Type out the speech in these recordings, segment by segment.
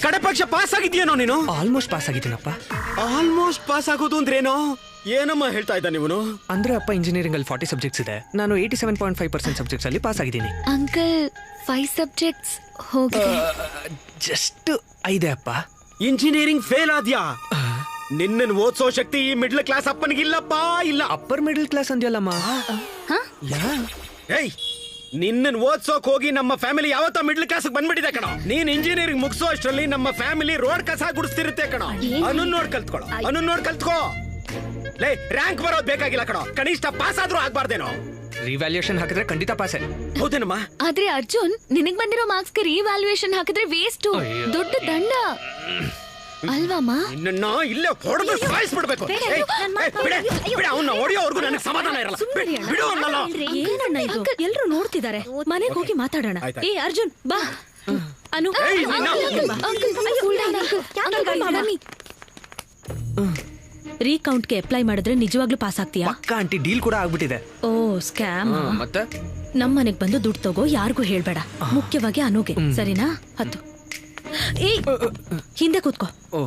ಕಡೆ ಪಕ್ಷ ಪಾಸ್ ಆಗಿದ್ಯೇನೋ ನೀನು? ಆಲ್ಮೋಸ್ಟ್ ಪಾಸ್ ಆಗಿದ್ದೀನಪ್ಪ. ಆಲ್ಮೋಸ್ಟ್ ಪಾಸ್ ಆಗೋದು ಅಂದ್ರೇನೋ? ಏನಮ್ಮ ಹೇಳ್ತಾ ಇದ್ದ ನೀವು? ಅಂದ್ರೆ ಅಪ್ಪ ಇಂಜಿನಿಯರಿಂಗ್ ಅಲ್ಲಿ 40 ಸಬ್ಜೆಕ್ಟ್ಸ್ ಇದೆ, ನಾನು 87.5% ಸಬ್ಜೆಕ್ಟ್ಸ್ ಅಲ್ಲಿ ಪಾಸ್ ಆಗಿದ್ದೀನಿ. ಅಂಕಲ್ 5 ಸಬ್ಜೆಕ್ಟ್ಸ್ ಹೋಗಿದೆ. ಜಸ್ಟ್ 5 ಅಪ್ಪ. ಇಂಜಿನಿಯರಿಂಗ್ ಫೇಲ್ ಆದ್ಯಾ? ನಿನ್ನನ್ ಓದ್ಸೋ ಶಕ್ತಿ ಈ ಮಿಡ್ಲ್ ಕ್ಲಾಸ್ ಅಪ್ಪನಿಗಿಲ್ಲಪ್ಪ, ಇಲ್ಲ. ಅಪ್ಪರ್ ಮಿಡಲ್ ಕ್ಲಾಸ್ ಅಂದ್ಯಲ್ಲಮ್ಮ. ಏಯ್, ನಿನ್ನನ್ ಓದ್ಸೋಕ್ ಹೋಗಿ ನಮ್ಮ ಫ್ಯಾಮಿಲಿ ಯಾವತ್ತ ಮಿಡ್ಲ್ ಕ್ಲಾಸ್ ಬಂದ್ಬಿಟ್ಟಿದೆ ಕಣ. ನೀನ್ ಇಂಜಿನಿಯರಿಂಗ್ ಮುಗಿಸೋ ಅಷ್ಟರಲ್ಲಿ ನಮ್ಮ ಫ್ಯಾಮಿಲಿ ರೋಡ್ ಕಸ ಗುಡಿಸ್ತಿರುತ್ತೆ ಕಣ. ಅನುನ್ ನೋಡ್ ಕಲ್ತ್ಕೊಳ್ಳೋ, ಅನುನ್ ನೋಡ್ ಕಲ್ತ್ಕೋ. ಲೇ, ರ್ಯಾಂಕ್ ಬರೋದ್ ಬೇಕಾಗಿಲ್ಲ ಕಣ, ಕನಿಷ್ಠ ಪಾಸ್ ಆದ್ರೂ ಆಗ್ಬಾರ್ದೇನೋ. ರಿವ್ಯಾಲ್ಯೂಯೇಷನ್ ಹಾಕಿದ್ರೆ ಖಂಡಿತ ಪಾಸೆ. ಹೌದೇನಮ್ಮ? ಆದ್ರೆ ಅರ್ಜುನ್, ನಿನಗ್ ಬಂದಿರೋ ಮಾರ್ಕ್ಸ್ ಗೆ ರಿವ್ಯಾಲ್ಯೂಯೇಷನ್ ಹಾಕಿದ್ರೆ ವೇಸ್ಟ್, ದೊಡ್ಡ ದಂಡ ಅಲ್ವಾಮ? ನಿನ್ನ ಇಲ್ಲೇ ಹೊಡೆದು ಸಾಯಿಸ್ಬಿಡ್ಬೇಕು. ಅವನ್ನ ಹೊಡೆಯೋವರೆಗೂ ನನಗೆ ಸಮಾಧಾನ ಇರಲ್ಲ. ಬಿಡು ಅನ್ನಲ್ಲ. ಏನಣ್ಣ ಇದು? ಎಲ್ರು ನೋಡ್ತಿದ್ದಾರೆ, ಮನೆಗೆ ಹೋಗಿ ಮಾತಾಡೋಣ. ಏ ಅರ್ಜುನ್ ಬಾ. ಅನು ರೀಕೌಂಟ್ಗೆ ಅಪ್ಲೈ ಮಾಡಿದ್ರೆ ನಿಜವಾಗ್ಲೂ ಪಾಸ್ ಆಗ್ತೀಯಾ? ಪಕ್ಕ ಆಂಟಿ, ಡೀಲ್ ಕೂಡ ಆಗ್ಬಿಟ್ಟಿದೆ. ಓ ಸ್ಕ್ಯಾಮ್. ಮತ್ತೆ ನಮ್ ಮನೆಗ್ ಬಂದು ದುಡ್ಡು ತಗೋ, ಯಾರಿಗೂ ಹೇಳ್ಬೇಡ, ಮುಖ್ಯವಾಗಿ ಅನುಗೆ. ಸರಿನಾ? ಹತ್ತು. ಏಯ್, ಹಿಂದೆ ಕೂತ್ಕೋ. ಓ,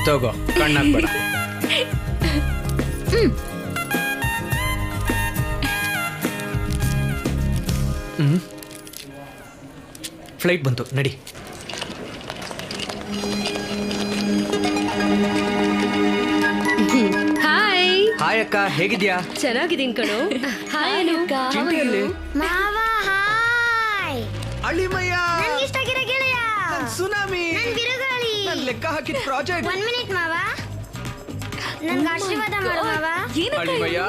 ತಗೋ, ಕಣ್ಣಾಕ್ಬೇಡ. ಫ್ಲೈಟ್ ಬಂತು, ನಡಿ. ಹಾಯ್. ಹಾಯ್ ಅಕ್ಕ, ಹೇಗಿದ್ಯಾ? ಚೆನ್ನಾಗಿದ್ದೀನಿ ಕಣೋ. ಹಾಯ್ ಅನುಕ್ಕ. ಚಿಂಟಿಯಲ್ಲಿ ಮಾವ ಹಾಯ್. ಅಳಿಮಯ್ಯ, ನನಗೆ ಇಷ್ಟ ಆಗಿರೋ ಗೆಳೆಯ, ಸುನಾಮಿ, ನನ್ನ ಬಿರುಗಾಳಿ, ನಾನು ಲೆಕ್ಕ ಹಾಕಿದ ಪ್ರಾಜೆಕ್ಟ್. 1 ಮಿನಿಟ್ ಮಾವ, ನನಗೆ ಆಶೀರ್ವಾದ ಮಾಡು ಮಾವ. ಅಳಿಮಯ್ಯ,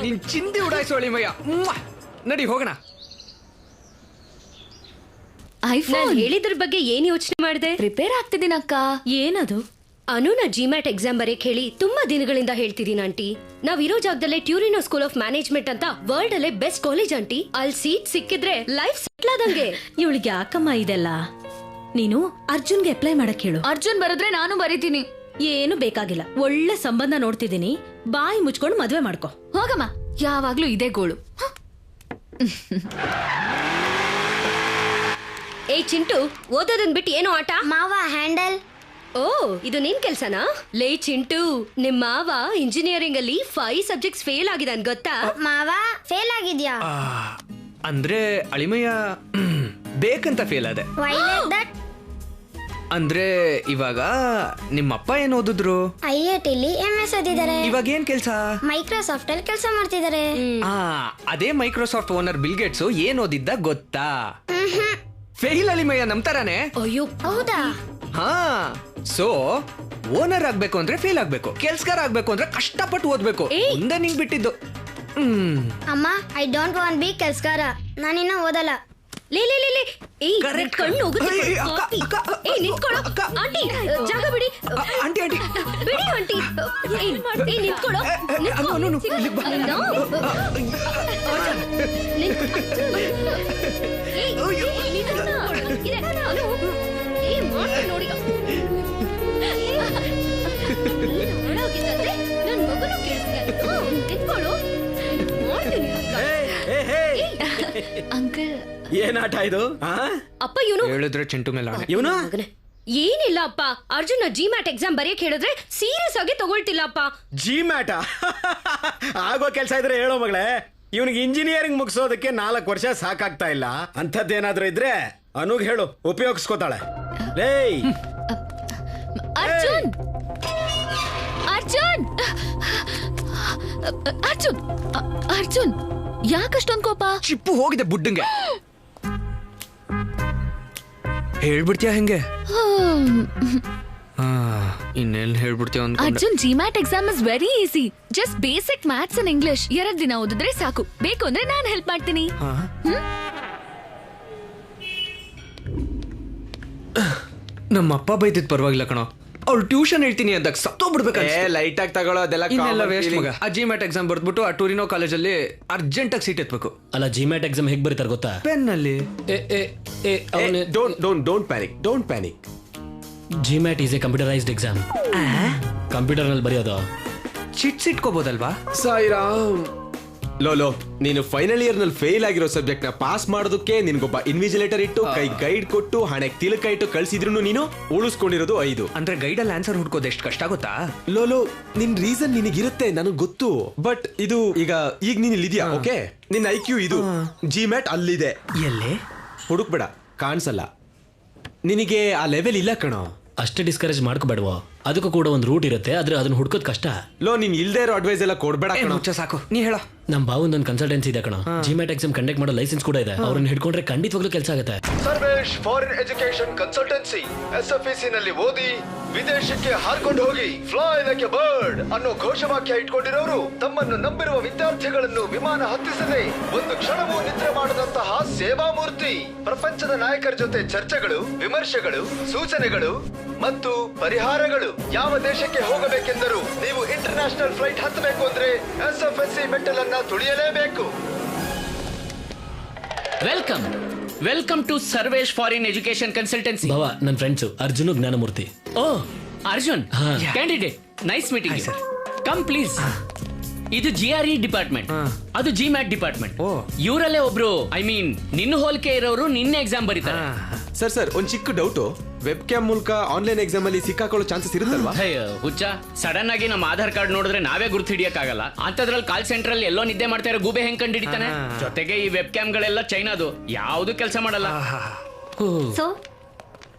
ನೀನ್ ಚಿಂದಿ ಉಡಾಯಿಸು ಅಳಿಮಯ್ಯ. ನಡಿ ಹೋಗೋಣ. ನಾನು ಹೇಳಿದ್ರ ಬಗ್ಗೆ ಏನ್ ಯೋಚನೆ ಮಾಡಿದೆ? ಪ್ರಿಪೇರ್ ಆಗ್ತಿದ್ದೀನಿ ಅಕ್ಕ. ಏನದು? ಅನುನ ಜಿಮ್ಯಾಟ್ ಎಕ್ಸಾಮ್ ಬರೆಯಕ್ ಹೇಳಿ ತುಂಬಾ ದಿನಗಳಿಂದ ಹೇಳ್ತಿದ್ದೀನಿ ಆಂಟಿ. ನಾವ್ ಇರೋ ಜಾಗದಲ್ಲೇ ಟ್ಯೂರಿನೋ ಸ್ಕೂಲ್ ಆಫ್ ಮ್ಯಾನೇಜ್ಮೆಂಟ್ ಅಂತ ವರ್ಲ್ಡ್ ಅಲ್ಲೇ ಬೆಸ್ಟ್ ಕಾಲೇಜ್ ಆಂಟಿ. ಅಲ್ಲಿ ಸೀಟ್ ಸಿಕ್ಕಿದ್ರೆ ಲೈಫ್ ಸೆಟ್ಲ್ ಆದಂಗೆ. ಇವಳಿಗೆ ಯಾಕಮ್ಮ ಇದೆಲ್ಲ? ನೀನು ಅರ್ಜುನ್ಗೆ ಅಪ್ಲೈ ಮಾಡಕ್ ಹೇಳು. ಅರ್ಜುನ್ ಬರೆದ್ರೆ ನಾನು ಬರೀತೀನಿ. ಏನು ಬೇಕಾಗಿಲ್ಲ, ಒಳ್ಳೆ ಸಂಬಂಧ ನೋಡ್ತಿದ್ದೀನಿ, ಬಾಯಿ ಮುಚ್ಕೊಂಡು ಮದ್ವೆ ಮಾಡ್ಕೊ. ಹೋಗಮ್ಮ, ಯಾವಾಗ್ಲೂ ಇದೇ ಗೋಳು. ಏ ಚಿಂಟು, ಓದೋದನ್ ಬಿಟ್ಟು ಏನೋ ಆಟ? ಮಾವ ಹ್ಯಾಂಡಲ್. ಓ, ಇದು ನಿನ್ ಕೆಲ್ಸನಾ? ಲೇ ಚಿಂಟು, ನಿಮ್ ಮಾವ ಇಂಜಿನಿಯರಿಂಗ್ ಅಲ್ಲಿ 5 ಸಬ್ಜೆಕ್ಟ್ಸ್ ಫೇಲ್ ಆಗಿದಾನ್ ಗೊತ್ತಾ? ಮಾವ ಫೇಲ್ ಆಗಿದ್ಯಾ? ಅಂದ್ರೆ ಅಳಿಮಯ್ಯ ಬೇಕಂತ ಫೇಲ್ ಆದೆ. Why like that? ಅಂದ್ರೆ ಇವಾಗ ನಿಮ್ಮಪ್ಪ ಏನ್ ಓದಿದ್ರು? IIT ಅಲ್ಲಿ MS ಓದಿದ್ದಾರೆ. ಇವಾಗ ಏನ್ ಕೆಲ್ಸ? ಮೈಕ್ರೋಸಾಫ್ಟ್ ಅಲ್ಲಿ ಕೆಲಸ ಮಾಡ್ತಿದ್ದಾರೆ. ಅದೇ ಮೈಕ್ರೋಸಾಫ್ಟ್ ಓನರ್ ಬಿಲ್ ಗೇಟ್ಸ್ ಏನ್ ಓದಿದ್ದ ಗೊತ್ತಾ? ಫೇಲ್ ಅಳಿಮಯ್ಯ, ನಮ್ತರಾನೆ. ಅಯ್ಯೋ ಹೌದಾ? ಹಾ, ಸೊ ಓನರ್ ಆಗ್ಬೇಕು ಅಂದ್ರೆ ಫೇಲ್ ಆಗ್ಬೇಕು, ಕೆಲ್ಸಗಾರ ಆಗ್ಬೇಕು ಅಂದ್ರೆ ಕಷ್ಟಪಟ್ಟು ಓದ್ಬೇಕು. ಮುಂದೆ ನಿಂಗ್ ಬಿಟ್ಟಿದ್ದು. ಅಮ್ಮ, ಐ ಡೋಂಟ್ ವಾಂಟ್ ಬಿ ಕೆಲ್ಸಗಾರ, ನಾನಿನ್ನ ಓದಲ್ಲ. ಲೇ ಲೇ ಲೇ ಲೇ, ಏಯ್ ಕಣ್ಣು ಹೋಗುತ್ತೆ. ಏಯ್ ನಿಂತ್ಕೊಳ್ಳೋ ಆಂಟಿ, ಜಾಗ ಬಿಡಿ. ಆಂಟಿ ಆಂಟಿ ಬಿಡಿ ಆಂಟಿ. ಏಯ್ ನಿಂತ್ಕೊಳ್ಳೋ. ನೋಡಿ ನನ್ ಮಗನು ನಿಂತ್ಕೊಳ್ಳೋ. ಅಂಕಲ್, ಏನಾಟ ಇದು? ಅಪ್ಪ ಇವನು ಹೇಳಿದ್ರೆ ಚಿಂಟು ಮೇಲೆ ಇವನು ಏನಿಲ್ಲ ಅಪ್ಪ, ಅರ್ಜುನ್ ಜಿಮ್ಯಾಟ್ ಎಕ್ಸಾಮ್ ಬರೆಯಕ್ ಹೇಳಿದ್ರೆ ಸೀರಿಯಸ್ ಆಗಿ ತಗೊಳ್ತಿಲ್ಲ ಅಪ್ಪ. ಜಿಮ್ಯಾಟ ಆಗೋ ಕೆಲ್ಸ ಇದ್ರೆ ಹೇಳೋ ಮಗಳೇ. ಇವನಿಗೆ ಇಂಜಿನಿಯರಿಂಗ್ ಮುಗಿಸೋದಕ್ಕೆ 4 ವರ್ಷ ಸಾಕಾಗ್ತಾ ಇಲ್ಲ. ಅಂಥದ್ದೇನಾದ್ರೂ ಇದ್ರೆ ಅನುಗ್ ಹೇಳು, ಉಪಯೋಗಿಸ್ಕೋತಾಳೆ. ಲೇಯ್ ಅರ್ಜುನ್, ಅರ್ಜುನ್, ಅರ್ಜುನ್, ಅರ್ಜುನ್, ಯಾಕಷ್ಟೊಂದ್ ಕೋಪ? ಚಿಪ್ಪು ಹೋಗಿದೆ ಬುಡ್ಡಂಗೆ. ಹೇಳ್ಬಿಡ್ತೀಯ ಹೆಂಗೆ? ಇನ್ನೆಲ್ಲಿ ಹೇಳ್ಬಿಡ್ತೀಯ? Arjun, GMAT exam is very easy. Just basic maths and English 2 ದಿನ ಓದಿದ್ರೆ ಸಾಕು. ಬೇಕು ಅಂದ್ರೆ ನಾನು ಹೆಲ್ಪ್ ಮಾಡ್ತೀನಿ. ನಮ್ಮಪ್ಪ ಬೈದಿದ್ ಪರವಾಗಿಲ್ಲ ಕಣೋ, ಅವ್ಳು ಟ್ಯೂಷನ್ ಹೇಳ್ತೀನಿ ಅಂದಾಗ ಸತ್ತೋಗ್ಬಿಡ್ಬೇಕು ಲೈಟ್ ಆಗಿ ತಗೊಳ್ಳೋ ಅದೆಲ್ಲ ಇನ್ನೆಲ್ಲ ವೇಸ್ಟ್ ಮಗ. ಆ ಜಿಮ್ಯಾಟ್ ಎಕ್ಸಾಮ್ ಬರ್ದ್ಬಿಟ್ಟು ಆ ಟೂರಿನೋ ಕಾಲೇಜಲ್ಲಿ ಅರ್ಜೆಂಟ್ ಆಗಿ ಸೀಟ್ ಎತ್ಬೇಕು. ಅಲ್ಲ ಜಿಮ್ಯಾಟ್ ಎಕ್ಸಾಮ್ ಹೇಗೆ ಬರೀತಾರೆ ಗೊತ್ತಾ? ಪೆನ್ ಅಲ್ಲಿ. Don't panic. GMAT is A computerised exam. Computer ನಲ್ಲಿ ಬರೆಯೋದು. ಚಿಟ್ಸ್ ಇಟ್ಕೋಬಹುದಲ್ವಾ? ಸಾಯಿರಾಮ್. ಲೋ ನೀನು ಫೈನಲ್ ಇಯರ್ ನಲ್ಲಿ ಫೇಲ್ ಆಗಿರೋ ಸಬ್ಜೆಕ್ಟ್ ನ ಪಾಸ್ ಮಾಡೋದಕ್ಕೆ ನಿನ್ಗೊಬ್ಬ ಇನ್ವಿಜಿಲೇಟರ್ ಇಟ್ಟು ಕೈ ಗೈಡ್ ಕೊಟ್ಟು ಹಣೆಗೆ ತಿಲಕ ಇಟ್ಟು ಕಳ್ಸಿದ್ರು ನೀನು ಉಳಿಸ್ಕೊಂಡಿರೋದು 5. ಅಂದ್ರೆ ಗೈಡಲ್ಲಿ ಆನ್ಸರ್ ಹುಡ್ಕೋದು ಎಷ್ಟು ಕಷ್ಟ ಗೊತ್ತಾ? ಲೋ ನಿನ್ ರೀಸನ್ ನಿನಗಿರುತ್ತೆ, ನನಗ್ ಗೊತ್ತು. ಬಟ್ ಇದು ಈಗ ನೀನ್ ಇಲ್ಲಿದ್ಯಾ, ಓಕೆ? ನಿನ್ IQ ಇದು ಜಿಮ್ಯಾಟ್ ಅಲ್ಲಿದೆ. ಎಲ್ಲೇ? ಹುಡುಕ್ಬೇಡ, ಕಾಣಿಸಲ್ಲ ನಿನಗೆ. ಆ ಲೆವೆಲ್ ಇಲ್ಲ ಕಣೋ. ಅಷ್ಟೇ ಡಿಸ್ಕರೇಜ್ ಮಾಡ್ಕೋಬೇಡವೋ. ಅದಕ್ಕೂ ಕೂಡ ಒಂದು ರೂಟ್ ಇರುತ್ತೆ, ಆದ್ರೆ ಅದನ್ನ ಹುಡ್ಕೋದ್ ಕಷ್ಟ. ಲೋ ನೀನ್ ಇಲ್ದೇ ಇರೋ ಅಡ್ವೈಸ್ ಎಲ್ಲ ಕೊಡ್ಬೇಡ ಕಣೋ. ಮುಚ್ಚ ಸಾಕು, ನೀ ಹೇಳ. ನಮ್ ಬಾವೊಂದೊಂದು ಕನ್ಸಲ್ಟೆನ್ಸಿ ಇದೆ ಕಣ. ಜಿಮ್ಯಾಟ್ ಎಕ್ಸಾಮ್ ಕಂಡಕ್ಟ್ ಮಾಡೋ ಲೈಸೆನ್ಸ್ ಕೂಡ ಇದೆ. ಅವ್ರನ್ನ ಹಿಡ್ಕೊಂಡ್ರೆ ಖಂಡಿತವಾಗ್ಲೂ ಕೆಲಸ ಆಗುತ್ತೆ. Sarvesh foreign education consultancy SFEC ನಲ್ಲಿ ಓದಿ ವಿದೇಶಕ್ಕೆ ಹಾರ್ಕೊಂಡು ಹೋಗಿ ಫ್ಲೈ ಲೈಕ್ ಎ ಬರ್ಡ್ ಅನ್ನೋ ಘೋಷವಾಕ್ಯ ಇಟ್ಕೊಂಡಿರೋರು ತಮ್ಮನ್ನು ನಂಬಿರುವ ವಿದ್ಯಾರ್ಥಿಗಳನ್ನು ವಿಮಾನ ಹತ್ತಿಸದೆ ಒಂದು ಕ್ಷಣವೂ ನಿದ್ರೆ ಮಾಡದಂತಹ ಸೇವಾ ಮೂರ್ತಿ. ಪ್ರಪಂಚದ ನಾಯಕರ ಜೊತೆ ಚರ್ಚೆಗಳು, ವಿಮರ್ಶೆಗಳು, ಸೂಚನೆಗಳು ಮತ್ತು ಪರಿಹಾರಗಳು. ಯಾವ ದೇಶಕ್ಕೆ ಹೋಗಬೇಕೆಂದರೂ ನೀವು ಇಂಟರ್ನ್ಯಾಷನಲ್ ಫ್ಲೈಟ್ ಹತ್ತಬೇಕು ಅಂದ್ರೆ SFSC ಮೆಟ್ಟಲನ್ನ ತುಳಿಯಲೇಬೇಕು. Welcome to Sarvesh foreign education consultancy. ಬಾವ ನನ್ನ ಫ್ರೆಂಡ್ಸು ಅರ್ಜುನ್ ಜ್ಞಾನಮೂರ್ತಿ. ಓ Arjun, candidate, nice meeting you. Come please. ಇದು GRE ಡಿಪಾರ್ಟ್ಮೆಂಟ್, ಅದು GMAT ಡಿಪಾರ್ಟ್ಮೆಂಟ್. ಇವರಲ್ಲೇ ಒಬ್ರು, ಐ ಮೀನ್ ನಿನ್ನ ಹೋಲಿಕೆ ಇರೋರು ನಿನ್ನೆ ಎಕ್ಸಾಮ್ ಬರೀತಾರೆ. ಸರ್ ಒಂದ್ ಚಿಕ್ಕ ಡೌಟ್. ವೆಬ್ ಕ್ಯಾಮ್ ಮೂಲಕ ಆನ್ಲೈನ್ ಎಕ್ಸಾಮ್ ಅಲ್ಲಿ ಸಿಕ್ಕಾಕೊಳ್ಳೋ ಚಾನ್ಸಸ್ ಇರುತ್ತಲ್ವಾ? ಹುಚ್ಚ, ಸಡನ್ ಆಗಿ ನಮ್ಮ ಆಧಾರ್ ಕಾರ್ಡ್ ನೋಡಿದ್ರೆ ನಾವೇ ಗುರ್ತು ಹಿಡಿಯಕ್ಕಾಗಲ್ಲ. ಅಂತದ್ರಲ್ಲಿ ಕಾಲ್ ಸೆಂಟರ್ ಅಲ್ಲಿ ಎಲ್ಲೋ ನಿದ್ದೆ ಮಾಡ್ತಾ ಇರೋ ಗೂಬೆ ಹೆಂಗ್ ಕಂಡು ಹಿಡಿತಾನೆ? ಜೊತೆಗೆ ಈ ವೆಬ್ ಕ್ಯಾಮ್ ಗಳೆಲ್ಲ ಚೈನಾದು, ಯಾವ್ದು ಕೆಲಸ ಮಾಡಲ್ಲ.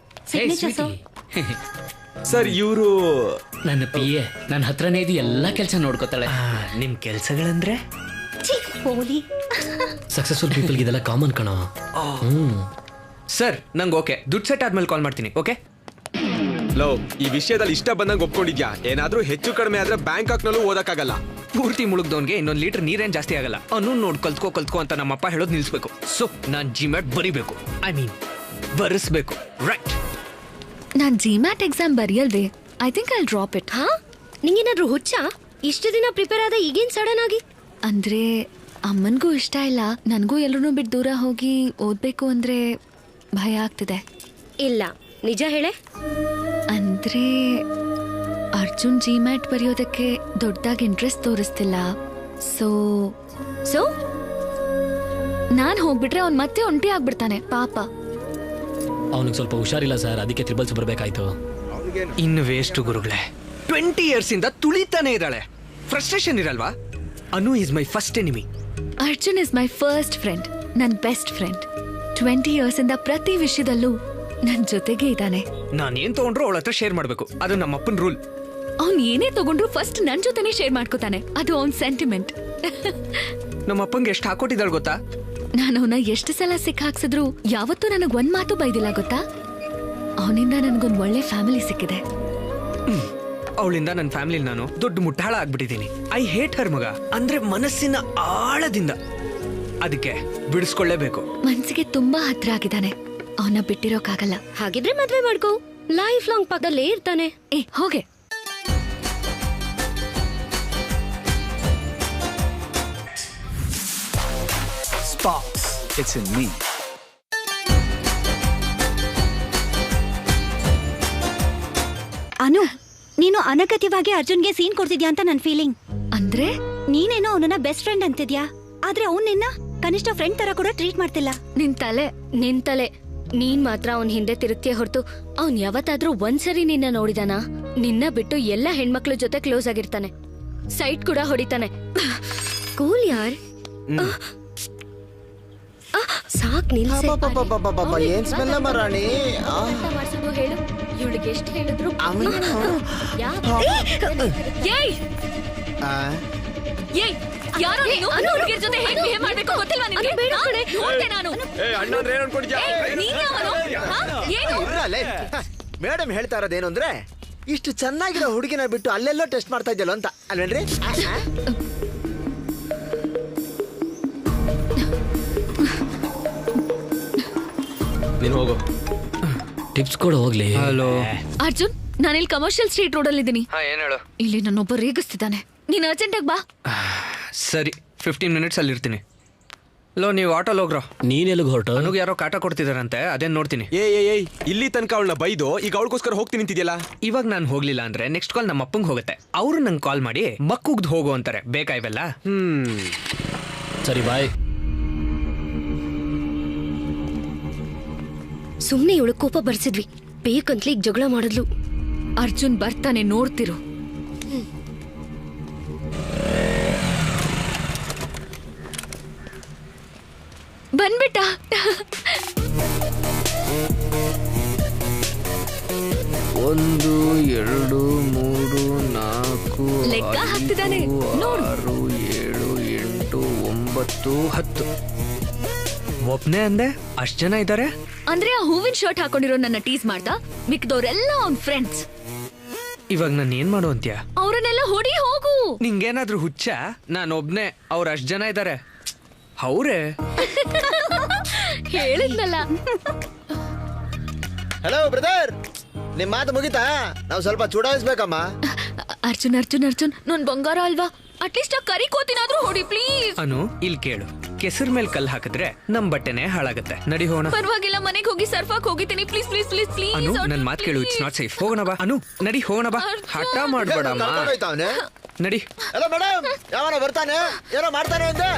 ಸರ್ ಇವರು ನನ್ನ PA ನನ್ನ ಹತ್ರನೇ ಇದು ಎಲ್ಲಾ ಕೆಲಸ ನೋಡ್ಕೋತಾಳೆ. ನಿಮ್ ಕೆಲ್ಸಗಳಂದ್ರೆ ಸಕ್ಸಸ್ಫುಲ್ ಪೀಪಲ್ ಇದೆಲ್ಲ ಕಾಮನ್ ಕಣ. ಸರ್ ನಂಗೆ ಓಕೆ. ದುಡ್ಡು ಸೆಟ್ ಆದ್ಮೇಲೆ ಕಾಲ್ ಮಾಡ್ತೀನಿ, ಓಕೆ? ಲೋ ಈ ವಿಷಯದಲ್ಲಿ ಇಷ್ಟ ಬಂದಂಗೆ ಒಪ್ಕೊಂಡಿದ್ಯಾ? ಏನಾದ್ರೂ ಹೆಚ್ಚು ಕಡಿಮೆ ಆದ್ರೆ ಬ್ಯಾಂಕಾಕ್ ನಲ್ಲೂ ಓದಕ್ಕಾಗಲ್ಲ. ಪೂರ್ತಿ ಮುಳುಗ್ದವನ್ಗೆ ಇನ್ನೊಂದು ಲೀಟರ್ ನೀರೇನ್ ಜಾಸ್ತಿ ಆಗಲ್ಲ. ಅವನು ನೋಡ್ ಕಲ್ತ್ಕೋ ಅಂತ ನಮ್ಮಪ್ಪ ಹೇಳೋದು ನಿಲ್ಸ್ಬೇಕು. ಸೊ ನಾನ್ ಜಿಮ್ಯಾಟ್ ಬರಿಬೇಕು, ಐ ಮೀನ್ ಬರೆಸ್ಬೇಕು, ರೈಟ್? ನಾನ್ ಜಿಮ್ಯಾಟ್ ಎಕ್ಸಾಮ್ ಬರೆಯಲ್ವೇ. I think I drop it. ಹಾ, ನಿಂಗೇನಾದ್ರೂ ಹುಚ್ಚ? ಇಷ್ಟು ದಿನ ಪ್ರಿಪೇರ್ ಆದ ಈಗೇನ್ ಸಡನ್ ಆಗಿ? ಅಂದ್ರೆ ಅಮ್ಮನ್ಗೂ ಇಷ್ಟ ಇಲ್ಲ, ನನ್ಗೂ ಎಲ್ಲರೂ ಬಿಟ್ಟು ದೂರ ಹೋಗಿ ಓದ್ಬೇಕು ಅಂದ್ರೆ ಭಯ ಆಗ್ತಿದೆ. ಇಲ್ಲ, ನಿಜ ಹೇಳೆ. ಅಂದ್ರೆ ಅರ್ಜುನ್ ಜಿಮ್ಯಾಟ್ ಬರೆಯೋದಕ್ಕೆ ದೊಡ್ಡದಾಗಿ ಇಂಟ್ರೆಸ್ಟ್ ತೋರಿಸ್ತಿಲ್ಲ. ಸೊ ನಾನ್ ಹೋಗ್ಬಿಟ್ರೆ ಅವ್ನ್ ಮತ್ತೆ ಒಂಟಿ ಆಗ್ಬಿಡ್ತಾನೆ ಪಾಪ. ಅವನಿಗೆ ಸ್ವಲ್ಪ ಹುಷಾರಿಲ್ಲ ಸರ್, ಅದಕ್ಕೆ ತ್ರಿಬಲ್ಸ್ ಬರ್ಬೇಕಾಯ್ತು. ಇನ್ನು ವೇಸ್ಟ್ ಗುರುಗಳೇ. 20 years ಇಂದ ತುಳಿತಾನೆ ಇದ್ದಾಳೆ. ಫ್ರಸ್ಟ್ರೇಷನ್ ಇರಲ್ವಾ? Anu is my first enemy. Arjun is my first friend, ನನ್ ಬೆಸ್ಟ್ ಫ್ರೆಂಡ್. 20 years ಇಂದ ಪ್ರತಿ ವಿಷಯದಲ್ಲೂ ನನ್ ಜೊತೆಗೆ ಇದ್ದಾನೆ. ನಾನ್ ಏನ್ ತಗೊಂಡ್ರು ಅವಳ ಹತ್ರ ಶೇರ್ ಮಾಡ್ಬೇಕು, ಅದು ನಮ್ಮಪ್ಪನ ರೂಲ್. ಅವ್ನ್ ಏನೇ ತಗೊಂಡ್ರು ಫಸ್ಟ್ ನನ್ ಜೊತೆನೆ ಶೇರ್ ಮಾಡ್ಕೋತಾನೆ, ಅದು ಅವ್ನ್ ಸೆಂಟಿಮೆಂಟ್. ನಮ್ಮಪ್ಪಂಗೆ ಎಷ್ಟು ಹಾಕೊಟ್ಟಿದ್ದಾಳೆ ಗೊತ್ತಾ? ನಾನು ಅವನ ಎಷ್ಟು ಸಲ ಸಿಕ್ಕಾಕ್ಸಿದ್ರು ಯಾವತ್ತೂ ನನಗ್ ಒಂದ್ ಮಾತು ಬೈದಿಲ್ಲ ಗೊತ್ತಾ? ಅವನಿಂದ ನನ್ಗೊಂದ್ ಒಳ್ಳೆ ಫ್ಯಾಮಿಲಿ ಸಿಕ್ಕಿದೆ. ಅವಳಿಂದ ನನ್ನ ಫ್ಯಾಮಿಲಿ ನಾನು ದೊಡ್ಡ ಮುಟ್ಟಾಳ ಆಗ್ಬಿಟ್ಟಿದ್ದೀನಿ. ಐ ಹೇಟ್ ಹರ್ ಮಗ, ಅಂದ್ರೆ ಮನಸ್ಸಿನ ಆಳದಿಂದ. ಅದಕ್ಕೆ ಬಿಡಿಸ್ಕೊಳ್ಳೇಬೇಕು. ಮನ್ಸಿಗೆ ತುಂಬಾ ಹತ್ರ ಆಗಿದ್ದಾನೆ, ಅವನ ಬಿಟ್ಟಿರೋಕ್ಕಾಗಲ್ಲ. ಹಾಗಿದ್ರೆ ಮದ್ವೆ ಮಾಡ್ಕೋ, ಲೈಫ್ ಲಾಂಗ್ ಪಕ್ಕದಲ್ಲೇ ಇರ್ತಾನೆ. ಹೋಗೆ. Sparks, it's in me. ಅನು, ನೀನು ಅನಗತ್ಯವಾಗಿ ಅರ್ಜುನ್ಗೆ ಸೀನ್ ಕೊಡ್ತಿದ್ಯಾ ಅಂತ ನನ್ ಫೀಲಿಂಗ್. ಅಂದ್ರೆ ನೀನೇನೋ ಅವನನ್ನ ಬೆಸ್ಟ್ ಫ್ರೆಂಡ್ ಅಂತಿದ್ಯಾ, ಆದ್ರೆ ಅವ್ನ್ ನಿನ್ನ ಕನಿಷ್ಠ ಫ್ರೆಂಡ್ ತರ ಕೂಡ ಟ್ರೀಟ್ ಮಾಡ್ತಿಲ್ಲ. ನಿನ್ ತಲೆ. ನೀನ್ ಮಾತ್ರ ಅವನ್ ಹಿಂದೆ ತಿರುಗ್ತಿಯ ಹೊರತು ಅವ್ನ್ ಯಾವತ್ತಾದ್ರೂ ಒಂದ್ಸರಿ ನಿನ್ನ ನೋಡಿದಾನ? ನಿನ್ನ ಬಿಟ್ಟು ಎಲ್ಲ ಹೆಣ್ಮಕ್ಳ ಜೊತೆ ಕ್ಲೋಸ್ ಆಗಿರ್ತಾನೆ, ಸೈಟ್ ಕೂಡ ಹೊಡಿತಾನೆ. ಕೂಲ್ ಯಾರ್. ಸಾಕ್ ನಿಲ್ಸೆ. ಏನ್ ಸ್ಮೆಲ್ ಮರಾಣಿ? ಮಾಡ್ಸೋದು ಹೇಳು. ಇವಳಿಗೆ ಎಷ್ಟು ಹೇಳಿದ್ರು ಯಾರೋ ನೀನು ಹುಡುಗಿಯರ ಜೊತೆ ಹೇಗೆ ಬಿಹೇವ್ ಮಾಡ್ಬೇಕು ಗೊತ್ತಿಲ್ವಾ ನಿನಗೆ? ನೋಡ್ದೆ ನಾನು. ಮೇಡಮ್ ಹೇಳ್ತಾ ಇರೋದೇನು ಅಂದ್ರೆ, ಇಷ್ಟು ಚೆನ್ನಾಗಿರೋ ಹುಡುಗಿನ ಬಿಟ್ಟು ಅಲ್ಲೆಲ್ಲೋ ಟೆಸ್ಟ್ ಮಾಡ್ತಾ ಇದ್ದಲ್ಲ ಅಂತ ಅಲ್ವೇನ್ರಿ? ನೀನು ಹೋಗು. ಟಿಪ್ಸ್ ಕೊಡು ಹೋಗ್ಲಿ. ಹಲೋ ಅರ್ಜುನ್, ನಾನಿಲ್ಲಿ ಕಮರ್ಷಿಯಲ್ ಸ್ಟ್ರೀಟ್ ರೋಡ್ ಅಲ್ಲಿ ಇದ್ದೀನಿ. ಏನ್ ಹೇಳು. ಇಲ್ಲಿ ನನ್ನೊಬ್ಬ ರೇಗಿಸ್ತಿದ್ದಾನೆ. ನೀನ್ ಅರ್ಜೆಂಟ್ ಆಗಿ ಬಾ. ಸರಿ 15 ಮಿನಿಟ್ಸ್ ಅಲ್ಲಿ ಇರ್ತೀನಿ. ಲೋ ನೀವು ಆಟೋಲ್ ಹೋಗ್ರೋ. ನೀನೆಲ್ಲಿಗೆ ಹೊರಟು? ನನಗೆ ಯಾರೋ ಕಾಟ ಕೊಡ್ತಿದಾರಂತೆ, ಅದೇನ್ ನೋಡ್ತೀನಿ. ಏಯ್ ಇಲ್ಲಿ ತನಕ ಅವಳನ್ನ ಬೈದು ಈಗ ಅವಳಿಗೋಸ್ಕರ ಹೋಗ್ತೀನಿ ನಿಂತಿದ್ಯಲ್ಲ. ಇವಾಗ ನಾನು ಹೋಗ್ಲಿಲ್ಲ ಅಂದ್ರೆ ನೆಕ್ಸ್ಟ್ ಕಾಲ್ ನಮ್ಮ ಅಪ್ಪಂಗೆ ಹೋಗುತ್ತೆ. ಅವರು ನಂಗೆ ಕಾಲ್ ಮಾಡಿ ಮಕ್ಕುಗ್ದು ಹೋಗು ಅಂತಾರೆ. ಬೇಕಾ ಇವೆಲ್ಲ? ಸರಿ ಬಾಯ್. ಸುಮ್ನೆ ಇವಳು ಕೋಪ ಬರ್ಸಿದ್ವಿ, ಬೇಕಂತ್ಲಿ ಈಗ ಜಗಳ ಮಾಡಿದ್ಲು. ಅರ್ಜುನ್ ಬರ್ತಾನೆ, ನೋಡ್ತಿರು. ಬಂದ್ಬಿಟ್ಟ. 1 2 3 4 ಲೆಕ್ಕ ಹಾಕ್ತಿದ್ದಾನೆ ನೋಡು. 6 7 8 9 10. ಒಬ್ನೇ ಅಂದೆ, ಅಷ್ಟ್ ಜನ ಇದ್ದಾರೆ. ಅಂದ್ರೆ ಆ ಹೂವಿನ ಶರ್ಟ್ ಹಾಕೊಂಡಿರೋ ನನ್ನ ಟೀಸ್ ಮಾಡ್ದ, ಮಿಕ್ದವ್ರೆಲ್ಲ ಅವ್ನ್ ಫ್ರೆಂಡ್ಸ್. ಇವಾಗ ನಾನು ಏನ್ ಮಾಡು ಅಂತ್ಯಾ? ಅವ್ರನ್ನೆಲ್ಲ ಹೊಡಿ ಹೋಗು. ನಿಂಗೇನಾದ್ರೂ ಹುಚ್ಚ? ನಾನು ಒಬ್ನೇ, ಅವ್ರ ಅಷ್ಟ್ ಜನ ಇದ್ದಾರೆ. ಅವ್ರೇ ಹೇಳಿದ್ನಲ್ಲ. ಹಲೋ ಬ್ರದರ್, ನಿಮ್ ಮಾತು ಮುಗಿತಾ? ನಾವು ಸ್ವಲ್ಪ ಚೂಡಾಯಿಸ್ಬೇಕಮ್ಮ. ಅರ್ಜುನ್ ಅರ್ಜುನ್ ಅರ್ಜುನ್, ನನ್ ಬಂಗಾರ ಅಲ್ವಾ, ಅಟ್ಲೀಸ್ಟ್ ಆ ಕರಿ ಕೋತಿನಾದ್ರೂ ಹೊಡಿ ಪ್ಲೀಸ್. ಅನು ಇಲ್ಲಿ ಕೇಳು, ಕೆಸರ್ ಮೇಲೆ ಕಲ್ಲು ಹಾಕಿದ್ರೆ ನಮ್ ಬಟ್ಟೆನೆ ಹಾಳಾಗುತ್ತೆ. ನಡಿ ಹೋಗೋಣ. ಪರವಾಗಿಲ್ಲ, ಮನೆಗೆ ಹೋಗಿ ಸರ್ಫಾಕ್ ಹೋಗಿದ್ದೀನಿ. Please please please please. Anu ನನ್ ಮಾತು ಕೇಳು, ಇಟ್ಸ್ ನಾಟ್ ಸೇಫ್. ಹೋಗೋಣ ಬಾ ಅನು, ನಡಿ ಹೋಗೋಣ ಬಾ. ಹಠ ಮಾಡ್ಬೇಡಮ್ಮ, ನಡಿ. ಹಲೋ ಮೇಡಮ್, ಯಾವನ ಬರ್ತಾನೆ, ಏನೋ ಮಾಡ್ತಾನೆ ಅಂದೆ.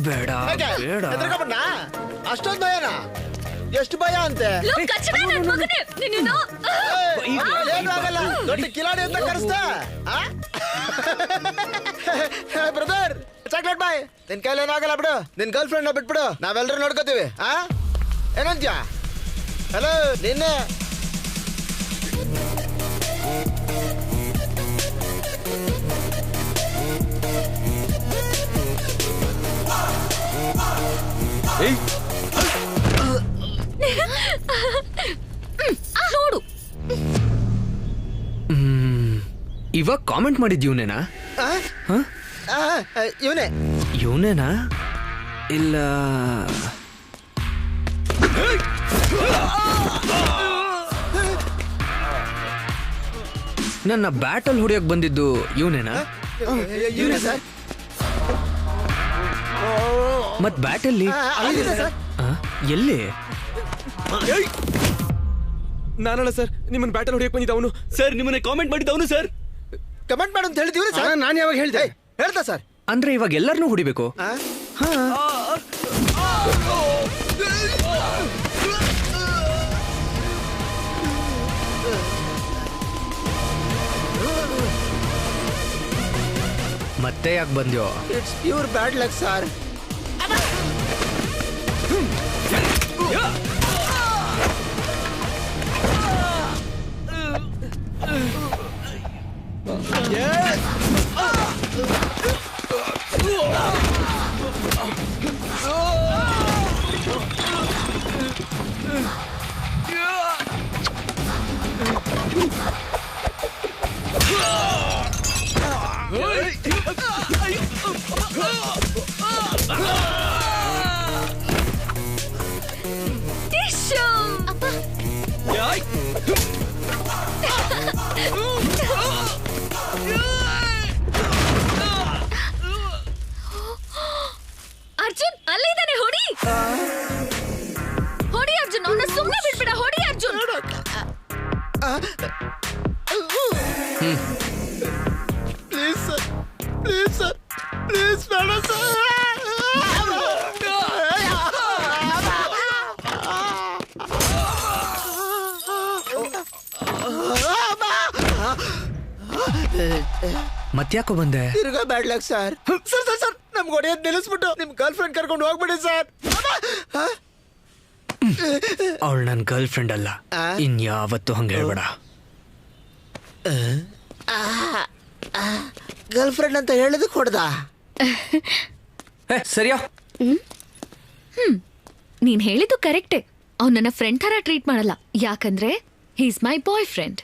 ಬೇಡ ಬೇಡ. ಅಷ್ಟೊಂದು ಭಯನ? ಎಷ್ಟು ಭಯ ಅಂತೆ? ಏನು ಆಗಲ್ಲ, ದೊಡ್ಡ ಕಿಲಾಡಿ ಅಂತ ಕರೆಸ್ತ. ಬ್ರದರ್ ಚಾಕ್ಲೇಟ್ ಬಾಯ್, ನಿನ್ ಕೈಲಿ ಏನಾಗಲ್ಲ ಬಿಡು. ನಿನ್ ಗರ್ಲ್ ಫ್ರೆಂಡ್ ನ ಬಿಟ್ಬಿಡು, ನಾವೆಲ್ಲರೂ ನೋಡ್ಕೋತೀವಿ. ಏನಂತ್ಯಾ? ಹಲೋ ನಿನ್ನೆ ನೋಡು. ಇವಾಗ ಕಾಮೆಂಟ್ ಮಾಡಿದ್ ಇವನೇನಾ? ಇವನೇನಾ ಇಲ್ಲ? ನನ್ನ ಬ್ಯಾಟಲ್ ಹೊಡಿಯಕ್ ಬಂದಿದ್ದು ಇವನೇನಾ? ಮತ್ ಬ್ಯಾಟಲ್ಲಿ ಎಲ್ಲಿ? ನಾನಲ್ಲ ಸರ್, ನಿಮ್ಮನ್ನ ಬ್ಯಾಟಲ್ ಹೊಡಿಯಕ್ ಬಂದಿದ್ದ ಅವನು. ಸರ್ ನಿಮ್ಮನ್ನ ಕಾಮೆಂಟ್ ಮಾಡಿದ್ದವನು ಸರ್. ಕಮೆಂಟ್ ಮಾಡು ಅಂತ ಹೇಳಿದೀವಿ ಸರ್. ನಾನು ಯಾವಾಗ ಹೇಳಿದೆ? ಹೇಳ್ತಾ ಸರ್. ಅಂದ್ರೆ ಇವಾಗ ಎಲ್ಲರನ್ನೂ ಹೊಡಿಬೇಕು? ಮತ್ತೆ ಯಾಕೆ ಬಂದ್ಯೋ? It's pure bad luck sir. Arjun ಅಲ್ಲಿದ್ದಾನೆ, ಹೊಡಿ ಹೊಡಿ ಅರ್ಜುನ್, ಅವನ್ನ ಸುಮ್ಮನೆ ಬಿಡ್ಬೇಡ, ಹೊಡಿ Arjun. Please sir, please sir, please ಬೇಡ ಸರ್. ಮತ್ತ್ಯಾಕೋ ಬಂದೆ? ತಿರ್ಗಾ bad luck sir. Sir sir sir, ನಮ್ಗೆ ಹೊಡೆಯೋದು ನಿಲ್ಲಿಸ್ಬಿಟ್ಟು ನಿಮ್ ಗರ್ಲ್ ಫ್ರೆಂಡ್ ಕರ್ಕೊಂಡು ಹೋಗ್ಬಿಡಿ ಸರ್. ಅವಳು ನನ್ನ ಗರ್ಲ್ ಫ್ರೆಂಡ್ ಅಲ್ಲ, ಇನ್ಯಾವತ್ತೂ ಹಂಗೆ ಹೇಳ್ಬೇಡ. ಗರ್ಲ್ ಫ್ರೆಂಡ್ ಅಂತ ಹೇಳಿದಕ್ಕೆ ಹೊಡೆದ. ಸರಿಯಾ? ನೀನ್ ಹೇಳಿದ್ದು ಕರೆಕ್ಟೇ. ಅವ್ನು ನನ್ನ ಫ್ರೆಂಡ್ ಥರ ಟ್ರೀಟ್ ಮಾಡಲ್ಲ, ಯಾಕಂದ್ರೆ he is my boy friend.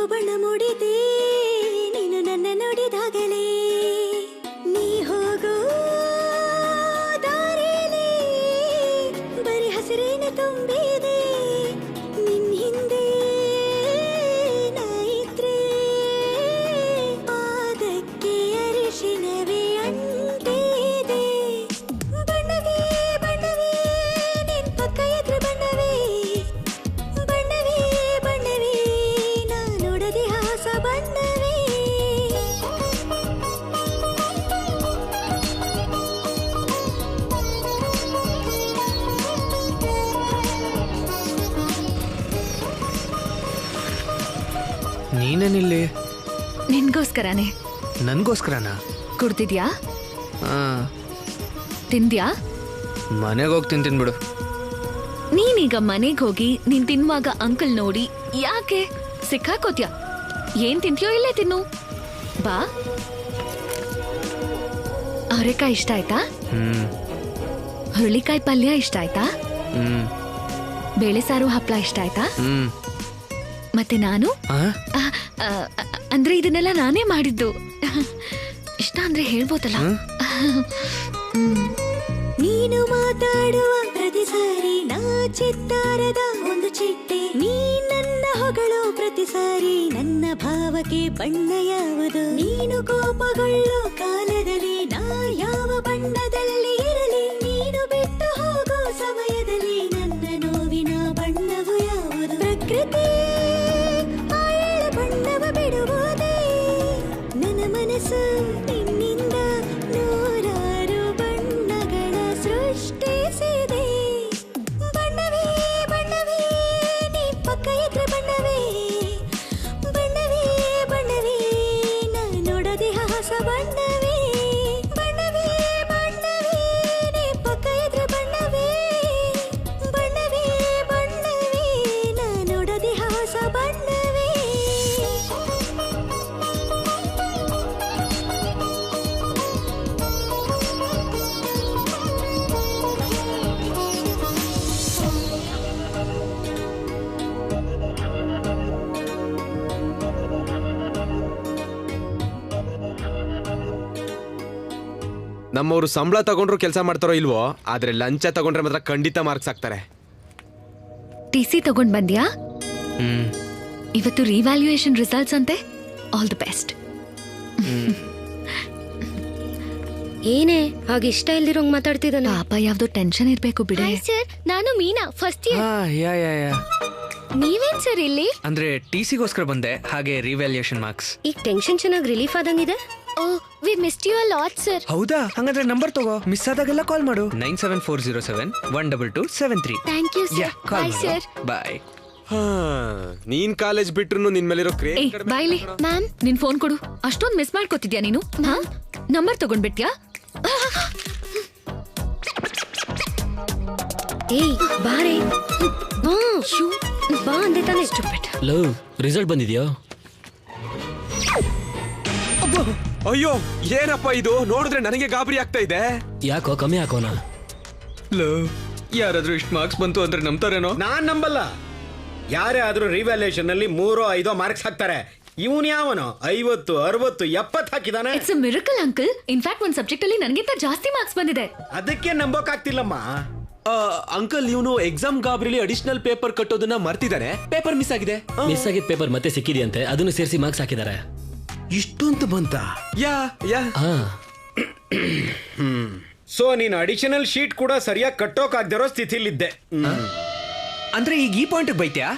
ಕೆಂಪು ಬಣ್ಣ ಮೂಡಿದೆ ನೀನು ನನ್ನ ನೋಡಿದಾಗಲೇ ನೀ ಹೋಗೋ ದಾರಿಲಿ ಬರೀ ಹಸಿರೇನ ತುಂಬಿದೆ ನಿನ್ ಹಿಂದೆ ನಾ ಇದ್ರೆ ಪಾದಕ್ಕೆ ಅರಿಶಿನವೇ ಅಂಟಿದೆ ಬಣ್ಣವೇ ಬಣ್ಣವೇ ನಿನ್ ಪಕ್ಕ ಎದುರು ಬಣ್ಣವೇ ಬಣ್ಣವೇ ಬಣ್ಣವೇ ನಾ ನೋಡದೆ ಹಾಸ ಬಣ್ಣವೇ ನೀನೇನಿಲ್ಲಿ? ನಿನ್ಗೋಸ್ಕರನೇ. ನನ್ಗೋಸ್ಕರನಾ? ಕುಡ್ದಿದ್ಯಾ? ಹಾ, ತಿಂದ್ಯಾ? ಮನೆಗೆ ಹೋಗಿ ತಿಂತೀನಿ ಬಿಡು. ನೀನೀಗ ಮನೆಗೆ ಹೋಗಿ ನೀನ್ ತಿನ್ನುವಾಗ ಅಂಕಲ್ ನೋಡಿ ಯಾಕೆ ಸಿಕ್ಕಾಕೋತ್ಯಾ? ಏನ್ ತಿಂತೀಯೋ ಇಲ್ಲೇ ತಿನ್ನು ಬಾ. ಅವರೆಕಾಯಿ ಇಷ್ಟ ಆಯ್ತಾ? ಹುರುಳಿಕಾಯಿ ಪಲ್ಯ ಇಷ್ಟ ಆಯ್ತಾ? ಬೇಳೆ ಸಾರು ಹಪ್ಳ ಇಷ್ಟ ಆಯ್ತಾ? ಮತ್ತೆ ನಾನು ಅಂದ್ರೆ ಇದನ್ನೆಲ್ಲ ನಾನೇ ಮಾಡಿದ್ದು. ಇಷ್ಟ ಅಂದ್ರೆ ಹೇಳ್ಬೋದಲ್ಲ. ನೀನು ಮಾತಾಡುವ ಪ್ರತಿ ಸಾರಿ ನಾ ಚಿತ್ತಾರದ ಒಂದು ಚಿಟ್ಟೆ ನೀ ನನ್ನ ಹೊಗಳೋ ಪ್ರತಿ ಸಾರಿ ನನ್ನ ಭಾವಕ್ಕೆ ಬಣ್ಣ ಯಾವುದು ನೀನು ಕೋಪಗೊಳ್ಳೋ ಕಾಲದಲ್ಲಿ ನಾ ಯಾವ ಬಣ್ಣದಲ್ಲಿ ಇರಲಿ ನೀನು ಬಿಟ್ಟು ಹೋಗೋ ಸಮಯದಲ್ಲಿ ನನ್ನ ನೋವಿನ ಬಣ್ಣವು ಯಾವುದು ಪ್ರಕೃತಿ ಆಳ ಬಣ್ಣವ ಬಿಡುವುದೇ ನನ್ನ ಮನಸ್ಸು ನಿನ್ನಿಂದ ನೂರಾರು ಬಣ್ಣಗಳ ಸೃಷ್ಟಿಸಿದೆ ಬಣ್ಣವೇ ಬಣ್ಣವೇ ನೀ ಪಕ್ಕ ಇದ್ರೆ ಬಣ್ಣವೇ ಬಣ್ಣವೇ ಬಣ್ಣವೇ ನಾ ನೋಡದೆ ಹಾಸ ಬಣ್ಣವೇ ಬಣ್ಣವೇ ಬಣ್ಣವೇ ನೀ ಪಕ್ಕ ಇದ್ರೆ ಬಣ್ಣವೇ ಬಣ್ಣವೇ ಬಣ್ಣವೇ ನಾ ನೋಡದೆ ಹಾಸ ಬಣ್ಣವೇ ನಮ್ಮವರು ಸಂಬಳ ತಗೊಂಡ್ರು ಕೆಲಸ ಮಾಡ್ತಾರೋ ಇಲ್ವೋ, ಆದ್ರೆ ಲಂಚ ತಗೊಂಡ್ರೆ ಮಾತ್ರ ಖಂಡಿತ ಮಾರ್ಕ್ಸ್ ಹಾಕ್ತಾರೆ. ಟಿಸಿ ತಗೊಂಡ್ ಬಂದ್ಯಾ? ಇವತ್ತು ರಿವ್ಯಾಲ್ಯೂಯೇಷನ್ ರಿಸಲ್ಟ್ಸ್ ಅಂತೆ. All the best. ಏನೇ ಹಾಗೆ ಇಷ್ಟ ಇಲ್ದಿರೋಂಗ್ ಮಾತಾಡ್ತಿದ್ದಾನೆ. ಪಾಪ ಯಾವ್ದೋ ಟೆನ್ಷನ್ ಇರ್ಬೇಕು ಬಿಡೆ. ಸರ್, ನಾನು ಮೀನಾ, ಫಸ್ಟ್ ಇಯರ್. ಯಾ ನೀವೇನ್ ಸರ್ ಇಲ್ಲಿ? ಅಂದ್ರೆ ಟಿಸಿಗೋಸ್ಕರ ಬಂದೆ, ಹಾಗೆ ರಿವ್ಯಾಲ್ಯೂಯೇಷನ್ ಮಾರ್ಕ್ಸ್. ಈಗ ಟೆನ್ಷನ್ ಚೆನ್ನಾಗಿ ರಿಲೀಫ್ ಆದಂಗಿದೆ. ಓ, we missed you a lot sir. ಹೌದಾ? ಹಂಗಂದ್ರೆ ನಂಬರ್ ತಗೋ, ಮಿಸ್ ಆದಾಗೆಲ್ಲ ಕಾಲ್ ಮಾಡು. 9740712273. Thank you sir. Bye sir. Bye. ನೀನ್ ಕಾಲೇಜ್ ಬಿಟ್ರು ನಿನ್ ಮೇಲಿರೋ ಏ ಬಾಯ್ಲಿ ಮ್ಯಾಮ್, ನಿನ್ ಫೋನ್ ಕೊಡು. ಅಷ್ಟೊಂದು ಮಿಸ್ ಮಾಡ್ಕೋತಿದ್ಯಾ ನೀನು? ನಂಬರ್ ತಗೊಂಡ್ಬಿಟ್ಯಾ? ಏಯ್ ಬಾರೆ ಬಾ. ಬಾ ಅಂದೆ ತಾನೆ. ಸ್ಟುಪಿಡ್. ಲವ್, ರಿಸಲ್ಟ್ ಬಂದಿದ್ಯಾ? ಅಯ್ಯೋ, ಏನಪ್ಪ ಇದು? ನೋಡಿದ್ರೆ ನನಗೆ ಗಾಬರಿ ಆಗ್ತಾ ಇದೆ. ಯಾಕೋ ಕಮ್ಮಿ ಹಾಕೋಣ? ಯಾರಾದ್ರೂ ಇಷ್ಟು ಮಾರ್ಕ್ಸ್ ಬಂತು ಅಂದ್ರೆ ನಂಬ್ತಾರೇನೋ? ನಾನ್ ನಂಬಲ್ಲ. ಯಾರೇ ಆದ್ರೂ ರಿವ್ಯಾಲ್ಯೂಯೇಷನ್ ನಲ್ಲಿ 3-5 ಮಾರ್ಕ್ಸ್ ಹಾಕ್ತಾರೆ. ಇವನ್ ಯಾವನು 50, 60, 70 ಹಾಕಿದಾನೆ. It's a miracle uncle. In fact ಒಂದ್ ಸಬ್ಜೆಕ್ಟ್ ಅಲ್ಲಿ ನನಗಿಂತ ಜಾಸ್ತಿ ಮಾರ್ಕ್ಸ್ ಬಂದಿದೆ. ಅದಕ್ಕೆ ನಂಬೋಕ್ ಆಗ್ತಿಲ್ಲಮ್ಮ. ಅಂಕಲ್, ಇವನು ಎಕ್ಸಾಮ್ ಗಾಬರಿಲಿ ಅಡಿಷನಲ್ ಪೇಪರ್ ಕಟ್ಟೋದನ್ನ ಮರ್ತಿದ್ದಾನೆ. ಪೇಪರ್ ಮಿಸ್ ಆಗಿದೆ. ಮಿಸ್ ಆಗಿದ್ದ ಪೇಪರ್ ಮತ್ತೆ ಸಿಕ್ಕಿದೆಯಂತೆ, ಅದನ್ನು ಸೇರಿಸಿ ಮಾರ್ಕ್ಸ್ ಹಾಕಿದ್ದಾರೆ. ಇಷ್ಟೊಂದು ಬಂತ? ಯಾ. ಸೊ ನೀನು ಅಡಿಷನಲ್ ಶೀಟ್ ಕೂಡ ಸರಿಯಾಗಿ ಕಟ್ಟೋಕ್ ಆಗದಿರೋ ಸ್ಥಿತಿಲಿದ್ದೆ. ಅಂದ್ರೆ ಈಗ ಈ ಪಾಯಿಂಟ್ ಬೈತ್ಯಾ?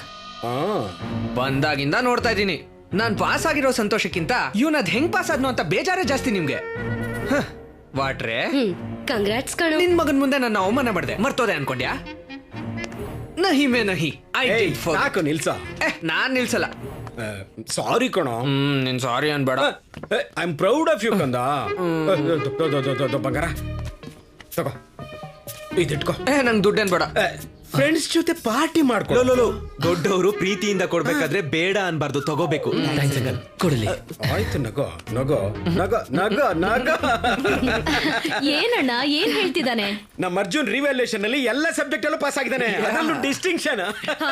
ಬಂದಾಗಿಂದ ನೋಡ್ತಾ ಇದ್ದೀನಿ. ನಾನ್ ಪಾಸ್ ಆಗಿರೋ ಸಂತೋಷಕ್ಕಿಂತ ಇವನ್ ಅದ್ ಹೆಂಗ್ ಪಾಸ್ ಆದ್ನು ಅಂತ ಬೇಜಾರೇ ಜಾಸ್ತಿ ನಿಮ್ಗೆ. ವಾಟ್ರೆ, ಕಂಗ್ರಾಟ್ಸ್ ಕಣೋ. ನಿನ್ ಮಗನ್ ಮುಂದೆ ನನ್ನ ಅವಮಾನ ಮಾಡ್ದೆ, ಮರ್ತೋದೆ ಅನ್ಕೊಂಡ್ಯಾ? ನಹಿ ಮೇ ನಹಿ, ಐ ಡಿಡ್ ಫಾರ್. ಸಾಕು ನಿಲ್ಸ. ನಾನ್ ನಿಲ್ಸಲ್ಲ. ಸಾರಿ ಕಣೋ. ನಿನ್ ಸಾರಿ ಅನ್ಬೇಡ. I am proud of you ಕಂದ. ಬಂಗಾರ ತಗೋ, ಇದಿಟ್ಕೋ. ನಂಗೆ ದುಡ್ಡೇನ್ ಬೇಡ. ಫ್ರೆಂಡ್ಸ್ ಜೊತೆ ಪಾರ್ಟಿ ಮಾಡ್ಕೊ. ದೊಡ್ಡವರು ಪ್ರೀತಿಯಿಂದ ಕೊಡ್ಬೇಕಾದ್ರೆ ಬೇಡ ಅನ್ಬಾರ್ದು, ತಗೋಬೇಕು. ಕೊಡಲಿ. ಆಯ್ತು, ನಗೋ ನಗೋ ನಗೋ ನಗೋ ನಗೋ. ಏನಣ್ಣ ಏನ್ ಹೇಳ್ತಿದ್ದಾನೆ? ನಮ್ಮ ಅರ್ಜುನ್ ರಿವ್ಯಾಲ್ಯೂಯೇಷನ್ ಅಲ್ಲಿ ಎಲ್ಲ ಸಬ್ಜೆಕ್ಟ್ ಅಲ್ಲೂ ಪಾಸ್ ಆಗಿದ್ದಾನೆ, ಅದರಲ್ಲೂ ಡಿಸ್ಟಿಂಕ್ಷನ್.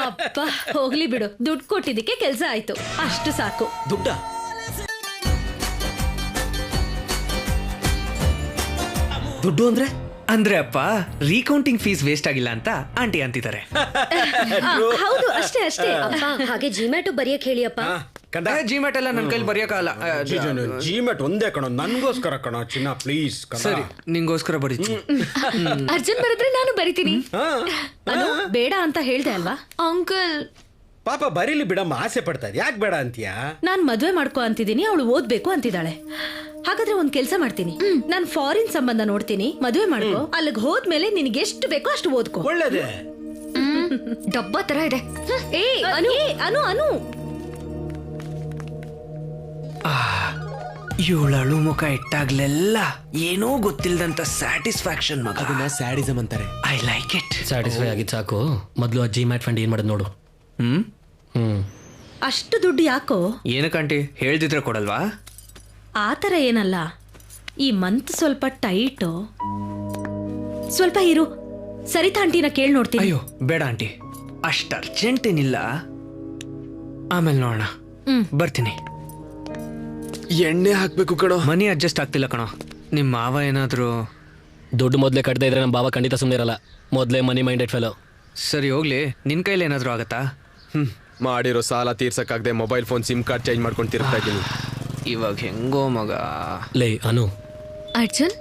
ಅಪ್ಪ ಹೋಗ್ಲಿ ಬಿಡು, ದುಡ್ಡು ಕೊಟ್ಟಿದ್ದಕ್ಕೆ ಕೆಲಸ ಆಯ್ತು, ಅಷ್ಟು ಸಾಕು. ದುಡ್ಡ ದುಡ್ಡು ಅಂದ್ರೆ ಅಪ್ಪ ರೀಕೌಂಟಿಂಗ್ ಫೀಸ್ ವೇಸ್ಟ್ ಆಗಿಲ್ಲ ಅಂತ ಆಂಟಿ ಅಂತಿದ್ದಾರೆ. ಹೌದು, ಅಷ್ಟೇ ಅಷ್ಟೇ. ಅಪ್ಪ ಹಾಗೆ ಜಿಮ್ಯಾಟು ಬರೆಯಕ್ ಹೇಳಿಯಪ್ಪ. ಜಿಮ್ಯಾಟ್ ಎಲ್ಲ ನನ್ನ ಕೈಲಿ ಬರೆಯೋಕ್ಕಾಗಲ್ಲ. ಜಿಮ್ಯಾಟ್ ಒಂದೇ ಕಣೋ, ನನ್ಗೋಸ್ಕರ ಕಣೋ ಚಿನ್ನ, ಪ್ಲೀಸ್. ಸರಿ, ನಿಂಗೋಸ್ಕರ ಬರೀತೀನಿ. ಅರ್ಜುನ್ ಬರೆದ್ರೆ ನಾನು ಬರಿತೀನಿ. ಅನು ಬೇಡ ಅಂತ ಹೇಳ್ದೆ ಅಲ್ವಾ? ಅಂಕಲ್ ಪಾಪ ಬರೀಲಿ ಬಿಡಮ್ಮ, ಆಸೆ ಪಡ್ತಾ ಇದ್ ಯಾಕೆ ಬೇಡ ಅಂತೀಯಾ? ನಾನ್ ಮದ್ವೆ ಮಾಡ್ಕೊ ಅಂತಿದ್ದೀನಿ, ಅವಳು ಓದ್ಬೇಕು ಅಂತಿದ್ದಾಳೆ. ಹಾಗಾದ್ರೆ ಒಂದ್ ಕೆಲ್ಸ ಮಾಡ್ತೀನಿ, ನಾನ್ ಫಾರಿನ್ ಸಂಬಂಧ ನೋಡ್ತೀನಿ, ಮದ್ವೆ ಮಾಡ್ಕೊ. ಅಲ್ಲಿಗೆ ಹೋದ್ಮೇಲೆ ನಿನಗೆ ಎಷ್ಟು ಬೇಕೋ ಅಷ್ಟು ಓದ್ಕೊ. ಒಳ್ಳೇದೇ. ಡಬ್ಬ ತರ ಇದೆ. ಏ ಅನು, ಅನು ಅನು ಇವಳಳು ಮುಖ ಇಟ್ಟಾಗ್ಲೆಲ್ಲ ಏನೋ ಗೊತ್ತಿಲ್ದಂತ ಸ್ಯಾಟಿಸ್ಫ್ಯಾಕ್ಷನ್ ಮಗ. ಅದನ್ನ ಸ್ಯಾಡಿಸಮ್ ಅಂತಾರೆ. I like it. ಸ್ಯಾಟಿಸ್ಫೈ ಆಗಿದ್ ಸಾಕು. ಮೊದಲು ಆ ಜಿಮ್ಯಾಟ್ ಫಂಡ್ ಏನ್ ಮಾಡೋದು ನೋಡು. ಅಷ್ಟು ದುಡ್ಡು ಯಾಕೋ? ಏನಕ್ಕಂಟಿ ಹೇಳ್ದಿದ್ರೆ ಕೊಡಲ್ವಾ? ಆತರ ಏನಲ್ಲ, ಈ ಮಂತ್ ಸ್ವಲ್ಪ ಟೈಟು. ಸ್ವಲ್ಪ ಇರು, ಸರಿತಾ ಆಂಟಿನ ಕೇಳಿ ನೋಡ್ತೀನಿ. ಅಯ್ಯೋ ಬೇಡ ಆಂಟಿ, ಅಷ್ಟು ಅರ್ಜೆಂಟ್ ಏನಿಲ್ಲ, ಆಮೇಲೆ ನೋಡೋಣ. ಬರ್ತೀನಿ. ಎಣ್ಣೆ ಹಾಕ್ಬೇಕು ಕಣೋ. ಮನಿ ಅಡ್ಜಸ್ಟ್ ಆಗ್ತಿಲ್ಲ ಕಣೋ. ನಿಮ್ಮ ಮಾವ ಏನಾದ್ರು ದುಡ್ಡು ಮೊದಲೇ ಕಟ್ಟದೇ ಇದ್ರೆ ನಮ್ಮ ಬಾಬಾ ಖಂಡಿತ ಸುಮ್ಮನೆ ಇರಲ್ಲ. ಮೊದಲೇ ಮನಿ ಮೈಂಡೆಡ್ ಫೆಲೋ. ಸರಿ ಹೋಗ್ಲಿ, ನಿನ್ ಕೈಲಿ ಏನಾದ್ರು ಆಗತ್ತಾ? ಮಾಡಿರೋ ಸಾಲ ತೀರ್ಸಕ್ಕಾಗದೆ mobile phone SIM card change ಮಾಡ್ಕೊಂಡು ತಿರ್ತಾ ಇದ್ದೀನಿ. ಇವಾಗ ಹೆಂಗೋ ಮಗ. ಲೇ ಅನು. ಅರ್ಜುನ್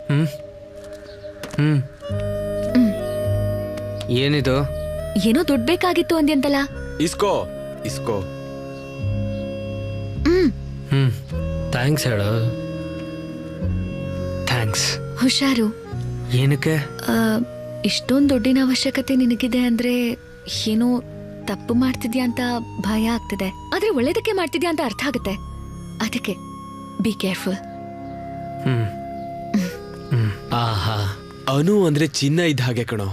ಏನಿದು? ಏನೋ ದುಡ್ಡು ಬೇಕಾಗಿತ್ತು ಅಂದ್ಯಂತಲ್ಲ. ಇಸ್ಕೋ ಇಸ್ಕೋ. ಥ್ಯಾಂಕ್ಸ್ ಹೇಳ. ಥ್ಯಾಂಕ್ಸ್. ಹುಷಾರು. ಏನಕ್ಕೆ? ಇಷ್ಟೊಂದು ದುಡ್ಡಿನ ಅವಶ್ಯಕತೆ ನಿನಗಿದೆ ಅಂದ್ರೆ ಏನೋ ತಪ್ಪು ಮಾಡ್ತಿದ್ಯಾ ಅಂತ ಭಯ ಆಗ್ತಿದೆ, ಆದ್ರೆ ಒಳ್ಳೇದಕ್ಕೆ ಮಾಡ್ತಿದ್ಯಾ ಅಂತ ಅರ್ಥ ಆಗುತ್ತೆ. ಅದಕ್ಕೆ ಬಿ ಕೇರ್ಫುಲ್. ಆಹಾ, ಅನು ಅಂದ್ರೆ ಚಿನ್ನ ಇದ್ದ ಹಾಗೆ ಕಣೋ.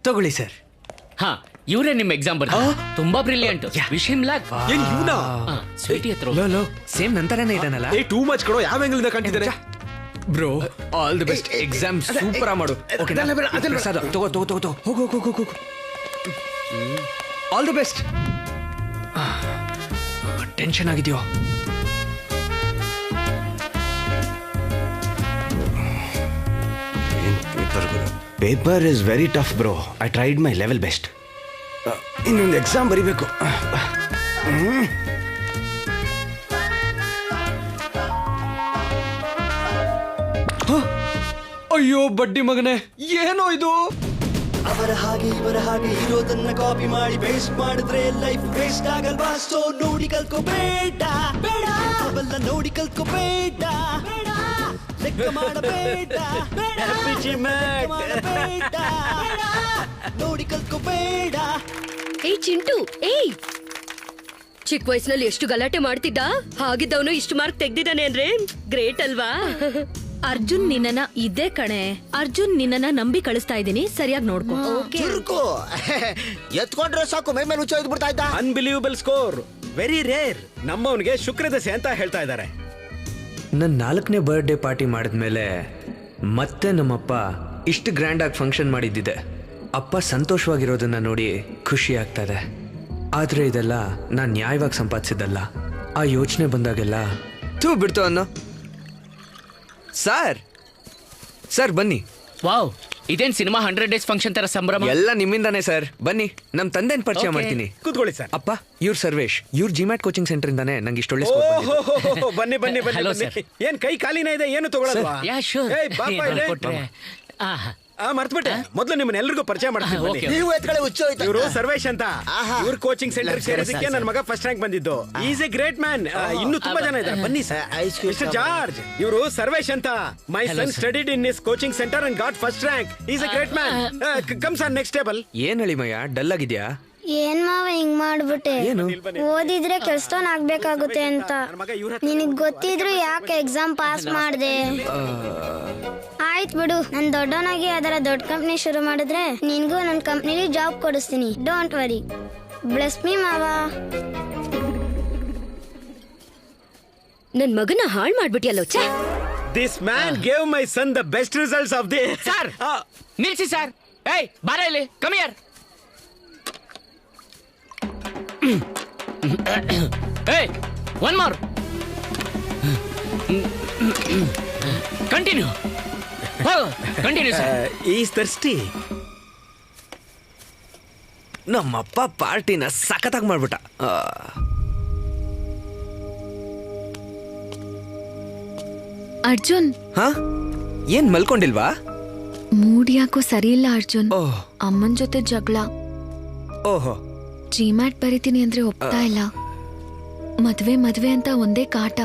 ತಗೊಳ್ಳಿ ಸರ್. ಹಾ, ಇವರೇ ನಿಮ್ಮ ಎಕ್ಸಾಮ್ ಬರ್ದ. ತುಂಬಾ ಬ್ರಿಲಿಯಂಟ್. Wish him luck. ಏನ್ ಇವ್ನಾ? ಸ್ವೀಟಿ ಹತ್ರ ಲೋ ಸೇಮ್ ನಂತರನೇ ಇದಾನಲ್ಲ. ಏ ಟೂ ಮಚ್ ಕಣೋ, ಯಾವ ಆಂಗಲ್ ಇಂದ ಕಾಣ್ತಿದ್ದಾನೆ? Bro all the best. Exam super ಆಗಿ ಮಾಡು. ಓಕೆ ತಗೋ ತಗೋ ತಗೋ ತಗೋ. ಹೋಗು ಹೋಗು ಹೋಗು. All the best. ಟೆನ್ಷನ್ ಆಗಿದೆಯೋ? Paper is very tough bro. I tried my level best. ಇನ್ನೊಂದು ಎಕ್ಸಾಮ್ ಬರೀಬೇಕು. ಅಯ್ಯೋ ಬಡ್ಡಿ ಮಗನೇ, ಏನೋ ಇದು? ಅವರ ಹಾಗೆ ಇವರ ಹಾಗೆ ಇರೋದನ್ನ ಕಾಪಿ ಮಾಡಿ ವೇಸ್ಟ್ ಮಾಡಿದ್ರೆ ಲೈಫ್ ವೇಸ್ಟ್ ಆಗಲ್ವಾ? ಸೊ ನೋಡಿ ಕಲ್ಕೋಬೇಡ, ಬೇಡ ಅವೆಲ್ಲ ನೋಡಿ ಕಲ್ಕೋಬೇಡ, ಬೇಡ ಲೆಕ್ಕ ಮಾಡಬೇಡ, ನೋಡಿ ಕಲ್ಕೋಬೇಡ. ಏಯ್ ಚಿಂಟು, ಏಯ್ ಚಿಕ್ಕ ವಯಸ್ಸಿನಲ್ಲಿ ಎಷ್ಟು ಗಲಾಟೆ ಮಾಡ್ತಿದ್ದ, ಹಾಗಿದ್ದವನು ಇಷ್ಟು ಮಾರ್ಕ್ ತೆಗ್ದಿದ್ದಾನೆ ಅಂದ್ರೆ ಗ್ರೇಟ್ ಅಲ್ವಾ? ಅರ್ಜುನ್ ನಿನ್ನನ್ನ ಇದ್ದೇ ಕಣೆ. ಅರ್ಜುನ್ ನಿನ್ನನ್ನ ನಂಬಿ ಕಳಿಸ್ತಾ ಇದ್ದೀನಿ, ಸರಿಯಾಗಿ ನೋಡ್ಕೊ. ಚುರುಕು ಎತ್ಕೊಂಡ್ರೆ ಸಾಕು, ಮೈ ಮೇಲೆ ಹುಚ್ಚ ಬಿಡ್ತಾ ಇದ್ದ. Unbelievable score, very rare. ನಮ್ಮವನಿಗೆ ಶುಕ್ರದಶೆ ಅಂತ ಹೇಳ್ತಾ ಇದ್ದಾರೆ. ನನ್ನ 4ನೇ ಬರ್ಡೇ ಪಾರ್ಟಿ ಮಾಡಿದ್ಮೇಲೆ ಮತ್ತೆ ನಮ್ಮಪ್ಪ ಇಷ್ಟು ಗ್ರ್ಯಾಂಡ್ ಆಗಿ ಫಂಕ್ಷನ್ ಮಾಡಿದ್ದಿದೆ. ಅಪ್ಪ ಸಂತೋಷವಾಗಿರೋದನ್ನ ನೋಡಿ ಖುಷಿ ಆಗ್ತದೆ. ಆದ್ರೆ ಇದೆಲ್ಲ ನಾನು ನ್ಯಾಯವಾಗಿ ಸಂಪಾದಿಸಿದ್ದಲ್ಲ. ಆ ಯೋಚನೆ ಬಂದಾಗೆಲ್ಲ ಬಿಡ್ತು ಅನ್ನೋ. ಸರ್ ಬನ್ನಿ. ವಾವ್, ಇದೇನ್ ಸಿನಿಮಾ 100 ಡೇಸ್ ಫಂಕ್ಷನ್ ತರ ಸಂಭ್ರಮ? ಎಲ್ಲ ನಿಮ್ಮಿಂದಾನೇ ಸರ್. ಬನ್ನಿ, ನಮ್ ತಂದೆನ್ ಪರಿಚಯ ಮಾಡ್ತೀನಿ. ಕೂತ್ಕೊಳ್ಳಿ ಸರ್. ಅಪ್ಪ ಇವ್ರು ಸರ್ವೇಶ್, ಇವ್ರು ಜಿಮ್ಯಾಟ್ ಕೋಚಿಂಗ್ ಸೆಂಟರ್ ಇಂದಾನೆ ನಂಗೆ ಇಷ್ಟೊಳ್ಳೆ ಬನ್ನಿ ಬನ್ನಿ Hello, ಬನ್ನಿ. sir. ಏನ್ ಕೈ ಕಾಲಿನ ಇದೆ, ಏನು ತಗೊಳ್ಳಲ್ವಾ? ಯಾ ಶೂರ್. ಮರ್ತ್ಬಿಟ್ಟೆ, ಮೊದಲು ನಿಮ್ಮನ್ನ ಎಲ್ರಿಗೂ ಪರಿಚಯ ಮಾಡ್ತೀನಿ. ನೀವು ಎತ್ಕಡೆ ಹುಚ್ಚು ಹೋಯ್ತು. ಇವರು ಸರ್ವೇಶ್ ಅಂತ. ಇವ್ರ ಕೋಚಿಂಗ್ ಸೆಂಟರ್ ಸೇರಿದಕ್ಕೆ ನನ್ನ ಮಗ ಫಸ್ಟ್ ರ್ಯಾಂಕ್ ಬಂದಿದ್ದು. Is a great man. ಇನ್ನು ತುಂಬಾ ಜನ ಇದ್ದಾರೆ, ಬನ್ನಿ ಸರ್. ಮಿಸ್ಟರ್ ಜಾರ್ಜ್, ಇವರು ಸರ್ವೇಶ್ ಅಂತ. My son studied in his coaching centre and got first rank. Is a great man. Come sir, next table. ಏನ್ ಹೇಳಿ ಮಯ್ಯ, ಡಲ್ ಆಗಿದ್ಯಾ? ಏನ್ ಮಾವ ಹಿಂಗ್ ಮಾಡ್ಬಿಟ್ಟೆ? ಓದಿದ್ರೆ ಕೆಲ್ಸದವನ್ ಆಗ್ಬೇಕಾಗುತ್ತೆ ಅಂತ ನಿನಗ್ ಗೊತ್ತಿದ್ರು ಯಾಕೆ ಎಕ್ಸಾಮ್ ಪಾಸ್ ಮಾಡ್ದೆ? ಆಯ್ತು ಬಿಡು, ನಾನು ದೊಡ್ಡವನಾಗಿ ಅದರ ದೊಡ್ಡ ಕಂಪ್ನಿ ಶುರು ಮಾಡಿದ್ರೆ ನಿನ್ಗೂ ನನ್ನ ಕಂಪ್ನಿಲಿ ಜಾಬ್ ಕೊಡಿಸ್ತೀನಿ. Don't worry. ಬ್ಲೆಸ್ ಮೀ ಮಾವ. ನನ್ ಮಗನ ಹಾಳ್ ಮಾಡ್ಬಿಟ್ಟಿಯಲ್ಲೋ. ಛೇ, this man gave my son the best results of the. Sir ನಿಲ್ಸಿ ಸರ್. ಏಯ್ ಬಾರ ಇಲ್ಲಿ, ಕಮ್ ಹಿಯರ್. ಏಯ್ one more. Continue continue sir. Is thirsty. ನಮ್ಮಪ್ಪ ಪಾರ್ಟಿನ ಸಖತ್ತಾಗಿ ಮಾಡ್ಬಿಟ್ಟ. ಅರ್ಜುನ್, ಹಾ ಏನ್ ಮಲ್ಕೊಂಡಿಲ್ವಾ? ಮೂಡ್ ಯಾಕೋ ಸರಿ ಇಲ್ಲ ಅರ್ಜುನ್. ಅಮ್ಮನ್ ಜೊತೆ ಜಗಳ. ಓಹೋ. ಜಿಮ್ಯಾಟ್ ಬರಿತೀನಿ ಅಂದ್ರೆ ಒಪ್ತಾ ಇಲ್ಲ. ಮದ್ವೆ ಮದ್ವೆ ಅಂತ ಒಂದೇ ಕಾಟ.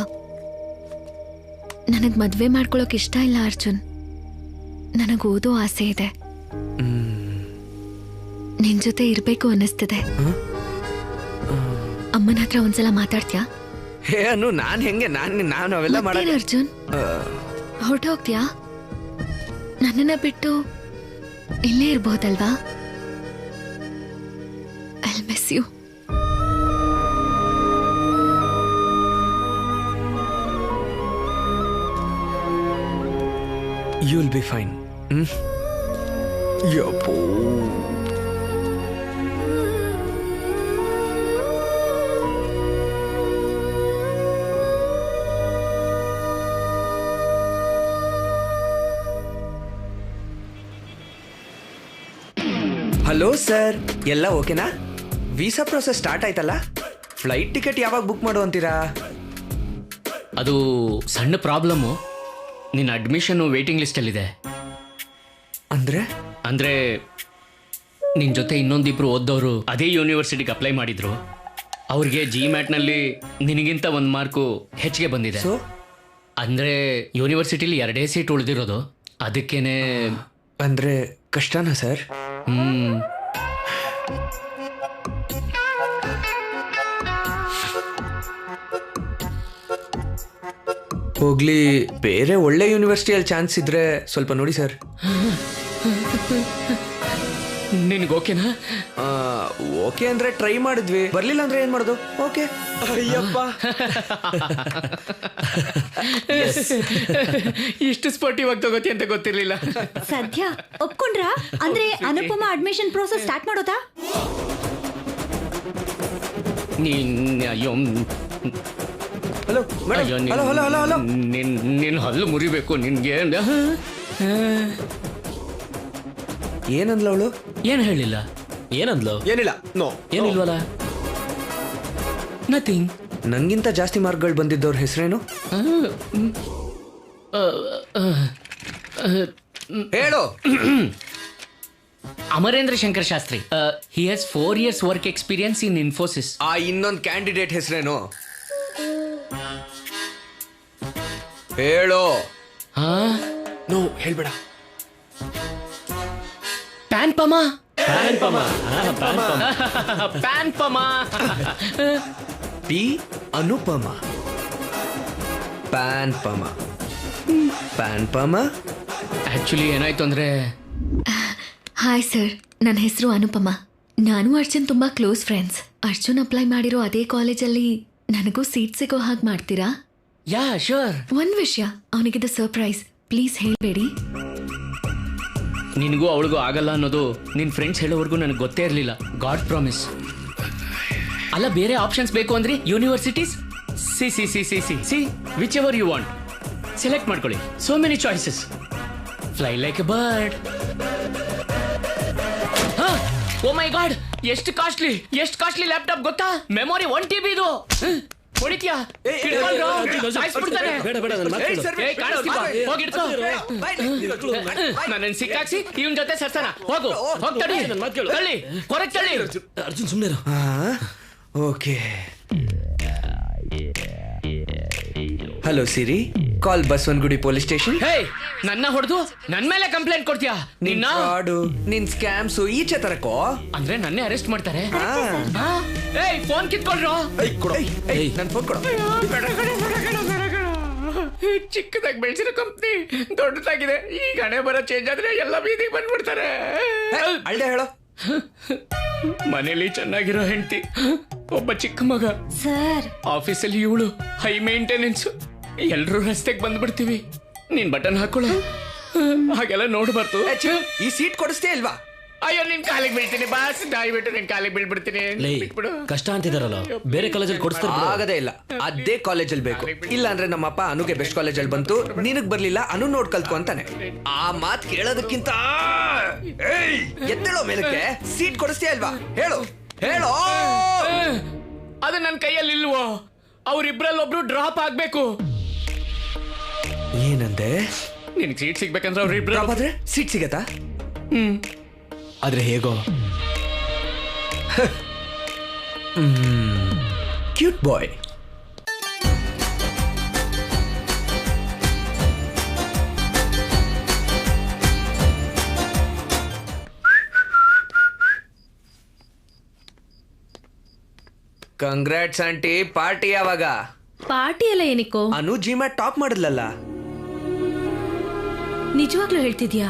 ನನಗ್ ಮದ್ವೆ ಮಾಡ್ಕೊಳಕ್ ಇಷ್ಟ ಇಲ್ಲ ಅರ್ಜುನ್. ನನಗ್ ಓದೋ ಆಸೆ ಇದೆ. ನಿನ್ ಜೊತೆ ಇರ್ಬೇಕು ಅನ್ನಿಸ್ತಿದೆ. ಅಮ್ಮನ ಹತ್ರ ಒಂದ್ಸಲ ಮಾತಾಡ್ತೀಯಾ? ಅನು, ನಾನ್ ಹೆಂಗೆ ನಾನು ಅವೆಲ್ಲ ಮಾಡ. ಅರ್ಜುನ್ ಹೊರಟೋಗ್ತೀಯಾ? ನನ್ನನ್ನ ಬಿಟ್ಟು ಇಲ್ಲೇ ಇರ್ಬೋದಲ್ವಾ? I miss you. You'll be fine. ಯಪ್ಪೋ. ಹಲೋ ಸರ್, ಎಲ್ಲ ಓಕೆನಾ? ವೀಸಾ ಪ್ರೊಸೆಸ್ ಸ್ಟಾರ್ಟ್ ಆಯ್ತಲ್ಲ? ಫ್ಲೈಟ್ ಟಿಕೆಟ್ ಯಾವಾಗ ಬುಕ್ ಮಾಡು ಅಂತೀರಾ? ಅದು ಸಣ್ಣ ಪ್ರಾಬ್ಲಮ್ಮು. ನಿನ್ನ ಅಡ್ಮಿಷನ್ ವೇಟಿಂಗ್ ಲಿಸ್ಟಲ್ಲಿದೆ. ಅಂದ್ರೆ ನಿನ್ನ ಜೊತೆ ಇನ್ನೊಂದಿಬ್ರು ಓದ್ದವರು ಅದೇ ಯೂನಿವರ್ಸಿಟಿಗೆ ಅಪ್ಲೈ ಮಾಡಿದ್ರು. ಅವ್ರಿಗೆ ಜಿಮ್ಯಾಟ್ನಲ್ಲಿ ನಿನಗಿಂತ ಒಂದು ಮಾರ್ಕು ಹೆಚ್ಚಿಗೆ ಬಂದಿದೆ. ಅಂದ್ರೆ ಯೂನಿವರ್ಸಿಟಿಲಿ 2 ಸೀಟ್ ಉಳಿದಿರೋದು. ಅದಕ್ಕೇನೆ. ಅಂದ್ರೆ ಕಷ್ಟನಾ ಸರ್? ಹೋಗ್ಲಿ, ಬೇರೆ ಒಳ್ಳೆ ಯೂನಿವರ್ಸಿಟಿಯಲ್ಲಿ ಚಾನ್ಸ್ ಇದ್ರೆ ಸ್ವಲ್ಪ ನೋಡಿ ಸರ್. ನಿನ್ಗೆ ಓಕೆನಾ? ಓಕೆ ಅಂದ್ರೆ ಟ್ರೈ ಮಾಡಿದ್ವಿ, ಬರ್ಲಿಲ್ಲ ಅಂದ್ರೆ ಏನ್ ಮಾಡೋದು? ಓಕೆ. ಅಯ್ಯಪ್ಪ, ಇಷ್ಟು ಸ್ಪೋರ್ಟಿವ್ ಆಗಿ ತಗೋತಿ ಅಂತ ಗೊತ್ತಿರ್ಲಿಲ್ಲ. ಸದ್ಯ ಒಪ್ಕೊಂಡ್ರ? ಅಂದ್ರೆ ಅನುಪಮ ಅಡ್ಮಿಷನ್ ಪ್ರೋಸೆಸ್ ಸ್ಟಾರ್ಟ್ ಮಾಡೋದಾ? ಹಲೋ ನಿನ್ ಹಲ್ಲು ಮುರಿಬೇಕು ನಿನ್ಗೆ. ಏನಂದ್ಲ ಅವಳು? ಏನ್ ಹೇಳಿಲ್ಲ. ಏನಂದ್ಲು? ಏನಿಲ್ಲ. ನೋ, ಏನಿಲ್ವಲ್ಲ. ನಥಿಂಗ್. ನಂಗಿಂತ ಜಾಸ್ತಿ ಮಾರ್ಕ್ಗಳು ಬಂದಿದ್ದವ್ರ ಹೆಸರೇನು ಹೇಳು? Amarendra Shankar Shastri. He has 4 years work experience in Infosys. ಆ ಇನ್ನೊಂದು ಕ್ಯಾಂಡಿಡೇಟ್ ಹೆಸರೇನು ಹೇಳು? ನೋ, ಹೇಳ್ಬೇಡ. ಪ್ಯಾನ್ಪಮ. ಪಿ ಅನುಪಮ. ಪ್ಯಾನ್ಪಮ. ಆಕ್ಚುಲಿ ಏನಾಯ್ತು ಅಂದ್ರೆ. ಹಾಯ್ ಸರ್, ನನ್ನ ಹೆಸರು ಅನುಪಮ. ನಾನು ಅರ್ಜುನ್ ತುಂಬಾ ಕ್ಲೋಸ್ ಫ್ರೆಂಡ್ಸ್. ಅರ್ಜುನ್ ಅಪ್ಲೈ ಮಾಡಿರೋ ಅದೇ ಕಾಲೇಜಲ್ಲಿ ನನಗೂ ಸೀಟ್ ಸಿಗೋ ಹಾಗೆ ಮಾಡ್ತೀರಾ? Yeah sure. ಒಂದ್ ವಿಷಯ, ಅವನಿಗಿದು ಸರ್ಪ್ರೈಸ್. ಪ್ಲೀಸ್ ಹೇಳ್ಬೇಡಿ. ನಿನಗೂ ಅವಳಿಗೂ ಆಗಲ್ಲ ಅನ್ನೋದು ನಿನ್ನ ಫ್ರೆಂಡ್ಸ್ ಹೇಳೋವರೆಗೂ ನನಗೆ ಗೊತ್ತೇ ಇರಲಿಲ್ಲ. God promise. ಅಲ್ಲ, ಬೇರೆ ಆಪ್ಷನ್ಸ್ ಬೇಕು ಅಂದ್ರೆ universities. See whichever you want select ಮಾಡ್ಕೊಳ್ಳಿ. So many choices. Fly like a bird. Oh my god, ಎಷ್ಟು ಕಾಸ್ಟ್ಲಿ ಲ್ಯಾಪ್ಟಾಪ್ ಗೊತ್ತಾ? ಮೆಮೊರಿ 1 TB ಇದು. ಹೊಡಿತ್ಯಾ? ನನ್ನ ಸಿಕ್ಕಾಕ್ಸಿ ಇವನ್ ಜೊತೆ ಸರ್ಸನ. ಹೋಗು, ಹೋಗ್ತಾಡಿ. ಅರ್ಜುನ್ ಸುಮ್ಮನೆ. ಓಕೆ. ಹಲೋ ಸಿರಿ, ಕಾಲ್ ಬಸವನಗುಡಿ ಪೊಲೀಸ್ ಸ್ಟೇಷನ್. ಹೇ, ನನ್ನ ಹೊಡೆದು ನನ್ನ ಮೇಲೆ ಕಂಪ್ಲೇಂಟ್ ಕೊಡ್ತೀಯಾ? ನಿನ್ ಸ್ಕ್ಯಾಮ್ಸು ಈಚೆ ತರಕೋ ಅಂದ್ರೆ ನನ್ನೇ ಅರೆಸ್ಟ್ ಮಾಡ್ತಾರೆ. ಏಯ್, ಫೋನ್ ಕಿತ್ಕೊಳ್ರೋ. ನನ್ ಫೋನ್ ಕೊಡು. ಚಿಕ್ಕದಾಗಿ ಬೆಳೆಸಿರೋ ಕಂಪ್ನಿ ದೊಡ್ಡದಾಗಿದೆ. ಈಗ ಹಣೆ ಬರ ಚೇಂಜ್ ಆದ್ರೆ ಎಲ್ಲ ಬೀದಿಗೆ ಬಂದ್ಬಿಡ್ತಾರೆ. ಅಳ್ದೆ ಹೇಳೋ. ಮನೇಲಿ ಚೆನ್ನಾಗಿರೋ ಹೆಂಡತಿ, ಒಬ್ಬ ಚಿಕ್ಕ ಮಗ, ಸರ್ ಆಫೀಸಲ್ಲಿ ಇವಳು, ಹೈ ಮೇಂಟೆನೆನ್ಸ್, ಎಲ್ರೂ ರಸ್ತೆಗೆ ಬಂದ್ಬಿಡ್ತೀವಿ. ನೀನ್ ಬಟನ್ ಹಾಕೊಳ್ಳೋ, ಹಾಗೆಲ್ಲ ನೋಡ್ಬಾರ್ದು. ಈ ಸೀಟ್ ಕೊಡಿಸ್ತೇ ಇಲ್ವಾ? ಅಯ್ಯೋ ನಿನ್ ಕಾಲಿಗೆ ಬೀಳ್ತೀನಿ ಬಾಸ್, ದಯವಿಟ್ಟು ನಿನ್ ಕಾಲಿಗೆ ಬೀಳ್ಬಿಡ್ತೀನಿ. ಲೇ ಕಷ್ಟ ಅಂತಿದಾರಲ್ಲ, ಬೇರೆ ಕಾಲೇಜಲ್ಲಿ ಕೊಡಿಸ್ತಾರೆ. ಆಗದೇ ಇಲ್ಲ, ಅದೇ ಕಾಲೇಜಲ್ಲಿ ಬೇಕು. ಇಲ್ಲ ಅಂದ್ರೆ ನಮ್ಮಪ್ಪ ಅನುಗೆ ಬೆಸ್ಟ್ ಕಾಲೇಜಲ್ಲಿ ಬಂತು, ನಿನಗ್ ಬರ್ಲಿಲ್ಲ, ಅನು ನೋಡ್ ಕಲ್ತ್ಕೊ ಅಂತಾನೆ. ಆ ಮಾತ್ ಕೇಳೋದಕ್ಕಿಂತ ಎದ್ದೇಳೋ ಮೇಲಕ್ಕೆ. ಸೀಟ್ ಕೊಡಿಸ್ತೀಯ ಇಲ್ವಾ? ಹೇಳು ಹೇಳೋ. ಅದು ನನ್ನ ಕೈಯಲ್ಲಿ ಇಲ್ವೋ? ಅವ್ರಿಬ್ರಲ್ಲಿ ಒಬ್ರು ಡ್ರಾಪ್ ಆಗ್ಬೇಕು. ಏನಂದೆ? ನಿನ್ ಸೀಟ್ ಸಿಗ್ಬೇಕಂದ್ರೆ ಅವ್ರಿಬ್ರು ಆದ್ರೆ ಸೀಟ್ ಸಿಗತ್ತಾ? ಆದ್ರೆ ಹೇಗೋ? Cute boy. Congrats aunty. Party ಯಾವಾಗ? ಪಾರ್ಟಿ ಎಲ್ಲ ಏನಿಕೋ? ಅನು ಜಿಮ್ಯಾಟ್ ಟಾಪ್ ಮಾಡಿದ್ಲಲ್ಲ. ನಿಜವಾಗ್ಲೂ ಹೇಳ್ತಿದ್ಯಾ?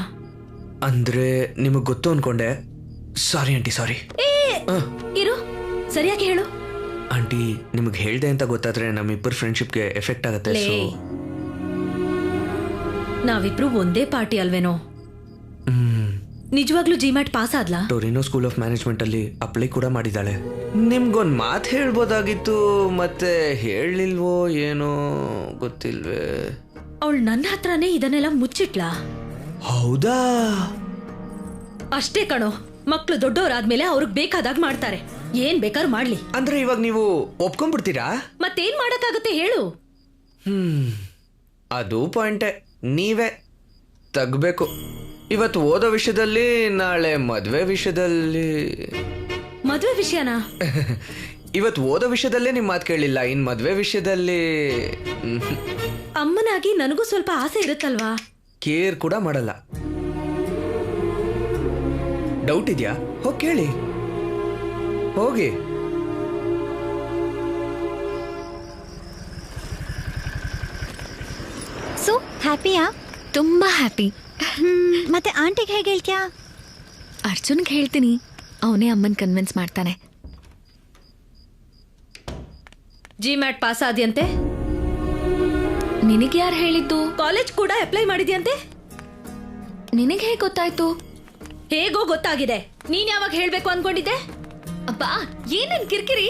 ಅಂದ್ರೆ ನಿಮಗ್ ಗೊತ್ತು ಅನ್ಕೊಂಡೆ. ಸಾರಿ ಆಂಟಿ, ಸಾರಿ. ಇರು, ಸರಿಯಾಗಿ ಹೇಳು. ಆಂಟಿ ನಿಮಗ್ ಹೇಳ್ದೆ ಅಂತ ಗೊತ್ತಾದ್ರೆ ನಮ್ಮಿಬ್ಬರ ಫ್ರೆಂಡ್ಶಿಪ್ಗೆ ಎಫೆಕ್ಟ್ ಆಗುತ್ತೆ. ಸೊ ನಾವಿಬ್ರು ಒಂದೇ ಪಾರ್ಟಿ ಅಲ್ವೇನೋ? ನಿಜವಾಗ್ಲೂ ಜಿಮ್ಯಾಟ್ ಪಾಸ್ ಆದ್ಲಾ? ಟೊರಿನೋ ಸ್ಕೂಲ್ ಆಫ್ ಮ್ಯಾನೇಜ್ಮೆಂಟ್ ಅಲ್ಲಿ ಅಪ್ಲೈ ಕೂಡ ಮಾಡಿದಾಳೆ. ನಿಮ್ಗೊಂದ್ ಮಾತು ಹೇಳ್ಬೋದಾಗಿತ್ತು, ಮತ್ತೆ ಹೇಳಿಲ್ವೋ ಏನೋ ಗೊತ್ತಿಲ್ವೇ. ಅವಳು ನನ್ನ ಹತ್ರನೇ ಇದನ್ನೆಲ್ಲ ಮುಚ್ಚಿಟ್ಲಾ? ಹೌದಾ? ಅಷ್ಟೇ ಕಣೋ, ಮಕ್ಳು ದೊಡ್ಡವರಾದ್ಮೇಲೆ ಅವ್ರಿಗೆ ಬೇಕಾದಾಗ ಮಾಡ್ತಾರೆ. ಏನ್ ಬೇಕಾದ್ರೂ ಮಾಡ್ಲಿ. ಅಂದ್ರೆ ಇವಾಗ ನೀವು ಒಪ್ಕೊಂಡ್ಬಿಡ್ತೀರಾ? ಮತ್ತೇನ್ ಮಾಡಕ್ಕಾಗತ್ತೆ ಹೇಳು? ಅದು ಪಾಯಿಂಟೇ. ನೀವೇ ತಗ್ಬೇಕು. ಇವತ್ತು ಓದೋ ವಿಷಯದಲ್ಲಿ, ನಾಳೆ ಮದ್ವೆ ವಿಷಯದಲ್ಲಿ. ಮದ್ವೆ ವಿಷಯನಾ? ಇವತ್ತು ಓದೋ ವಿಷಯದಲ್ಲೇ ನಿಮ್ ಮಾತು ಕೇಳಿಲ್ಲ, ಇನ್ ಮದ್ವೆ ವಿಷಯದಲ್ಲಿ ಅಮ್ಮನಾಗಿ ನನಗೂ ಸ್ವಲ್ಪ ಆಸೆ ಇರುತ್ತಲ್ವಾ? ಕೇರ್ ಕೂಡ ಮಾಡಲ್ಲ. ಡೌಟ್ ಇದೆಯಾ? ಹೋಗಿ ಕೇಳಿ, ಹೋಗಿ. ಸೊ ಹ್ಯಾಪಿಯಾ? ತುಂಬಾ ಹ್ಯಾಪಿ. ಮತ್ತೆ ಆಂಟಿಗೆ ಹೇಗೆ ಹೇಳ್ತೀಯಾ? ಅರ್ಜುನ್ಗೆ ಹೇಳ್ತೀನಿ, ಅವನೇ ಅಮ್ಮನ್ ಕನ್ವಿನ್ಸ್ ಮಾಡ್ತಾನೆ. ಜಿಮ್ಯಾಟ್ ಪಾಸ್ ಆದ್ಯಂತೆ? ನಿನಗೆ ಯಾರು ಹೇಳಿದ್ದು? ಕಾಲೇಜ್ ಕೂಡ ಅಪ್ಲೈ ಮಾಡಿದ್ಯಂತೆ? ನಿನಗೆ ಹೇಗೆ ಗೊತ್ತಾಯ್ತು? ಹೇಗೋ ಗೊತ್ತಾಗಿದೆ. ನೀನ್ ಯಾವಾಗ ಹೇಳ್ಬೇಕು ಅನ್ಕೊಂಡಿದ್ದೆ? ಅಬ್ಬಾ ಏನೇನ್ ಕಿರ್ಕಿರಿ?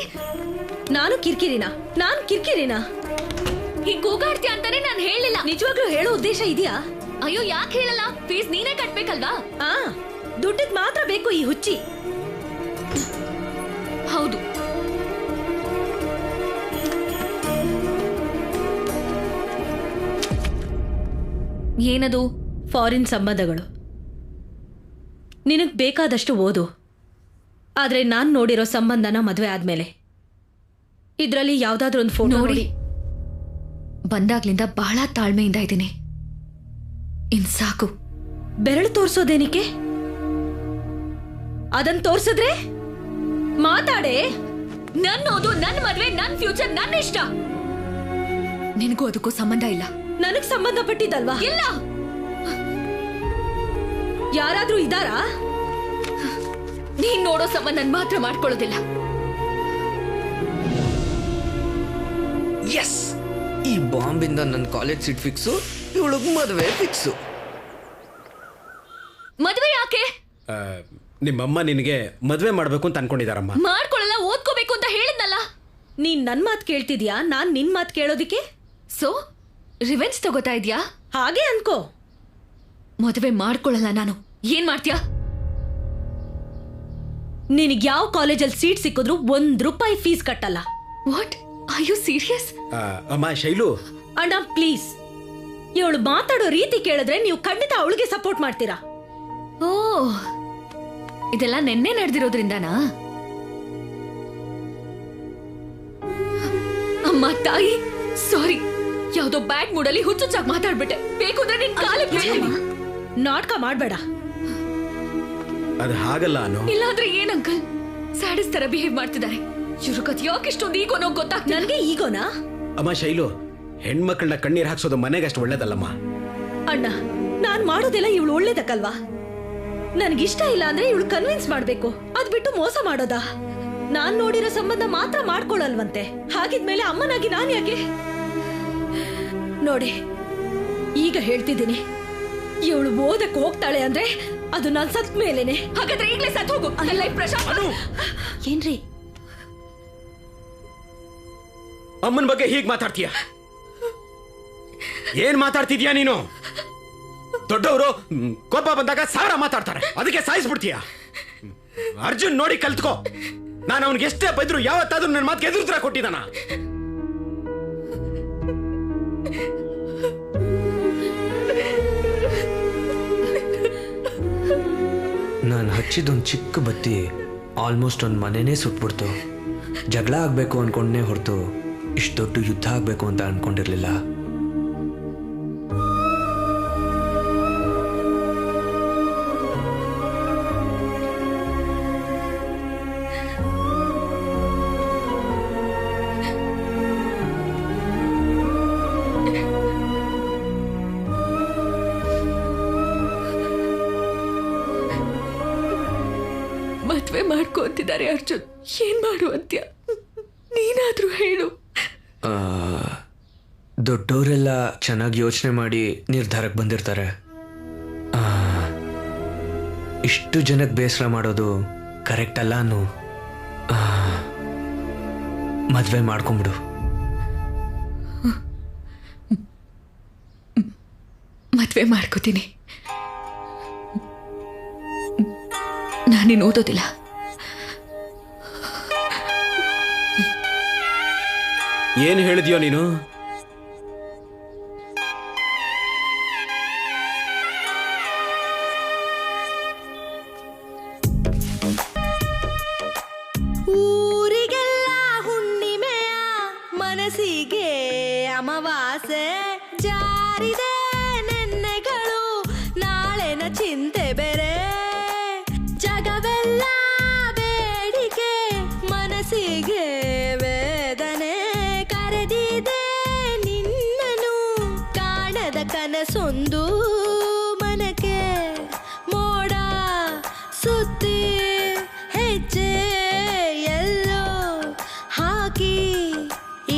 ನಾನು ಕಿರ್ಕಿರಿನಾ? ಹೀಗ್ ಕೂಗಾಡ್ತೀಯ ಅಂತಾನೆ ನಾನು ಹೇಳಿಲ್ಲ. ನಿಜವಾಗ್ಲೂ ಹೇಳೋ ಉದ್ದೇಶ ಇದೆಯಾ? ಅಯ್ಯೋ ಯಾಕೆ ಹೇಳಲ್ಲ? ಫೀಸ್ ನೀನೇ ಕಟ್ಬೇಕಲ್ವಾ? ದುಡ್ಡಿದ್ ಮಾತ್ರ ಬೇಕು ಈ ಹುಚ್ಚಿ. ಹೌದು. ಏನದು? ಫಾರಿನ್ ಸಂಬಂಧಗಳು. ನಿನಗ್ ಬೇಕಾದಷ್ಟು ಓದು, ಆದ್ರೆ ನಾನ್ ನೋಡಿರೋ ಸಂಬಂಧನ ಮದ್ವೆ ಆದ್ಮೇಲೆ ಇದ್ರಲ್ಲಿ ಯಾವ್ದಾದ್ರೂ ಒಂದು ಫೋಟೋ ನೋಡಿ. ಬಂದಾಗ್ಲಿಂದ ಬಹಳ ತಾಳ್ಮೆಯಿಂದ ಇದ್ದೀನಿ. ಇನ್ ಸಾಕು. ಬೆರಳು ತೋರ್ಸೋದೇನಿಕೆ? ಅದನ್ ತೋರ್ಸಿದ್ರೆ ಮಾತಾಡೆ. ನನ್ ಓದು, ನನ್ ಮದ್ವೆ, ನನ್ ಫ್ಯೂಚರ್, ನನ್ ಇಷ್ಟ. ನಿನಗೂ ಅದಕ್ಕೂ ಸಂಬಂಧ ಇಲ್ಲ. ನನಗ್ ಸಂಬಂಧಪಟ್ಟಿದ್ದಲ್ವಾ? ಇಲ್ಲ. ಯಾರಾದ್ರೂ ಇದಾರಾ? ನೀನ್ ನೋಡೋ ಸಂಬಂಧ ಮಾತ್ರ ಮಾಡ್ಕೊಳ್ಳೋದಿಲ್ಲ. ಎಸ್, ಈ ಬಾಂಬಿಂದ ನನ್ನ ಕಾಲೇಜ್ ಸೀಟ್ ಫಿಕ್ಸು, ಇವಳಿಗೆ ಮದುವೆ ಫಿಕ್ಸು. ಮದ್ವೆ ಯಾಕೆ? ನಿಮ್ಮಮ್ಮ ನಿನಗೆ ಮದ್ವೆ ಮಾಡ್ಬೇಕು ಅಂತ ಅನ್ಕೊಂಡಿದಾರಮ್ಮ. ಮಾಡ್ಕೊಳ್ಳಲ್ಲ, ಓದ್ಕೋಬೇಕು ಅಂತ ಹೇಳಿದ್ನಲ್ಲ. ನೀನ್ ನನ್ ಮಾತ್ ಕೇಳ್ತಿದ್ಯಾ, ನಾನ್ ನಿನ್ ಮಾತ್ ಕೇಳೋದಿಕ್ಕೆ? ಸೊ ರಿವೆಂಜ್ ತಗೋತಾ ಇದ್ಯಾ? ಹಾಗೆ ಅನ್ಕೋ. ಮದುವೆ ಮಾಡ್ಕೊಳ್ಳಲ್ಲ ನಾನು. ಏನ್ ಮಾಡ್ತೀಯಾ? ನಿನಗ್ ಯಾವ ಕಾಲೇಜಲ್ಲಿ ಸೀಟ್ ಸಿಕ್ಕಿದ್ರು ₹1 ಫೀಸ್ ಕಟ್ಟಲ್ಲ. ವಾಟ್? Are you serious? ಅಮ್ಮ ಶೈಲು, ಅಣ್ಣ ಪ್ಲೀಸ್, ಇವಳು ಮಾತಾಡೋ ರೀತಿ ಕೇಳಿದ್ರೆ ನೀವು ಖಂಡಿತ ಅವಳಿಗೆ ಸಪೋರ್ಟ್ ಮಾಡ್ತೀರಾ. ಓ, ಇದೆಲ್ಲ ನೆನ್ನೆ ನಡೆದಿರೋದ್ರಿಂದನಾ? ಅಮ್ಮ ತಾಯಿ, ಸಾರಿ. ಯಾವ್ದೋ ಬ್ಯಾಡ್ ಮೂಡಲ್ಲಿ ಹುಚ್ಚುಚ್ಚಾಗಿ ಮಾತಾಡ್ಬಿಟ್ಟೆ. ಬೇಕು ಅಂದ್ರೆ ನಿನ್ ಕಾಲಿಗೆ ಬೀಳ್ತೀನಿ. ನಾಟಕ ಮಾಡ್ಬೇಡ. ಅದು ಹಾಗಲ್ಲ ಅನು. ಇಲ್ಲಾಂದ್ರೆ ಏನ್ ಅಂಕಲ್? ಸ್ಯಾಡಿಸ್ ತರ ಬಿಹೇವ್ ಮಾಡ್ತಿದ್ದಾರೆ. ಇವ್ರ ಕಥೆ ಯಾಕೆ ಇಷ್ಟೊಂದು ಈಗೋನೋ ಗೊತ್ತಾಗ್ತಿಲ್ಲ. ನನಗೆ ಈಗೋನಾ? ಅಮ್ಮ ಶೈಲು, ಹೆಣ್ಮಕ್ಳನ್ನ ಕಣ್ಣೀರ್ ಹಾಕ್ಸೋದು ಮನೆಗೆ ಅಷ್ಟು ಒಳ್ಳೇದಲ್ಲಮ್ಮ. ಅಣ್ಣ, ನಾನ್ ಮಾಡೋದೆಲ್ಲ ಇವಳು ಒಳ್ಳೇದಕ್ಕಲ್ವಾ? ನನ್ಗಿಷ್ಟ ಇಲ್ಲ ಅಂದ್ರೆ ಇವಳು ಕನ್ವಿನ್ಸ್ ಮಾಡ್ಬೇಕು, ಅದ್ ಬಿಟ್ಟು ಮೋಸ ಮಾಡೋದಾ? ನಾನ್ ನೋಡಿರೋ ಸಂಬಂಧ ಮಾತ್ರ ಮಾಡ್ಕೊಳಲ್ವಂತೆ. ಹಾಗಿದ್ಮೇಲೆ ಅಮ್ಮನಾಗಿ ನಾನ್ ಯಾಕೆ? ನೋಡಿ, ಈಗ ಹೇಳ್ತಿದ್ದೀನಿ, ಇವಳು ಓದಕ್ ಹೋಗ್ತಾಳೆ ಅಂದ್ರೆ ಅದು ನಾನ್ ಸತ್ ಮೇಲೇನೆ. ಹಾಗಾದ್ರೆ ಈಗ್ಲೇ ಸತ್ ಹೋಗು. ಏನ್ರಿ ಅಮ್ಮನ ಬಗ್ಗೆ ಹೀಗ್ ಮಾತಾಡ್ತೀಯ? ಏನ್ ಮಾತಾಡ್ತಿದ್ಯಾ ನೀನು? ದೊಡ್ಡವರು ಕೋಪ ಬಂದಾಗ ಸಾವಿರ ಮಾತಾಡ್ತಾರೆ, ಅದಕ್ಕೆ ಸಾಯಿಸ್ಬಿಡ್ತೀಯ. ಅರ್ಜುನ್ ನೋಡಿ ಕಲ್ತ್ಕೋ. ನಾನು ಅವನಿಗೆ ಎಷ್ಟೇ ಬೈದ್ರು ಯಾವತ್ತಾದ್ರೂ ನನ್ನ ಮಾತಿಗೆ ಎದುರು ಉತ್ತರ ಕೊಟ್ಟಿದ್ದಾನ? ನಾನು ಹಚ್ಚಿದೊಂದು ಚಿಕ್ಕ ಬತ್ತಿ ಆಲ್ಮೋಸ್ಟ್ ಒಂದು ಮನೆನೇ ಸುಟ್ಬಿಡ್ತು. ಜಗಳ ಆಗ್ಬೇಕು ಅನ್ಕೊಂಡೇ ಹೊರತು ಇಷ್ಟು ದೊಡ್ಡ ಯುದ್ಧ ಆಗ್ಬೇಕು ಅಂತ ಅನ್ಕೊಂಡಿರ್ಲಿಲ್ಲ. ಮದ್ವೆ ಮಾಡ್ಕೊಂತಿದ್ದಾರೆ ಅರ್ಜುನ್, ಏನ್ ಮಾಡುವಂತ್ಯ? ನೀನಾದ್ರೂ ಹೇಳು. ದೊಡ್ಡವರೆಲ್ಲ ಚೆನ್ನಾಗಿ ಯೋಚನೆ ಮಾಡಿ ನಿರ್ಧಾರಕ್ಕೆ ಬಂದಿರ್ತಾರೆ. ಇಷ್ಟು ಜನಕ್ಕೆ ಬೇಸರ ಮಾಡೋದು ಕರೆಕ್ಟ್ ಅಲ್ಲ ಅನ್ನು. ಮದ್ವೆ ಮಾಡ್ಕೊಂಬಿಡು. ಮದ್ವೆ ಮಾಡ್ಕೋತೀನಿ. ನಾನೇನು ಓದೋದಿಲ್ಲ. ಏನ್ ಹೇಳಿದ್ಯೋ ನೀನು? ಊರಿಗೆಲ್ಲ ಹುಣ್ಣಿಮೆಯ ಮನಸ್ಸಿಗೆ ಅಮಾವಾಸೆ ಜಾರಿದೆ ನೆನ್ನೆಗಳು, ನಾಳೆನ ಚಿಂತೆ ಬೇರೆ. ಜಗವೆಲ್ಲ ಬೇಡಿಕೆ, ಮನಸ್ಸಿಗೆ ವೇದನೆ ಕರೆದಿದೆ ನಿನ್ನನು. ಕಾಣದ ಕನಸೊಂದು ಮನಕ್ಕೆ ಮೋಡ ಸುತ್ತಿ ಹೆಜ್ಜೆ ಎಲ್ಲೋ ಹಾಕಿ.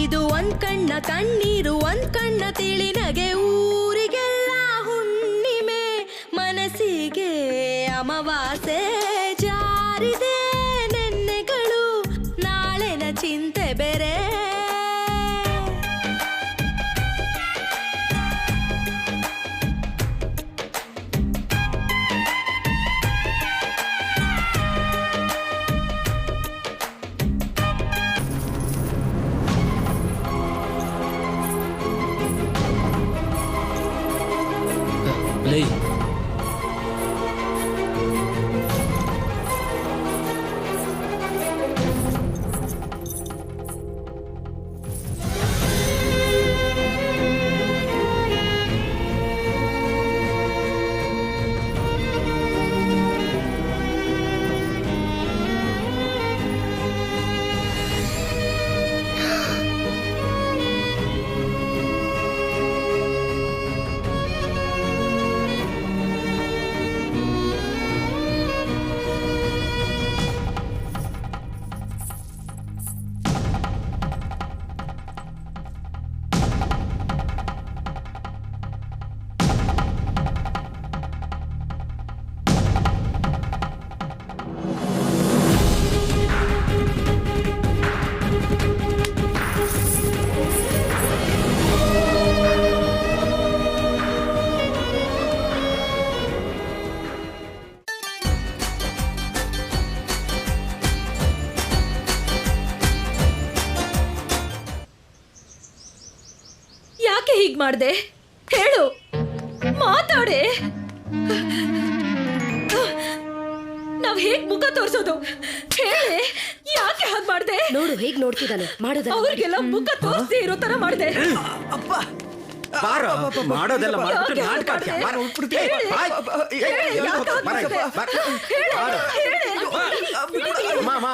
ಇದು ಒಂದ್ ಕಣ್ಣ ಕಣ್ಣೀರು, ಒಂದ್ ಕಣ್ಣ ತಿಳಿನಗೆ. ಊರಿಗೆಲ್ಲ ಹುಣ್ಣಿಮೆ, ಮನಸ್ಸಿಗೆ ಅಮಾವಾಸೆ ಜಾರಿದೆ ನೆನ್ನೆಗಳು, ನಾಳೆನ ಚಿಂತೆ ಬೇರೆ. ಲೈ, ಯಾಕೆ ಹೀಗ್ ಮಾಡ್ದೆ? ಹೇಳು, ಮಾತಾಡೆ. ನಾವ್ ಹೇಗ್ ಮುಖ ತೋರ್ಸೋದು? ಹೇಳಿ, ಯಾಕೆ ಹಾಗೆ ಮಾಡ್ದೆ? ನೋಡು ಹೇಗ್ ನೋಡ್ತಿದ್ದಾನೆ. ಮಾಡೋದಲ್ಲ ಅವ್ರಿಗೆಲ್ಲ ಮುಖ ತೋರಿಸಿ ಇರೋ ತರ ಮಾಡ್ದೆ. ಅಪ್ಪ ಬಾರೋ, ಮಾಡೋದೆಲ್ಲ ಮಾಡ್ಬಿಟ್ಟು ನಾಟಕ ಆಡ್ತೀಯ? ಬಾರೋ, ಉಟ್ಬಿಡ್ತೀಯ? ಬಾಯ್. ಅಮ್ಮ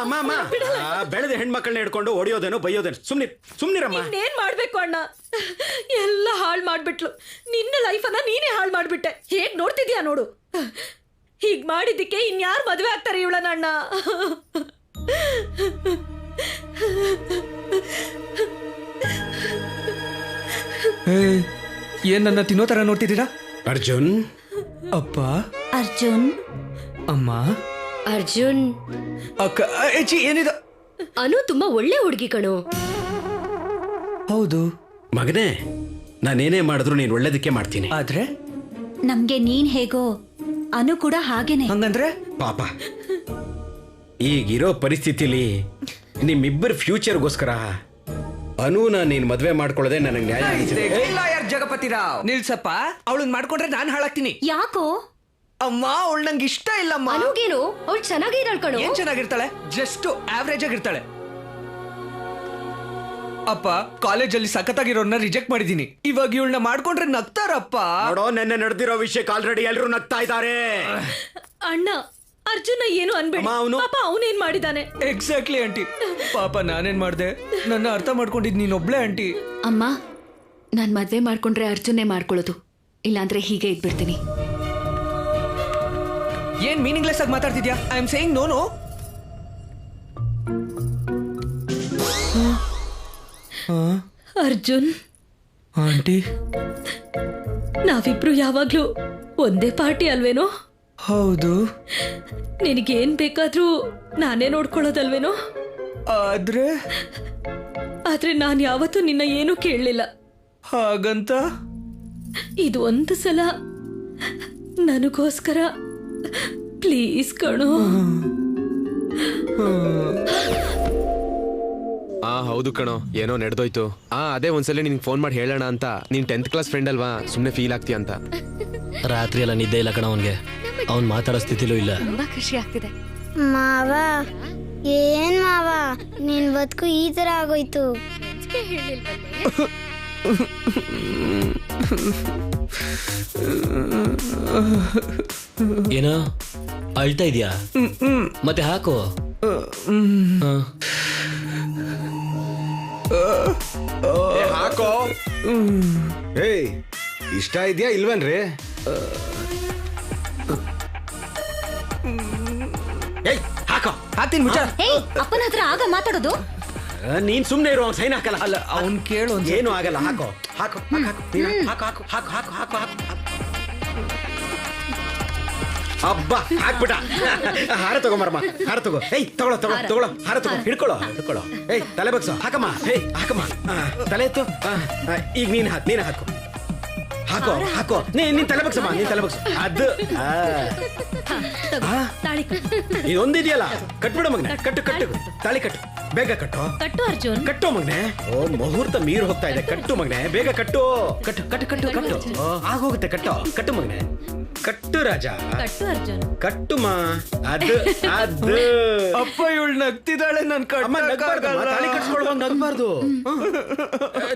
ಬೆಳೆದ ಹೆಣ್ಮಕ್ಳನ್ನ ಹಿಡ್ಕೊಂಡು ಹೊಡಿಯೋದೇನೋ ಬೈಯೋದೇನೋ ಸುಮ್ನಿರಮ್ಮ. ಇನ್ನೇನ್ ಮಾಡ್ಬೇಕು ಅಣ್ಣ, ಎಲ್ಲ ಹಾಳು ಮಾಡ್ಬಿಟ್ಲು. ನಿನ್ನ ಲೈಫನ್ನ ನೀನೇ ಹಾಳು ಮಾಡ್ಬಿಟ್ಟೆ. ಹೇಗ್ ನೋಡ್ತಿದ್ಯಾ ನೋಡು. ಹೀಗ್ ಮಾಡಿದ್ದಕ್ಕೆ ಇನ್ಯಾರು ಮದುವೆ ಆಗ್ತಾರೆ ಇವಳನ್ನ ಅಣ್ಣ. ಏನ್ ನನ್ನ ತಿನ್ನೋ ತರ ನೋಡ್ತಿದ್ದೀರಾ? ಅರ್ಜುನ್, ಅಪ್ಪ, ಅರ್ಜುನ್, ಅಮ್ಮ, ಅರ್ಜುನ್, ಅಕ್ಕ, ಏನಿದ? ಅನು ತುಂಬಾ ಒಳ್ಳೆ ಹುಡುಗಿ ಕಣೋ. ಹೌದು ಮಗನೇ, ನಾನೇನೇ ಮಾಡಿದ್ರು ನೀನ್ ಒಳ್ಳೇದಕ್ಕೆ ಮಾಡ್ತೀನಿ. ಆದ್ರೆ ನಮ್ಗೆ ನೀನ್ ಹೇಗೋ ಅನು ಕೂಡ ಹಾಗೇನೆ. ಹಂಗಂದ್ರೆ ಪಾಪ ಈಗಿರೋ ಪರಿಸ್ಥಿತಿಲಿ ನಿಮ್ಮಿಬ್ಬರ ಫ್ಯೂಚರ್ಗೋಸ್ಕರ ಅನೂನ ನೀನ್ ಮದ್ವೆ ಮಾಡ್ಕೊಳ್ಳೋದೇ ನನಗೆ ನ್ಯಾಯ ಅನಿಸಿದೆ. ಜಗಪತಿ ರಾವ್, ನಿಲ್ಸಪ್ಪ. ಅವಳನ್ನ ಮಾಡ್ಕೊಂಡ್ರೆ ನಾನ್ ಹಾಳಾಗ್ತೀನಿ. ಯಾಕೋ? ಅಮ್ಮ, ಅವಳು ನಂಗೆ ಇಷ್ಟ ಇಲ್ಲಮ್ಮ. ಅನುಗೇನು, ಅವಳು ಚೆನ್ನಾಗೇ ಇದ್ದಾಳೆ ಕಣೋ. ಏನ್ ಚೆನ್ನಾಗಿರ್ತಾಳೆ? Just average ಆಗಿರ್ತಾಳೆ. ಅಪ್ಪ, ಕಾಲೇಜಲ್ಲಿ ಸಖತ್ತಾಗಿರೋರ್ನ ರಿಜೆಕ್ಟ್ ಮಾಡಿದೀನಿ. ಇವಾಗ ಇವಳನ್ನ ಮಾಡ್ಕೊಂಡ್ರೆ ನಗ್ತಾರಪ್ಪ. ನೋಡೋ, ನೆನ್ನೆ ನಡೆದಿರೋ ವಿಷಯಕ್ಕೆ ಆಲ್ರೆಡಿ ಎಲ್ಲರೂ ನಗ್ತಾ ಇದ್ದಾರೆ. ಅಣ್ಣ, ಅರ್ಜುನ ಏನು ಅನ್ಬೇಡಿ. ಪಾಪ ಅವನೇನ್ ಮಾಡಿದಾನೆ? Exactly aunty. ಪಾಪ ನಾನೇನ್ ಮಾಡ್ದೆ? ನನ್ನ ಅರ್ಥ ಮಾಡ್ಕೊಂಡಿದ್ ನೀನೊಬ್ಳೆ ಆಂಟಿ. ಅಮ್ಮ, ನಾನ್ ಮದ್ವೆ ಮಾಡ್ಕೊಂಡ್ರೆ ಅರ್ಜುನೇ ಮಾಡ್ಕೊಳ್ಳೋದು, ಇಲ್ಲಾಂದ್ರೆ ಹೀಗೆ ಇದ್ಬಿಡ್ತೀನಿ. ಏನ್ ಮೀನಿಂಗ್ಲೆಸ್ ಆಗಿ ಮಾತಾಡ್ತಿದ್ಯಾ? I am saying no. Arjun aunty, ನಾವಿಬ್ರು ಯಾವಾಗ್ಲೂ ಒಂದೇ ಪಾರ್ಟಿ ಅಲ್ವೇನೋ? ಹೌದು. ನಿನಗೇನ್ ಬೇಕಾದ್ರೂ ನಾನೇ ನೋಡ್ಕೊಳ್ಳೋದಲ್ವೇನೋ? ಆದ್ರೆ ನಾನ್ ಯಾವತ್ತೂ ನಿನ್ನ ಏನೂ ಕೇಳಲಿಲ್ಲ. ಹಾಗಂತ ಇದು ಒಂದು ಸಲ ನನಗೋಸ್ಕರ ಪ್ಲೀಸ್ ಕಣೋ. ಹೌದು ಕಣೋ, ಏನೋ ನಡೆದೋಯ್ತು. ಅದೇ ಒಂದ್ಸಲ ನಿನ್ಗೆ ಫೋನ್ ಮಾಡಿ ಹೇಳೋಣ ಅಂತ. ನೀನ್ 10th ಕ್ಲಾಸ್ ಫ್ರೆಂಡ್ ಅಲ್ವಾ, ಸುಮ್ನೆ ಫೀಲ್ ಆಗ್ತೀಯ ಅಂತ. ರಾತ್ರಿ ಎಲ್ಲ ನಿದ್ದೆ ಇಲ್ಲ ಕಣ ಅವನ್ಗೆ. ಅವ್ನ್ ಮಾತಾಡೋ ಸ್ಥಿತಿಲೂ ಇಲ್ಲ. ತುಂಬಾ ಖುಷಿ ಆಗ್ತಿದೆ. ಮಾವ, ಏನ್ ಮಾವ, ನಿನ್ ಬದುಕು ಈ ತರ ಆಗೋಯ್ತು. ಏನೋ ಅಳ್ತಾ ಇದ್ಯಾ? ಮತ್ತೆ ಹಾಕು. ಹಾಕೋ. ಏಯ್, ಇಷ್ಟ ಇದೆಯಾ ಇಲ್ವನ್ರಿ? ಹಾಕೋ. ಹಾಕ್ತೀನಿ ಮುಚ್ಚ. ಅಪ್ಪನ ಹತ್ರ ಆಗ ಮಾತಾಡೋದು? ನೀನ್ ಸುಮ್ನೆ ಇರೋ, ಅವ್ನು ಸೈನ್ ಹಾಕಲ್ಲ. ಅಲ್ಲ, ಅವ್ನ್ ಕೇಳು. ಏನು ಆಗಲ್ಲ. ಹಾಕೋ ಹಾಕೋ ಹಾಕೋ ಹಾಕೋ ಹಾಕೋ ಹಾಕೋ ಹಾಕೋ. ಹಬ್ಬ ಹಾಕ್ಬಿಟ. ಹಾರ ತಗೊಂಬರಮ್ಮ, ಹಾರ ತಗೋ. ತಗೊಳ್ಳೋ ತಗೊಳ್ಳೋ ತಗೊಳ್ಳೋ, ಹಾರ ತಗೋ. ಹಿಡ್ಕೊಳ್ಳೋ. ತಲೆ ಬಗ್ಸೋ. ಹಾಕಮ್ಮ. ಹಾಕಮ್ಮ. ತಲೆ ಎತ್ತು. ಈಗ ನೀನ್ ಹಾಕು. ಹಾಕೋ. ನೀನ್ ತಲೆ ಬಗ್ಸಮ್ಮ, ಅದು ಇದೊಂದಿದೆಯಲ್ಲ, ಕಟ್ಬಿಡು ಮಗನೆ. ಕಟ್ಟು ತಾಳಿ ಕಟ್ಟು, ಬೇಗ ಕಟ್ಟು ಅರ್ಜುನ್. ಕಟ್ಟು ಮಗನೆ. ಓ, ಮುಹೂರ್ತ ಮೀರ್ ಹೋಗ್ತಾ ಇದೆ. ಕಟ್ಟು ಮಗನೆ, ಬೇಗ ಕಟ್ಟು. ಆಗೋಗುತ್ತೆ. ಕಟ್ಟು ಮಗನೆ, ಕಟ್ಟು ರಾಜ. ಅರ್ಜುನ್, ಕಟ್ಟುಮಾ. ಅದು ಅಪ್ಪ, ಇವಳು ನಗ್ತಿದ್ದಾಳೆ. ನನ್ ತಾಳಿ ಕಟ್ಸ್ಕೊಳ್ವಾಗ ನಗ್ಬಾರ್ದು.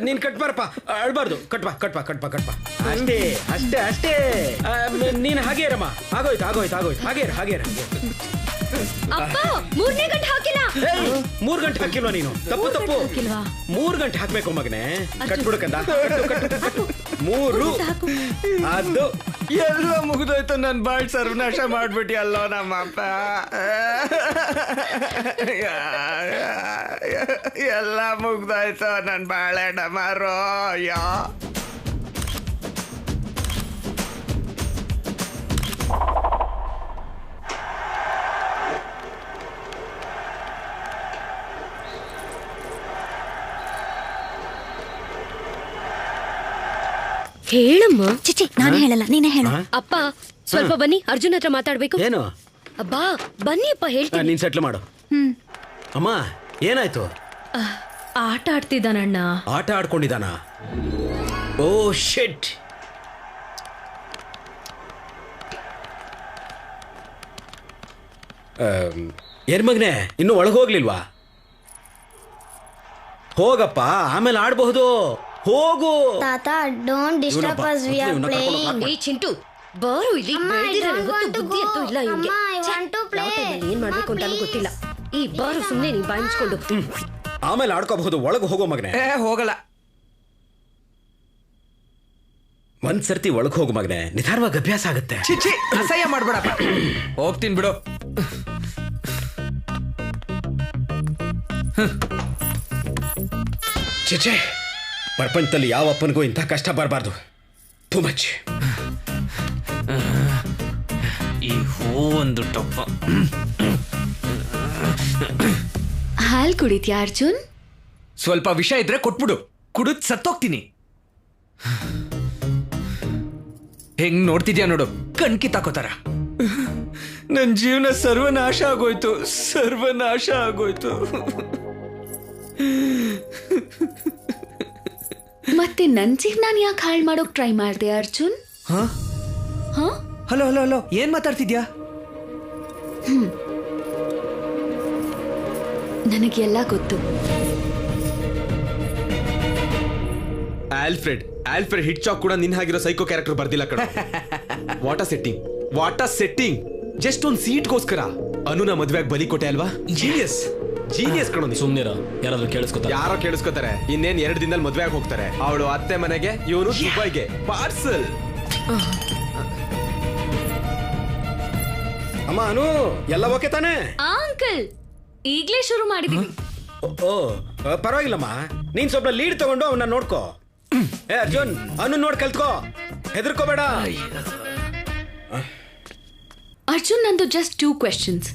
ನೀನ್ ಕಟ್ಬಾರಪ್ಪ, ಅಳ್ಬಾರ್ದು. ಕಟ್ಬಾ. ಅಷ್ಟೇ. ನೀನ್ ಹಾಗೆ ಇರಮ್ಮ. ಆಗೋಯ್ತು. ಹಾಗೆ ಇರ. ಅಪ್ಪ, 3ನೇ ಗಂಟೆ ಹಾಕಿಲ್ಲ. 3 ಗಂಟೆ ಹಾಕಿಲ್ವಾ ನೀನು? ತಪ್ಪು. 3 ಗಂಟೆ ಹಾಕ್ಬೇಕು ಮಗನೆ. ಕಟ್ಬಿಡಕಂದ. ಕಟ್ಟು. 3. ಅದು ಎಲ್ಲ ಮುಗಿದೋಯ್ತು. ನನ್ ಬಾಳ್ ಸರ್ವನಾಶ ಮಾಡ್ಬಿಟ್ಟಿ ಅಲ್ಲೋ ನಮ್ಮಪ್ಪ. ಎಲ್ಲ ಮುಗ್ದೋಯ್ತು ನನ್ ಬಾಳೆ ಡಮಾರೋ. ಹೇಳಮ್ಮ. ಚಿಚಿ, ನಾನು ಹೇಳಲ್ಲ, ನೀನೇ ಹೇಳು. ಅಪ್ಪ, ಸ್ವಲ್ಪ ಬನ್ನಿ, ಅರ್ಜುನ್ ಹತ್ರ ಮಾತಾಡ್ಬೇಕು. ಏನು? ಅಬ್ಬಾ, ಬನ್ನಿ ಅಪ್ಪ, ಹೇಳ್ತೀನಿ. ನೀನ್ ಸೆಟ್ಲ್ ಮಾಡು. ಅಮ್ಮ, ಏನಾಯ್ತು? ಆಟ ಆಡ್ತಿದ್ದಾನಣ್ಣ. ಆಟ ಆಡ್ಕೊಂಡಿದ್ದಾನ? ಓ ಶಿಟ್. ಏನ್ ಮಗನೆ, ಇನ್ನು ಒಳಗೆ ಹೋಗ್ಲಿಲ್ವಾ? ಹೋಗಪ್ಪ, ಆಮೇಲೆ ಆಡಬಹುದು. ಹೋಗು. ತಾತ, don't disturb us, we are playing. ಏ ಚಿಂಟು, ಬಾರು ಇಲ್ಲಿ. ಬೆಳೆದಿರೋ ಹೊತ್ತು ಬುದ್ಧಿ ಅಂತೂ ಇಲ್ಲ ಇವ್ನಿಗೆ. I want to play. ಏನ್ ಮಾಡ್ಬೇಕು ಅಂತಾನು ಗೊತ್ತಿಲ್ಲ. ಈ ಬಾರು ಸುಮ್ನೆ ನೀನ್ ಬಾಯಿಸ್ಕೊಂಡು. ಆಮೇಲೆ ಆಡ್ಕೋಬಹುದು. ಒಳಗೆ ಹೋಗೋ ಮಗನೇ. ಹೋಗಲ್ಲ. ಒಂದ್ಸರ್ತಿ ಒಳಗೆ ಹೋಗು ಮಗನೇ, ನಿಧಾನವಾಗಿ ಅಭ್ಯಾಸ ಆಗುತ್ತೆ. ಚಿಚ್ಚಿ ಅಸಹ್ಯ ಮಾಡ್ಬೇಡಪ್ಪ. ಹೋಗ್ತೀನಿ ಬಿಡು. ಚಿಚೆ, ಪ್ರಪಂಚದಲ್ಲಿ ಯಾವ ಅಪ್ಪನಿಗೂ ಇಂಥ ಕಷ್ಟ ಬರಬಾರ್ದು. Too much. ಈ ಹೂ ಒಂದು ಟೊಪ್ಪ. ಹಾಲ್ ಕುಡಿತ್ಯಾ ಅರ್ಜುನ್? ಸ್ವಲ್ಪ ವಿಷ ಇದ್ರೆ ಕೊಟ್ಬಿಡು, ಕುಡಿದ್ ಸತ್ತೋಗ್ತೀನಿ. ಹೆಂಗ್ ನೋಡ್ತಿದ್ಯಾ ನೋಡು, ಕಣ್ಕಿ ತಾಕೋತಾರ. ನನ್ ಜೀವನ ಸರ್ವನಾಶ ಆಗೋಯ್ತು, ಸರ್ವನಾಶ ಆಗೋಯ್ತು. ಮತ್ತೆ ನನ್ ಜೀವನ ಯಾಕೆ ಹಾಳು ಮಾಡೋಕ್ ಟ್ರೈ ಮಾಡ್ದೆ ಅರ್ಜುನ್? ಹಲೋ ಹಲೋ ಹಲೋ, ಏನ್ ಮಾತಾಡ್ತಿದ್ಯಾ? ನನಗೆಲ್ಲ ಗೊತ್ತು. ಆಲ್ಫ್ರೆಡ್ ಹಿಟ್ ಚಾಕ್ ಕೂಡ ನಿನ್ ಹಾಗಿರೋ ಸೈಕೋ ಕ್ಯಾರೆಕ್ಟರ್ ಬರ್ದಿಲ್ಲ ಕಣ. What a setting. ಜಸ್ಟ್ ಒಂದ್ ಸೀಟ್ಗೋಸ್ಕರ ಅನುನ ಮದ್ವೆಗೆ ಬಲಿ ಕೊಟ್ಟೆ ಅಲ್ವಾ? ಜೀನಿಯಸ್ ಕಣೋ. ಸುಮ್ನಿರ, ಯಾರಾದ್ರೂ ಕೇಳಿಸ್ಕೊತಾರೆ? ಯಾರೋ ಕೇಳಿಸ್ಕೊತಾರೆ. ಇನ್ನೇನ್ 2 ದಿನದಲ್ಲಿ ಮದ್ವೆ ಆಗಿ ಹೋಗ್ತಾರೆ. ಅವಳು ಅತ್ತೆ ಮನೆಗೆ, ಇವನು ದುಬೈಗೆ. ಪಾರ್ಸಲ್. ಅಮ್ಮ ಅನು, ಎಲ್ಲ ಓಕೆ ತಾನೆ? ಅಂಕಲ್ ಈಗ್ಲೇ ಶುರು ಮಾಡಿದೀನಿ. ಓ ಪರವಾಗಿಲ್ಲಮ್ಮ, ನೀನ್ ಸ್ವಲ್ಪ ಲೀಡ್ ತಗೊಂಡು ಅವನ್ನ ನೋಡ್ಕೋ. ಏ ಅರ್ಜುನ್, ಅನು ನೋಡ್ ಕಲ್ತ್ಕೋ, ಹೆದರ್ಕೋಬೇಡ. ಅರ್ಜುನ್, ನಂದು ಜಸ್ಟ್ 2 ಕ್ವೆಶ್ಚನ್ಸ್.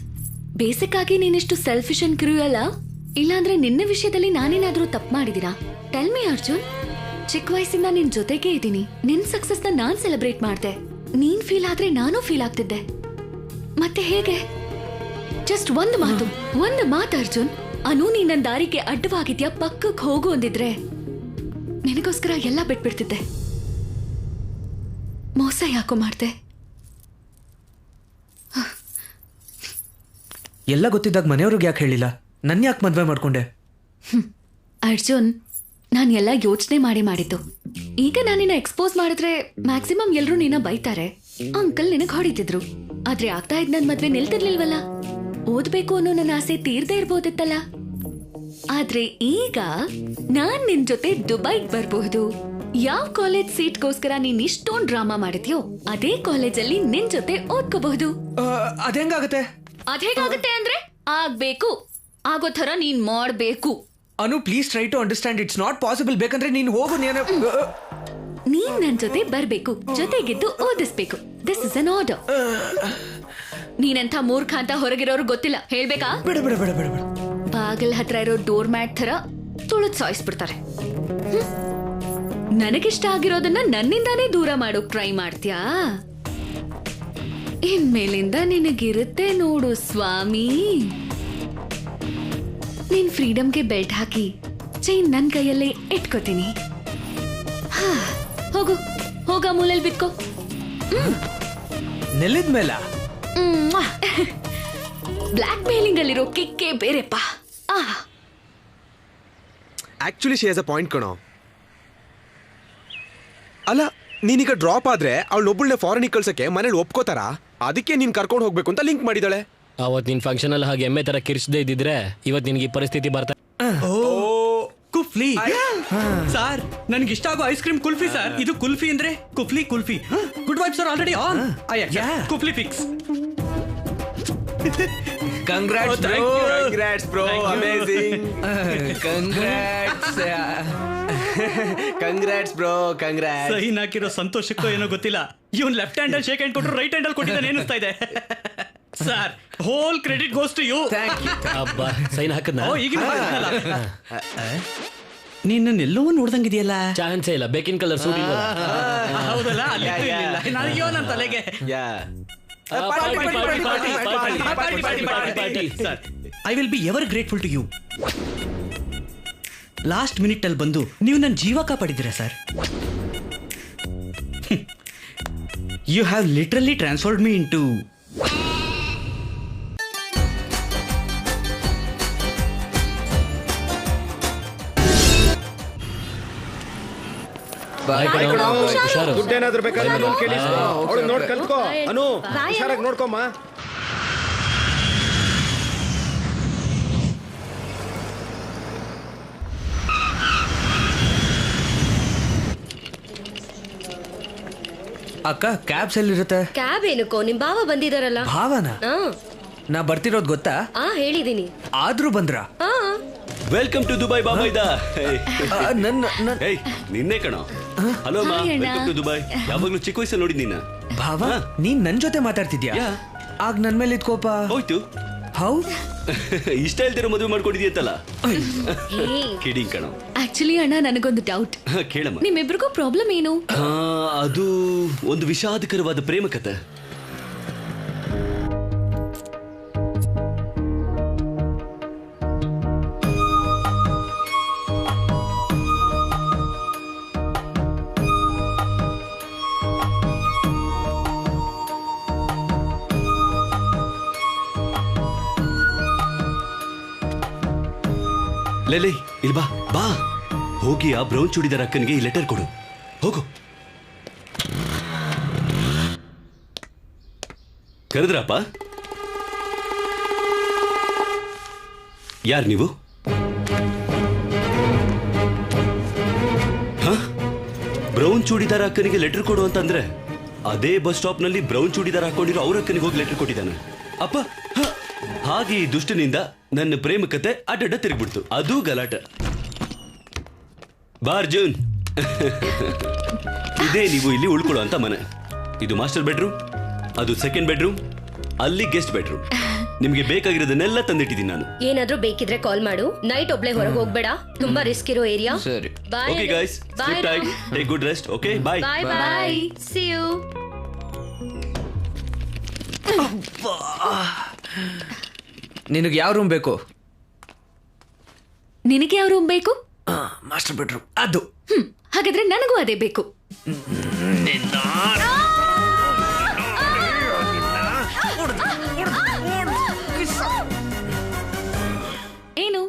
ಬೇಸಿಕ್ ಆಗಿ ನೀನಿಷ್ಟು ಸೆಲ್ಫಿಶ್ ಅಂಡ್ ಕ್ರೂಯಲ್, ಇಲ್ಲಾಂದ್ರೆ ನಿನ್ನ ವಿಷಯದಲ್ಲಿ ನಾನೇನಾದ್ರೂ ತಪ್ಪು ಮಾಡಿದೀರಾ? Tell me Arjun. ಚಿಕ್ಕ ವಯಸ್ಸಿಂದ ನಿನ್ ಜೊತೆಗೆ ಇದ್ದೀನಿ. ನಿನ್ ಸಕ್ಸಸ್ ನ ನಾನ್ ಸೆಲೆಬ್ರೇಟ್ ಮಾಡ್ದೆ. ನೀನ್ ಫೀಲ್ ಆದ್ರೆ ನಾನು ಫೀಲ್ ಆಗ್ತಿದ್ದೆ. ಮತ್ತೆ ಹೇಗೆ? ಜಸ್ಟ್ ಒಂದು ಮಾತು ಅರ್ಜುನ್. ಅನು, ನೀನ್ ನನ್ನ ದಾರಿಗೆ ಅಡ್ಡವಾಗಿದ್ಯಾ, ಪಕ್ಕಕ್ಕೆ ಹೋಗು ಅಂದಿದ್ರೆ ನಿನಗೋಸ್ಕರ ಎಲ್ಲ ಬಿಟ್ಬಿಡ್ತಿದ್ದೆ. ಮೋಸ ಯಾಕೋ ಮಾಡ್ದೆ? ಎಲ್ಲ ಗೊತ್ತಿದ್ದಾಗ ಮನೆಯವ್ರಿಗೆ ಯಾಕೆ ಹೇಳಿಲ್ಲ? ನನ್ನ ಯಾಕೆ ಮದ್ವೆ ಮಾಡ್ಕೊಂಡೆ? ಅರ್ಜುನ್, ನಾನು ಎಲ್ಲ ಯೋಚನೆ ಮಾಡಿದ್ದು. ಈಗ ನಾನಿನ್ನ ಎಕ್ಸ್ಪೋಸ್ ಮಾಡಿದ್ರೆ ಮ್ಯಾಕ್ಸಿಮಮ್ ಎಲ್ರು ನಿನ್ನ ಬೈತಾರೆ. ಅಂಕಲ್ ನಿನಗ್ ಹೊಡಿತಿದ್ರು. ಆದ್ರೆ ಆಗ್ತಾ ಇದ್ ನನ್ ಮದ್ವೆ ನಿಲ್ತಿರ್ಲಿಲ್ವಲ್ಲ. ಓದ್ಬೇಕು ಅನ್ನೋ ನನ್ನ ಆಸೆ ತೀರ್ದೇ ಇರ್ಬೋದಿತ್ತಲ್ಲ. ಆದ್ರೆ ಈಗ ನಾನ್ ನಿನ್ ಜೊತೆ ದುಬೈಗ್ ಬರ್ಬಹುದು. ಯಾವ ಕಾಲೇಜ್ ಸೀಟ್ಗೋಸ್ಕರ ನೀನ್ ಇಷ್ಟೊಂದ್ ಡ್ರಾಮಾ ಮಾಡಿದ್ಯೋ ಅದೇ ಕಾಲೇಜಲ್ಲಿ ನಿನ್ ಜೊತೆ ಓದ್ಕೋಬಹುದು. ಅದೇಂಗಾಗತ್ತೆ? ಅದೇಗಾಗತ್ತೆ ಅಂದ್ರೆ ಆಗ್ಬೇಕು, ಆಗೋ ತರ ನೀನ್ ಮಾಡ್ಬೇಕು. Anu, please try to understand. It's not possible. ಬೇಕಂದ್ರೆ ನೀನ್ ಹೋಗು. ನೀನ್ ನನ್ ಜೊತೆ ಬರ್ಬೇಕು, ಜೊತೆಗಿದ್ದು ಓದಿಸ್ಬೇಕು. This is an order. ನೀನಂತ ಮೂರ್ಖ ಅಂತ ಹೊರಗಿರೋರು ಗೊತ್ತಿಲ್ಲ, ಹೇಳ್ಬೇಕಾ? ಬೇಡ ಬೇಡ ಬೇಡ ಬೇಡ ಬೇಡ. ಬಾಗಿಲ್ ಹತ್ರ ಇರೋ ಡೋರ್ ಮ್ಯಾಟ್ ತರ ತುಳಿದ್ ಸಾಯಿಸ್ಬಿಡ್ತಾರೆ. ನನಗಿಷ್ಟ ಆಗಿರೋದನ್ನ ನನ್ನಿಂದಾನೇ ದೂರ ಮಾಡೋಕ್ ಟ್ರೈ ಮಾಡ್ತೀಯಾ? ಇನ್ಮೇಲಿಂದ ನಿನಗಿರುತ್ತೆ ನೋಡು ಸ್ವಾಮಿ. ನೀನ್ ಫ್ರೀಡಮ್ಗೆ ಬೆಲ್ಟ್ ಹಾಕಿ ಚೈನ್ ನನ್ ಕೈಯಲ್ಲೇ ಇಟ್ಕೋತೀನಿ. ಹೋಗ ಮೂಲೆಯಲ್ಲಿ ಬಿತ್ಕೋ. ನೆಲದ ಮೇಲ ಬ್ಲಾಕ್ ಮೇಲಿಂಗ್ ಅಲ್ಲಿರೋ ಕಿಕ್ಕೇ ಬೇರೆಪ್ಪ. Actually she has a point ಕಣೋ. ಅಲ್ಲ, ನೀನೀಗ ಡ್ರಾಪ್ ಆದ್ರೆ ಅವಳೊಬ್ಬಳನ್ನ ಫಾರಿನ್ ಕಳ್ಸಕ್ಕೆ ಮನೇಲಿ ಒಪ್ಕೋತಾರ? ಅದಕ್ಕೆ ನೀನ್ ಕರ್ಕೊಂಡು ಹೋಗ್ಬೇಕು ಅಂತ ಲಿಂಕ್ ಮಾಡಿದಾಳೆ. ಅವತ್ ನಿನ್ ಫಂಕ್ಷನ್ ಅಲ್ಲಿ ಹಾಗೆ ಎಮ್ಮೆ ತರ ಕಿರ್ಚದೇ ಇದ್ದಿದ್ರೆ ಇವತ್ ನಿನ್ಗೆ ಈ ಪರಿಸ್ಥಿತಿ ಬರ್ತಾ. ಕುಫ್ಲಿ ಸರ್, ನನ್ಗೆ ಇಷ್ಟ ಆಗೋ ಐಸ್ ಕ್ರೀಮ್ ಕುಲ್ಫಿ ಸರ್. ಇದು ಕುಲ್ಫಿ ಅಂದ್ರೆ ಕುಫ್ಲಿ. Good vibes are already on. ಕುಫ್ಲಿ fix. Congrats bro, amazing. Congrats bro, congrats. Sign ಹಾಕಿರೋ ಸಂತೋಷಕ್ಕೋ ಏನೋ ಗೊತ್ತಿಲ್ಲ, ಇವನ್ ಲೆಫ್ಟ್ ಹ್ಯಾಂಡ್ ಅಲ್ಲಿ ಶೇಕ್ ಹ್ಯಾಂಡ್ ಕೊಟ್ಟರು ರೈಟ್ ಹ್ಯಾಂಡ್ ಅಲ್ಲಿ ಕೊಟ್ಟಿದ್ದಾನೆ ಏನಿಸ್ತಾ ಇದೆ. Sir, whole credit goes to you. ಅಬ್ಬಾ, ಸೈನ್ ಹಾಕದ್ನ? ನೀನೆಲ್ಲವೂ ನೋಡ್ದಂಗಿದೆಯಲ್ಲ. ಚಾನ್ಸೇ ಇಲ್ಲ, ಬೇಕಿನ್ ಕಲರ್ ಸೂಟ್ ಇಲ್ಲ. ಹೌದಲ್ಲ, ನನಗ್ಯೋ ನನ್ನ ತಲೆಗೆ. I will be ever grateful to you. Last minute ಅಲ್ಲಿ ಬಂದು ನೀವು ನನ್ನ ಜೀವ ಕಾಪಾಡಿದ್ದೀರಾ sir. You have literally transformed me into. ದುಡ್ಡೇನಾದ್ರೂ ಬೇಕಾದ್ರೆ ಕೇಳಿ, ಅವಳು ನೋಡ್ ಕಲ್ತ್ಕೋ. ಅನು, ಹುಷಾರಾಗಿ ನೋಡ್ಕೊಮ್ಮ. ಅಕ್ಕ ಕ್ಯಾಬ್ಸ್ ಎಲ್ಲಿರುತ್ತೆ? ಕ್ಯಾಬ್ ಏನಕ್ಕೋ ನಿಮ್ ಭಾವ ಬಂದಿದಾರಲ್ಲ. ಭಾವನ? ನಾ ಬರ್ತಿರೋದ್ ಗೊತ್ತಾ? ಹೇಳಿದೀನಿ. ಆದ್ರೂ ಬಂದ್ರ? ವೆಲ್ಕಮ್ ಟು ದುಬೈ ಬಾಬೈದ. ನಿನ್ನೆ ಕಣ. ಹಲೋ ಮಾ, ವೆಲ್ಕಮ್ ಟು ದುಬೈ. ಯಾವಾಗ್ಲೂ ಚಿಕ್ಕ ವಯಸ್ಸಲ್ಲಿ ನೋಡಿದ್ ನೀನ. ಭಾವ, ನೀನ್ ನನ್ ಜೊತೆ ಮಾತಾಡ್ತಿದ್ಯಾ? ಆಗ ನನ್ ಮೇಲೆ ಇದ್ ಕೋಪ ಹೋಯ್ತು. ಹೌ ಇಷ್ಟ ಹೇಳ್ತಿರೋ ಮದುವೆ ಮಾಡ್ಕೊಂಡಿದ್ಯಂತಲ್ಲ. ಕಿಡಿಂಗ್ ಕಣ. ಆಕ್ಚುಲಿ ಅಣ್ಣ, ನನಗೊಂದು ಡೌಟ್. ಕೇಳಮ್ಮ. ನಿಮ್ಮಿಬ್ರಿಗೂ ಪ್ರಾಬ್ಲಮ್ ಏನು? ಅದು ಒಂದು ವಿಷಾದಕರವಾದ ಪ್ರೇಮ ಕಥೆ. ಲೇಲೇ, ಇಲ್ಲಿ ಬಾ ಬಾ. ಹೋಗಿ ಆ ಬ್ರೌನ್ ಚೂಡಿದಾರ ಅಕ್ಕನಿಗೆ ಈ ಲೆಟರ್ ಕೊಡು. ಹೋಗು. ಕರೆದ್ರಪ್ಪ? ಯಾರು ನೀವು? ಬ್ರೌನ್ ಚೂಡಿದಾರ ಅಕ್ಕನಿಗೆ ಲೆಟರ್ ಕೊಡು ಅಂತಂದ್ರೆ ಅದೇ ಬಸ್ ಸ್ಟಾಪ್ ನಲ್ಲಿ ಬ್ರೌನ್ ಚೂಡಿದಾರ ಹಾಕೊಂಡಿರೋ ಅವ್ರ ಅಕ್ಕನಿಗೆ ಹೋಗಿ ಲೆಟರ್ ಕೊಟ್ಟಿದ್ದಾನೆ ಅಪ್ಪ. ಹಾಗೆ ಈ ದುಷ್ಟನಿಂದ ನನ್ನ ಪ್ರೇಮ ಕತೆ ಅಡ್ಡ ತಿರುಗ್ಬಿಡ್ತು. ಅದು ಗಲಾಟೆ. ಬಾರ್ಜುನ್, ಇದೇ ನೀವು ಇಲ್ಲಿ ಉಳ್ಕೊಳ್ಳೋ ಅಂತ ಮನೆ. ಇದು ಮಾಸ್ಟರ್ ಬೆಡ್ರೂಮ್, ಅದು ಸೆಕೆಂಡ್ ಬೆಡ್ರೂಮ್, ಅಲ್ಲಿ ಗೆಸ್ಟ್ ಬೆಡ್ರೂಮ್. ನಿಮ್ಗೆ ಬೇಕಾಗಿರೋದನ್ನೆಲ್ಲ ತಂದಿಟ್ಟಿದ್ದೀನಿ ನಾನು. ಏನಾದ್ರೂ ಬೇಕಿದ್ರೆ ಕಾಲ್ ಮಾಡು. ನೈಟ್ ಒಬ್ಳೆ ಹೊರಗೆ ಹೋಗ್ಬೇಡ, ತುಂಬಾ ರಿಸ್ಕ್ ಇರೋ ಏರಿಯಾ. ಸರಿ. Okay guys, sleep tight, take good rest. Okay, bye bye bye, see you. ನಿನಗೆ ಯಾವ ರೂಮ್ ಬೇಕು? ನಿನಗೆ ಯಾವ ರೂಮ್ ಬೇಕು? Master bedroom. ಅದು ಹಾಗಾದ್ರೆ ನನಗೂ ಅದೇ ಬೇಕು. ಏನು?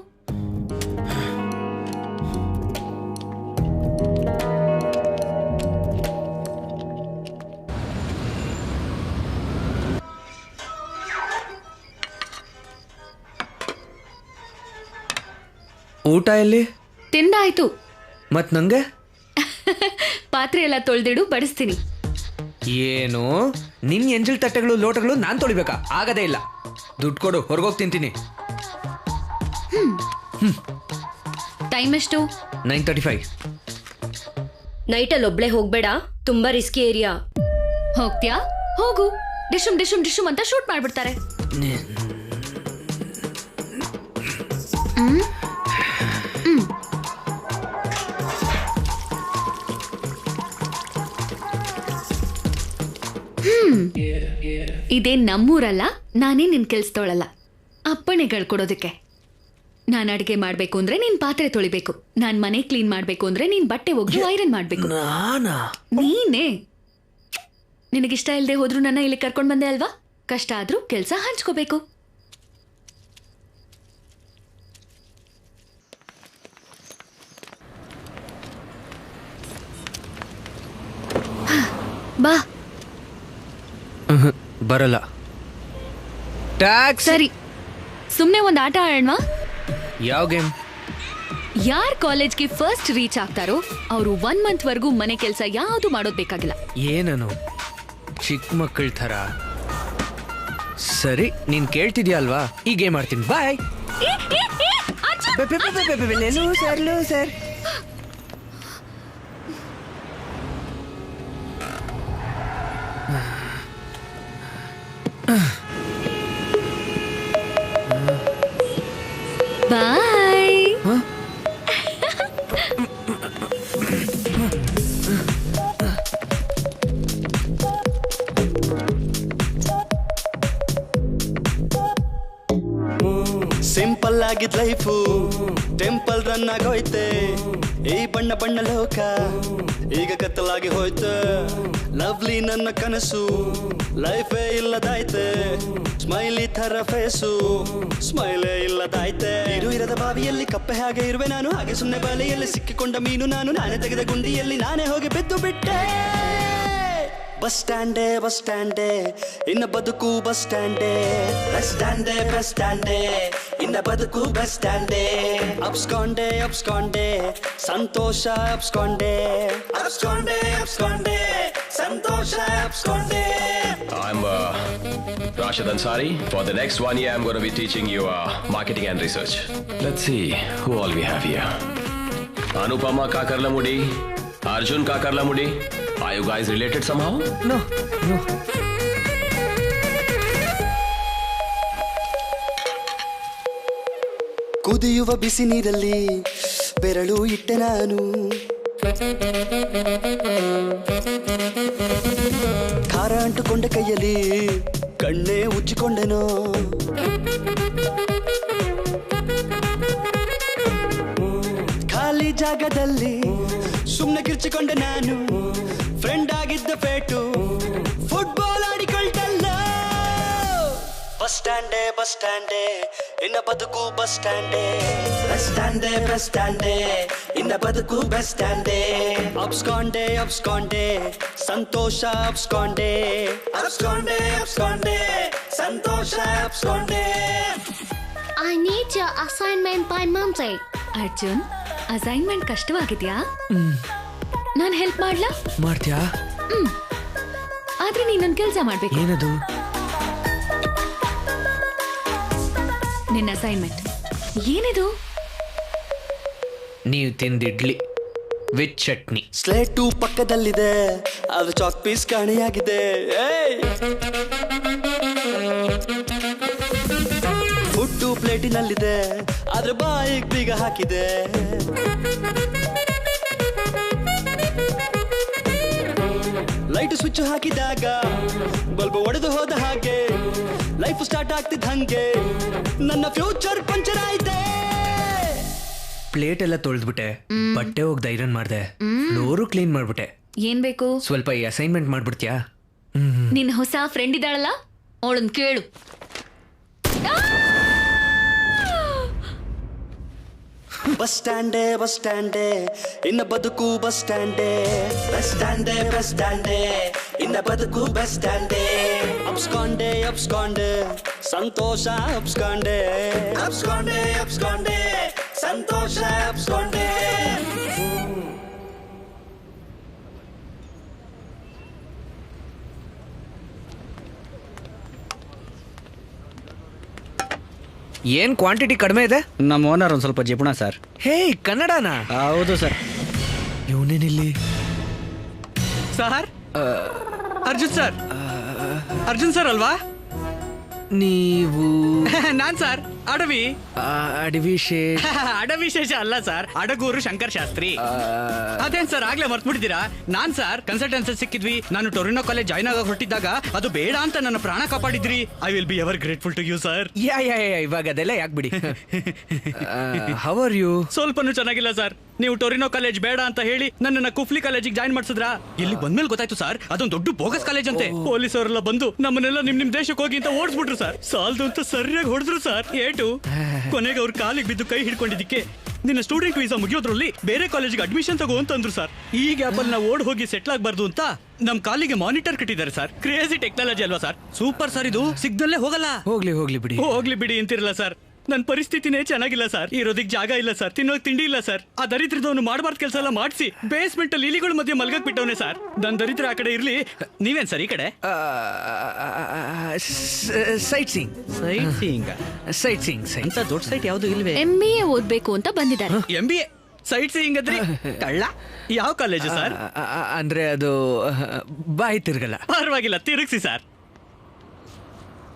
ಊಟ ಎಲ್ಲಿ? ತಿಂದಾಯ್ತು. ಮತ್ ನಂಗೆ? ಪಾತ್ರೆ ಎಲ್ಲ ತೊಳೆದಿಡು, ಬಡಿಸ್ತೀನಿ. ಏನು ನಿನ್ ಎಂಜಲ್ ತಟ್ಟೆಗಳು ಲೋಟಗಳು ನಾನ್ ತೊಳಿಬೇಕಾ? ಆಗದೇ ಇಲ್ಲ. ದುಡ್ಡು ಕೊಡು, ಹೊರಗೋಗಿ ತಿಂತೀನಿ. ಟೈಮ್ ಎಷ್ಟು? 9:35. ನೈಟಲ್ಲಿ ಒಬ್ಳೆ ಹೋಗ್ಬೇಡ, ತುಂಬಾ ರಿಸ್ಕಿ ಏರಿಯಾ. ಹೋಗ್ತ್ಯಾ? ಹೋಗು. ಡಿಶುಮ್ ಡಿಶುಮ್ ಡಿಶುಮ್ ಅಂತ ಶೂಟ್ ಮಾಡ್ಬಿಡ್ತಾರೆ. ಇದೇ ನಮ್ಮೂರಲ್ಲ, ನಾನೇ ನಿನ್ ಕೆಲ್ಸದೋಳಲ್ಲ. ಅಪ್ಪಣೆಗಳು ಕೊಡೋದಕ್ಕೆ. ನಾನ್ ಅಡಿಗೆ ಮಾಡ್ಬೇಕು ಅಂದ್ರೆ ನೀನ್ ಪಾತ್ರೆ ತೊಳಿಬೇಕು, ನಾನ್ ಮನೆ ಕ್ಲೀನ್ ಮಾಡ್ಬೇಕು ಅಂದ್ರೆ ನೀನ್ ಬಟ್ಟೆ ಒಗ್ದು ಐರನ್ ಮಾಡ್ಬೇಕು. ನೀನೇ. ನಿನಗಿಷ್ಟ ಇಲ್ದೆ ಹೋದ್ರು ನನ್ನ ಇಲ್ಲಿ ಕರ್ಕೊಂಡ್ ಬಂದೆ ಅಲ್ವಾ? ಕಷ್ಟ ಆದ್ರೂ ಕೆಲ್ಸ ಹಂಚ್ಕೋಬೇಕು. ಬಾ. ಬರಲ್ಲ. ಟ್ಯಾಕ್ಸ್. ಸರಿ, ಸುಮ್ನೆ ಒಂದ್ ಆಟ ಆಡೋಣವಾ? ಯಾವ ಗೇಮ್? ಯಾರ್ ಕಾಲೇಜ್ಗೆ ಫಸ್ಟ್ ರೀಚ್ ಆಗ್ತಾರೋ ಅವರು 1 ಮಂತ್ ವರ್ಗೂ ಮನೆ ಕೆಲಸ ಯಾವುದು ಮಾಡೋದ್ ಬೇಕಾಗಿಲ್ಲ. ಏನನು ಚಿಕ್ಕ ಮಕ್ಕಳ ಥರ? ಸರಿ, ನೀನ್ ಕೇಳ್ತಿದ್ಯಾ ಅಲ್ವಾ, ಈ ಗೇಮ್ ಆಡ್ತೀನಿ. ಬಾಯ್. Sir bye. ಸಿಂಪಲ್ ಆಗಿದ್ ಲೈಫು ಟೆಂಪಲ್ ರನ್ ಆಗೋಯ್ತೆ. ಈ ಬಣ್ಣ ಬಣ್ಣ ಲೋಕ ಈಗ ಕತ್ತಲಾಗಿ ಹೋಯ್ತು. ಲವ್ಲಿ ನನ್ನ ಕನಸು ಲೈಫೇ ಇಲ್ಲದಾಯ್ತೆ. ಸ್ಮೈಲಿ ಥರ ಫೇಸು ಸ್ಮೈಲೇ ಇಲ್ಲದಾಯ್ತೆ. ನೀರು ಇರದ ಬಾವಿಯಲ್ಲಿ ಕಪ್ಪೆ ಹಾಗೆ ಇರುವೆ ನಾನು, ಹಾಗೆ ಸುಮ್ಮನೆ ಬಾಲೆಯಲ್ಲಿ ಸಿಕ್ಕಿಕೊಂಡ ಮೀನು ನಾನು. ನಾನೇ ತೆಗೆದ ಗುಂಡಿಯಲ್ಲಿ ನಾನೇ ಹೋಗಿ ಬಿದ್ದು ಬಿಟ್ಟೆ. ಬಸ್ ಸ್ಟ್ಯಾಂಡೇ ಬಸ್ ಸ್ಟ್ಯಾಂಡೇ ಇನ್ನ ಬದುಕು ಬಸ್ ಸ್ಟ್ಯಾಂಡೇ. ಬಸ್ ಸ್ಟ್ಯಾಂಡೇ ಬಸ್ ಸ್ಟ್ಯಾಂಡೇ ಇನ್ನ ಬದುಕು ಬಸ್ ಸ್ಟ್ಯಾಂಡೇ. ಅಪ್ಸ್ಕೊಂಡೆ ಅಪ್ಸ್ಕೊಂಡೆ ಸಂತೋಷ ಅಪ್ಸ್ಕೊಂಡೆ. ಅಪ್ಸ್ಕೊಂಡೆ ಅಪ್ಸ್ಕೊಂಡೆ ಸಂತೋಷ ಅಪ್ಸ್ಕೊಂಡೆ. I'm Rashid Ansari. For the next 1 year, I'm going to be teaching you marketing and research. Let's see who all we have here. Anupama Kakarlamudi, Arjun Kakarlamudi. Are you guys related somehow? No. ಕುದಿಯುವ ಬಿಸಿ ನೀರಲ್ಲಿ ಬೆರಳು ಇಟ್ಟೆ ನಾನು, ಖಾರ ಅಂಟುಕೊಂಡ ಕೈಯಲ್ಲಿ ಕಣ್ಣೇ ಉಜ್ಜಿಕೊಂಡೆನೋ, ಖಾಲಿ ಜಾಗದಲ್ಲಿ ಸುಮ್ಮನೆ ಕಿರ್ಚಿಕೊಂಡೆ ನಾನು, ಫ್ರೆಂಡ್ ಆಗಿದ್ದ ಪೇಟು ಫುಟ್ಬಾಲ್ ಆಡಿಕೊಳ್ತಲ್ಲ. ಬಸ್ ಸ್ಟ್ಯಾಂಡೇ ಇನ್ನ ಬದುಕು ಬಸ್ ಸ್ಟ್ಯಾಂಡೇ ಇನ್ನ ಬದುಕು ಬಸ್ ಸ್ಟ್ಯಾಂಡೇ. ಅಪ್ಸ್ಕೊಂಡೆ ಸಂತೋಷ ಅಪ್ಸ್ಕೊಂಡೆ ಸಂತೋಷ ಅಪ್ಸ್ಕೊಂಡೆ. I need your assignment by Monday. Arjun, assignment ಕಷ್ಟವಾಗಿದ್ಯಾ? ನಾನು ಹೆಲ್ಪ್ ಮಾಡ್ಲಾ? ಮಾಡ್ತೀಯಾ? ಆದ್ರೆ ನೀನೊಂದು ಕೆಲಸ ಮಾಡ್ಬೇಕು. ಏನದು? ನಿನ್ನ ಅಸೈನ್ಮೆಂಟ್ ಏನಿದು? ನೀವು ತಿಂದಿಡ್ಲಿ ವಿತ್ ಚಟ್ನಿ. ಸ್ಲೇಟು ಪಕ್ಕದಲ್ಲಿದೆ, ಅದು ಚಾಕ್ ಪೀಸ್ ಕಾಣೆಯಾಗಿದೆ. ಫುಡ್ಡು ಪ್ಲೇಟಿನಲ್ಲಿದೆ, ಅದ್ರ ಬಾಯಿಗೆ ಬೀಗ ಹಾಕಿದೆ. ಲೈಟ್ ಸ್ವಿಚ್ ಹಾಕಿದಾಗ ಬಲ್ಬ್ ಒಡೆದು ಹೋದ ಹಾಗೆ, ಲೈಫ್ ಸ್ಟಾರ್ಟ್ ಆಗ್ತಿದ್ದ ಹಂಗೆ ನನ್ನ ಫ್ಯೂಚರ್ ಪಂಚರ್ ಆಯ್ತೆ. ಪ್ಲೇಟ್ ಎಲ್ಲ ತೊಳೆದ್ಬಿಟ್ಟೆ, ಬಟ್ಟೆ ಹೋಗ್ದು ಐರನ್ ಮಾಡ್ದೆ, ಫ್ಲೋರು ಕ್ಲೀನ್ ಮಾಡ್ಬಿಟ್ಟೆ. ಏನ್ ಬೇಕು? ಸ್ವಲ್ಪ ಈ ಅಸೈನ್ಮೆಂಟ್ ಮಾಡ್ಬಿಡ್ತೀಯಾ? ನಿನ್ನ ಹೊಸ ಫ್ರೆಂಡ್ ಇದ್ದಾಳಲ್ಲ, ಅವಳನ್ ಕೇಳು. ಬಸ್ ಸ್ಟ್ಯಾಂಡೇ ಇನ್ನ ಬದುಕು ಬಸ್ ಸ್ಟ್ಯಾಂಡೇ ಇನ್ನ ಬದುಕು ಬಸ್ ಸ್ಟ್ಯಾಂಡೇ. ಅಪ್ಸ್ಕೊಂಡೆ ಸಂತೋಷ ಅಪ್ಸ್ಕೊಂಡೆ ಸಂತೋಷ ಅಪ್ಸ್ಕೊಂಡೆ. ಏನ್ ಕ್ವಾಂಟಿಟಿ ಕಡಿಮೆ ಇದೆ? ನಮ್ಮ ಓನರ್ ಒಂದ್ ಸ್ವಲ್ಪ ಜಿಪುಣ ಸರ್. ಹೇ, ಕನ್ನಡನಾ? ಹೌದು ಸರ್. ಇವನೇನಿಲ್ಲಿ? ಸರ್ ಅರ್ಜುನ್ ಸರ್ ಅಲ್ವಾ? ನೀವು? ನಾನ್ ಸರ್ ಅಡವಿ ಅಡವಿಶೇಷ ಅಲ್ಲ ಸರ್, ಅಡಗೂರು ಶಂಕರ್ ಶಾಸ್ತ್ರಿ. ಅದೇನ್ ಸರ್ ಆಗ್ಲೇ ಮರ್ತ್ಬಿಟ್ಟಿದ್ದೀರಾ? ನಾನ್ ಸರ್ ಕನ್ಸಲ್ಟೆನ್ಸಿ ಸಿಕ್ಕಿದ್ವಿ. ನಾನು ಟೊರಿನೋ ಕಾಲೇಜ್ ಜಾಯ್ನ್ ಆಗ ಹೊರಟಿದ್ದಾಗ ಅದು ಬೇಡ ಅಂತ ನನ್ನ ಪ್ರಾಣ ಕಾಪಾಡಿದ್ರಿ. I will be ever grateful to you sir. ಇವಾಗ ಅದೆಲ್ಲ ಯಾಕೆ ಬಿಡಿ. How are you? ಸ್ವಲ್ಪನೂ ಚೆನ್ನಾಗಿಲ್ಲ ಸರ್. ನೀವು ಟೊರಿನೋ ಕಾಲೇಜ್ ಬೇಡ ಅಂತ ಹೇಳಿ ನನ್ನನ್ನ ಕುಫ್ಲಿ ಕಾಲೇಜಿಗೆ ಜಾಯ್ನ್ ಮಾಡಿಸಿದ್ರಾ? ಇಲ್ಲಿ ಬಂದ್ಮೇಲೆ ಗೊತ್ತಾಯ್ತು ಸರ್, ಅದೊಂದು ದೊಡ್ಡ ಬೋಗಸ್ ಕಾಲೇಜ್ ಅಂತೆ. ಪೊಲೀಸ್ ಅವರೆಲ್ಲ ಬಂದು ನಮ್ಮನ್ನೆಲ್ಲ ನಿಮ್ ದೇಶಕ್ಕೆ ಹೋಗಿ ಅಂತ ಓಡಿಸ್ಬಿಟ್ರು ಸರ್. ಸಾಲ್ದು ಅಂತ ಸರಿಯಾಗಿ ಹೊಡೆದ್ರು ಸರ್. ಏಟು ಕೊನೆಗೆ ಅವ್ರ ಕಾಲಿಗೆ ಬಿದ್ದು ಕೈ ಹಿಡ್ಕೊಂಡಿದ್ದಕ್ಕೆ ನಿನ್ನ ಸ್ಟೂಡೆಂಟ್ ವೀಸಾ ಮುಗಿಯೋದ್ರಲ್ಲಿ ಬೇರೆ ಕಾಲೇಜಿಗೆ ಅಡ್ಮಿಷನ್ ತಗೋ ಅಂತಂದ್ರು ಸರ್. ಈ ಗ್ಯಾಪ್ ಅಲ್ಲಿ ನಾವು ಓಡ್ ಹೋಗಿ ಸೆಟ್ಲ್ ಆಗಬಾರ್ದು ಅಂತ ನಮ್ ಕಾಲಿಗೆ ಮಾನಿಟರ್ ಕಟ್ಟಿದ್ದಾರೆ ಸರ್. ಕ್ರೇಜಿ ಟೆಕ್ನಾಲಜಿ ಅಲ್ವಾ ಸರ್? Super sir. ಇದು ಸಿಗ್ನಲ್ಲೇ ಹೋಗಲ್ಲ. ಹೋಗ್ಲಿ ಬಿಡಿ ಅಂತಿರಲ್ಲ ಸರ್. ನನ್ನ ಪರಿಸ್ಥಿತಿನೇ ಚೆನ್ನಾಗಿಲ್ಲ ಸರ್. ಇರೋದಿಕ್ ಜಾಗ ಇಲ್ಲ ಸರ್, ತಿನ್ನೋಕ್ ತಿಂಡಿ ಇಲ್ಲ ಸರ್. ಆ ದರಿದ್ರದವನು ಮಾಡಬಾರ್ದು ಕೆಲಸ ಎಲ್ಲ ಮಾಡಿಸಿ ಬೇಸ್ಮೆಂಟ್ ಅಲ್ಲಿ ಇಲಿಗಳ ಮಧ್ಯೆ ಮಲ್ಗಕ್ ಬಿಟ್ಟವನೇ ಸರ್. ನನ್ ದರಿದ್ರ ಆ ಕಡೆ ಇರ್ಲಿ, ನೀವೇನ್ ಸರ್ ಈ ಕಡೆ? ಸೈಟ್ ಸೀಯಿಂಗ್ ಇಂಥ ದೊಡ್ಡ ಸೈಟ್ ಯಾವ್ದು ಇಲ್ವೇ? MBA ಓದ್ಬೇಕು ಅಂತ ಬಂದಿದ್ದಾರೆ. MBA ಸೈಟ್ ಸೀಯಿಂಗ್ ಅದ್ರಿ? ಕಳ್ಳ. ಯಾವ ಕಾಲೇಜು ಸರ್? ಅಂದ್ರೆ ಅದು ಬಾಯಿ ತಿರ್ಗಲ್ಲ. ಪರವಾಗಿಲ್ಲ, ತಿರುಗಿಸಿ sir.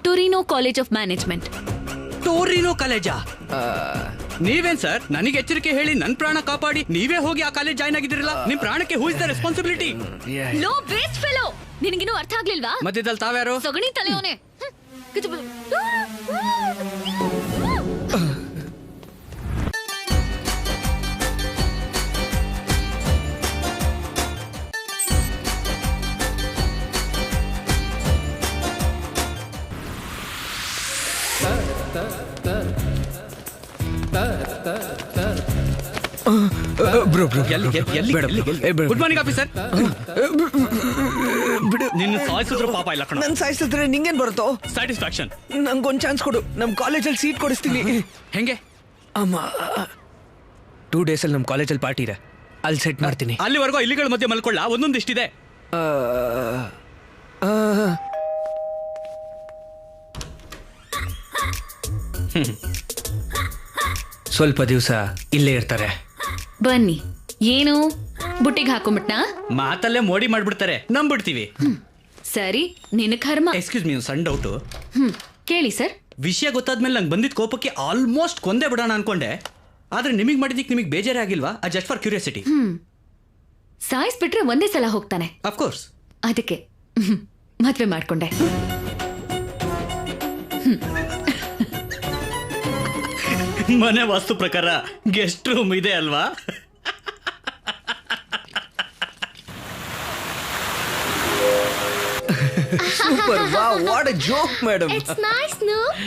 Torino college of management. Torino ಕಾಲೇಜಾ? ನೀವೇನ್ ಸರ್ ನನಗೆ ಎಚ್ಚರಿಕೆ ಹೇಳಿ ನನ್ ಪ್ರಾಣ ಕಾಪಾಡಿ ನೀವೇ ಹೋಗಿ ಆ ಕಾಲೇಜ್ ಜಾಯ್ನ್ ಆಗಿದಿರಲ್ಲ. ನಿಮ್ ಪ್ರಾಣಕ್ಕೆ ಹೂ ಇಸ್ ದ ರೆಸ್ಪಾನ್ಸಿಬಿಲಿಟಿ? ಲೋ ವೇಸ್ಟ್ ಫೆಲೋ, ನಿನಗಿನ್ನೂ ಅರ್ಥ ಆಗ್ಲಿಲ್ವಾ? ಮಧ್ಯದಲ್ಲಿ ತಾವ್ಯಾರು? ಸಗಣಿ ತಲೆಯೋನೆ. Good morning officer. ನಿನ್ನ ಸಾಯಿಸಿದ್ರು ಪಾಪ ಇಲ್ಲ ಕಣ. ನನ್ ಸಾಯಿಸಿದ್ರೆ ನಿಂಗೇನ್ ಬರುತ್ತೋ? ಸ್ಯಾಟಿಸ್ಫ್ಯಾಕ್ಷನ್. ನಂಗೊಂದ್ ಚಾನ್ಸ್ ಕೊಡು, ನಮ್ ಕಾಲೇಜಲ್ಲಿ ಸೀಟ್ ಕೊಡಿಸ್ತೀನಿ. ಹೆಂಗೆ? ಅಮ್ಮ 2 days ಅಲ್ಲಿ ನಮ್ ಕಾಲೇಜಲ್ಲಿ ಪಾರ್ಟಿ ಇದೆ, ಅಲ್ಲಿ ಸೆಟ್ ಮಾಡ್ತೀನಿ. ಅಲ್ಲಿವರೆಗೂ ಇಲ್ಲಿಗಳ ಮಧ್ಯೆ ಮಲ್ಕೊಳ್ಳ. ಒಂದೊಂದಿಷ್ಟಿದೆ. ಸ್ವಲ್ಪ ದಿವಸ ಇಲ್ಲೇ ಇರ್ತಾರೆ. ಬನ್ನಿ. ಏನು ಬುಟ್ಟಿಗೆ ಹಾಕೊಂಬಿಟ್ನಾ? ಮಾತಲ್ಲೇ ಮೋಡಿ ಮಾಡ್ಬಿಡ್ತಾರೆ, ನಂಬಿಡ್ತೀವಿ. ಸರಿ, ನಿನ್ನ ಕರ್ಮ. ಎಕ್ಸ್ಕ್ಯೂಸ್ ಮೀ, ಸಣ್ಣ ಡೌಟು. ಕೇಳಿ ಸರ್. ವಿಷಯ ಗೊತ್ತಾದ್ಮೇಲೆ ನಂಗೆ ಬಂದಿದ್ದ ಕೋಪಕ್ಕೆ ಆಲ್ಮೋಸ್ಟ್ ಕೊಂದೇ ಬಿಡೋಣ ಅನ್ಕೊಂಡೆ. ಆದ್ರೆ ನಿಮಗೆ ಮಾಡಿದ್ದಕ್ಕೆ ನಿಮಗೆ ಬೇಜಾರೇ ಆಗಿಲ್ವಾ? Just for curiosity. ಸಾಯಿಸ್ಬಿಟ್ರೆ ಒಂದೇ ಸಲ ಹೋಗ್ತಾನೆ. ಅಫ್ಕೋರ್ಸ್. ಅದಕ್ಕೆ ಮದ್ವೆ ಮಾಡ್ಕೊಂಡೆ. ಮನೆ ವಾಸ್ತು ಪ್ರಕಾರ ಗೆಸ್ಟ್ ರೂಮ್ ಇದೆ ಅಲ್ವಾ? Super. What a joke madam.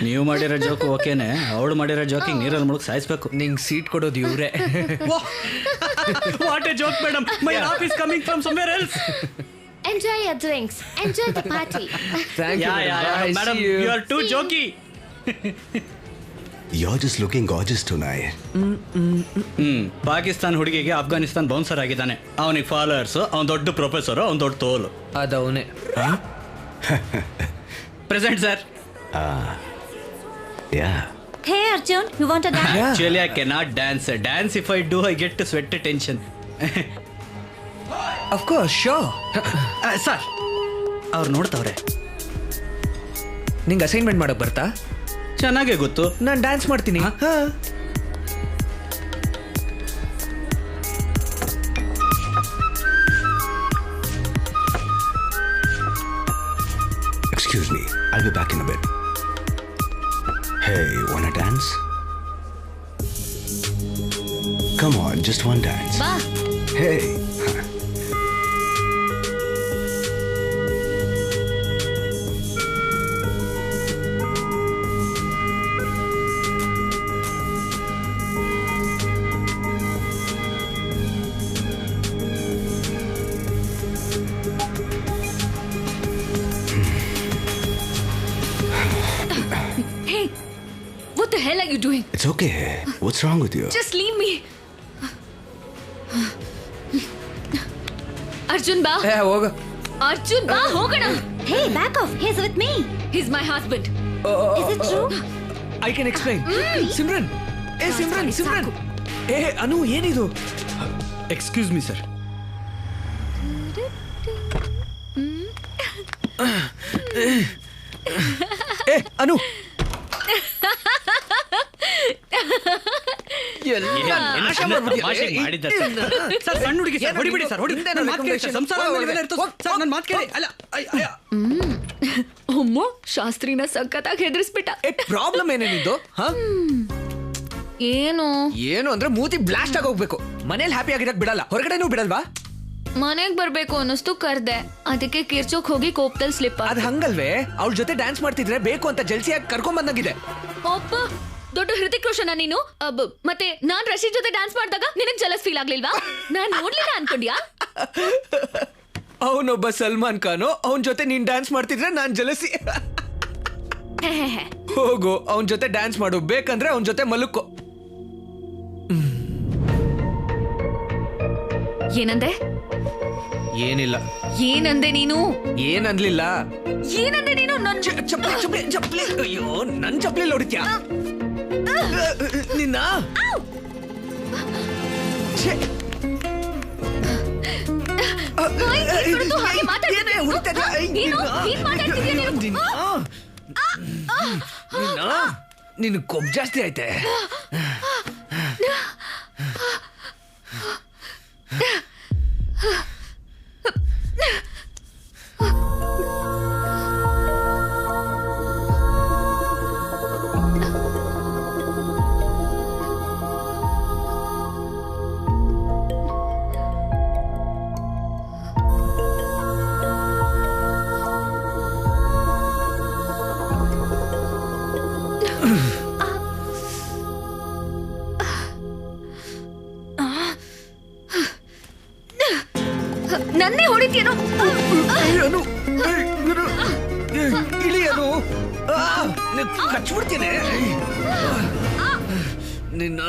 ನೀವು ಮಾಡಿರೋ ಜೋಕ್ ಓಕೆನೆ, ಅವಳು ಮಾಡಿರೋ ಜೋಕಿಂಗ್ ನೀರಲ್ಲಿ ಮುಳುಗಿ ಸಾಯಿಸ್ಬೇಕು. ನಿಂಗೆ ಸೀಟ್ ಕೊಡೋದು ಇವ್ರೆ. What a joke madam. My laugh is coming from somewhere else. Enjoy your drinks. Enjoy the party. Thank you. Madam, you are too jokey. You're just looking gorgeous tonight. Pakistan ಹುಡುಗಿಗೆ Afghanistan bouncer ಆಗಿದ್ದಾನೆ. ಅವನಿಗೆ followers, ಅವನ್ ದೊಡ್ಡ professor, ಅವನ್ ದೊಡ್ಡ ತೋಲು. ಅದವನೇ. Present sir. Yeah. Hey Arjun, you want to dance? Actually, I cannot dance. Dance if I do, I get to sweat tension. Of course, sure. Sir, ಅವ್ರು ನೋಡ್ತಾವ್ರೆ. ನಿಂಗೆ ಅಸೈನ್ಮೆಂಟ್ ಮಾಡೋಕೆ ಬರ್ತಾ? ಚೆನ್ನಾಗೇ ಗೊತ್ತು. ನಾನು ಡ್ಯಾನ್ಸ್ ಮಾಡ್ತೀನಿ. Excuse me, I'll be back in a bit. Hey, wanna dance? Come on, just one dance. ಬಾ. Hey. Hey, what the hell are you doing? It's okay. What's wrong with you? Just leave me. Arjun, ba. ಹೋಗ. Arjun, ba, ಹೋಗೋಣ. Hey, back off. He's with me. He's my husband. Is it true? I can explain. Simran. Simran. Anu, ಏನಿದು? Excuse me sir. Anu. ಸಣ್ಣ ಹುಡುಗಿ sir, ಹೊಡಿಬಿಡಿ sir, ಹೊಡಿ. ನನ್ನ ಮಾತು ಕೇಳಿ sir, ಸಂಸಾರ ಆದ್ಮೇಲೆ ಇರ್ತದೆ ಸರ್, ನನ್ನ ಮಾತು ಕೇಳಿ. ಅಲ್ಲ, ಅಮ್ಮೋ, ಶಾಸ್ತ್ರಿನ ಸಖತ್ತಾಗಿ ಹೆದರ್ಸ್ಬಿಟ್ಟ. ಪ್ರಾಬ್ಲಮ್ ಏನೇನಿದ್ದು? ಏನು ಅಂದ್ರೆ ಮೂತಿ ಬ್ಲಾಸ್ಟ್ ಆಗಿ ಹೋಗ್ಬೇಕು. ಮನೇಲಿ ಹ್ಯಾಪಿ ಆಗಿರಕ್ ಬಿಡಲ್ಲ, ಹೊರಗಡೆನೂ ಬಿಡಲ್ವಾ? ಮನೆಗ್ ಬರ್ಬೇಕು ಅನ್ನಿಸ್ತು, ಕರ್ದೆ. ಅದಕ್ಕೆ ಕಿರ್ಚೋಕ್ ಹೋಗಿ ಕೋಪದಲ್ಲಿ ಸ್ಲಿಪ್. ಅದ್ ಹಂಗಲ್ವೇ, ಅವಳ ಜೊತೆ ಡ್ಯಾನ್ಸ್ ಮಾಡ್ತಿದ್ರೆ ಬೇಕು ಅಂತ ಜಲ್ಸಿಯಾಗಿ ಕರ್ಕೊಂಡ್ ಬಂದಂಗಿದೆ. ಒಪ್ಪ, ದೊಡ್ಡ ಹೃತಿಕ್ ರೋಷನ ನೀನು. ಮತ್ತೆ ನಾನ್ ರಶೀದ್ ಜೊತೆ ಡ್ಯಾನ್ಸ್ ಮಾಡಿದಾಗ ನಿನಗ್ ಜಲಸ್ ಫೀಲ್ ಆಗ್ಲಿಲ್ವಾ? ನಾನ್ ನೋಡ್ಲಿಲ್ಲ ಅನ್ಕೊಂಡ್ಯಾ? ಅವನೊಬ್ಬ ಸಲ್ಮಾನ್ ಖಾನು, ಅವನ್ ಜೊತೆ ನೀನ್ ಡ್ಯಾನ್ಸ್ ಮಾಡ್ತಿದ್ರೆ ನಾನ್ ಜಲಸಿ. ಹೋಗು, ಅವನ್ ಜೊತೆ ಡ್ಯಾನ್ಸ್ ಮಾಡು, ಬೇಕಂದ್ರೆ ಅವನ್ ಜೊತೆ ಮಲಕ್ಕೋ. ಏನಂದೆ? ಏನಿಲ್ಲ. ಏನಂದೆ ನೀನು? ಏನನ್ಲಿಲ್ಲ. ಏನಂದೆ ನೀನು? ನನ್ ಚಪ್ಲಿ. ಅಯ್ಯೋ, ನನ್ ಚಪ್ಲಿ ಹೊಡಿತ್ಯಾ ನಿನ್ನ? ನಿನ್ ಕೊಬ್ಬು ಜಾಸ್ತಿ ಆಯ್ತೆ. ನನ್ನೇ ಹೊಡಿತೀನೋ? ಇಳಿಯನು, ಕಚ್ಬಿಡ್ತೀನಿ ನಿನ್ನ.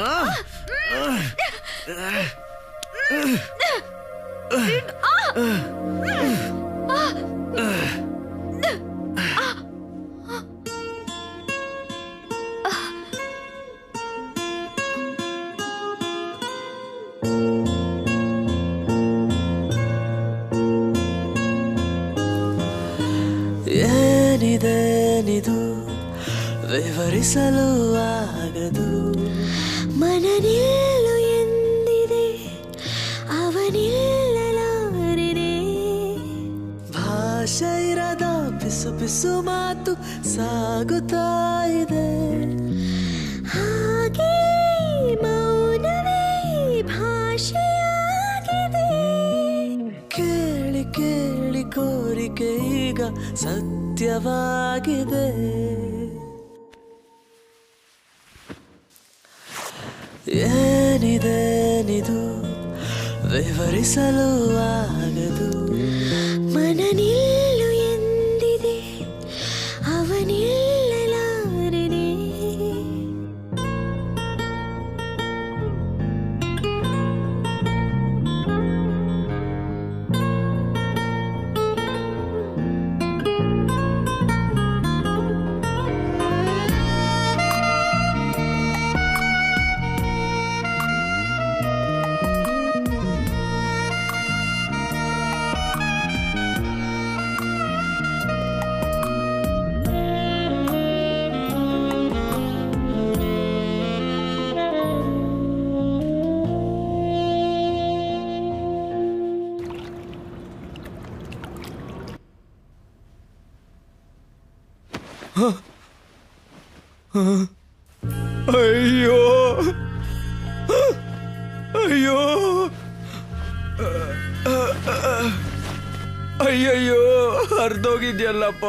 ಏನಿದೇನಿದು ವಿವರಿಸಲು ಆಗದು ಮನ ನಿಲ್ಲು ಎಂದಿದೆ ಅವನಿಲ್ಲಲಾರನೆ ಭಾಷೆ ಇರದ ಪಿಸು ಪಿಸು ಮಾತು ಸಾಗುತ್ತಾ ಇದೆ ಹಾಗೆ ಮೌನವೇ ಭಾಷೆಯಾಗಿದೆ ಕೇಳಿ ಕೇಳಿ ಕೋರಿಕೆ ಈಗ ಸತ್ಯವಾಗಿದೆ ಏನಿದೇನಿದು ವಿವರಿಸಲು ಆಗದು ಮನ ನಿಲ್ಲು ಎಂದಿದೆ ಅವನಿಲ್ಲಲಾರನೆ ಅಯ್ಯೋ ಅಯ್ಯೋ ಅಯ್ಯಯ್ಯೋ ಹರಿದೋಗಿದ್ಯಲ್ಲಪ್ಪ.